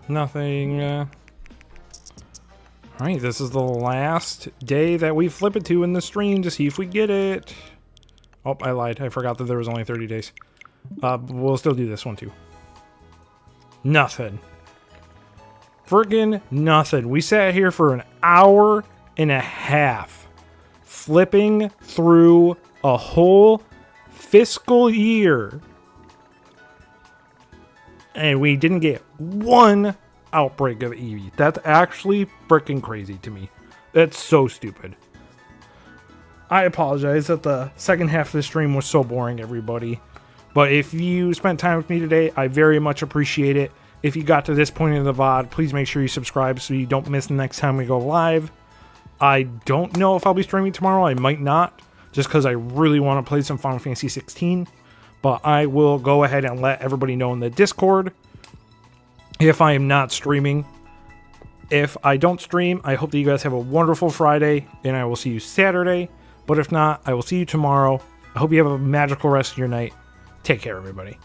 A: Nothing. Alright, this is the last day that we flip it to in the stream to see if we get it. Oh, I lied. I forgot that there was only 30 days. We'll still do this one too. Nothing. Friggin' nothing. We sat here for an hour and a half flipping through a whole fiscal year. And we didn't get one outbreak of Eevee. That's actually freaking crazy to me. That's so stupid. I apologize that the second half of the stream was so boring, everybody. But if you spent time with me today, I very much appreciate it. If you got to this point in the VOD, please make sure you subscribe so you don't miss the next time we go live. I don't know if I'll be streaming tomorrow. I might not, just because I really want to play some Final Fantasy 16. But I will go ahead and let everybody know in the Discord if I am not streaming. If I don't stream, I hope that you guys have a wonderful Friday, and I will see you Saturday. But if not, I will see you tomorrow. I hope you have a magical rest of your night. Take care, everybody.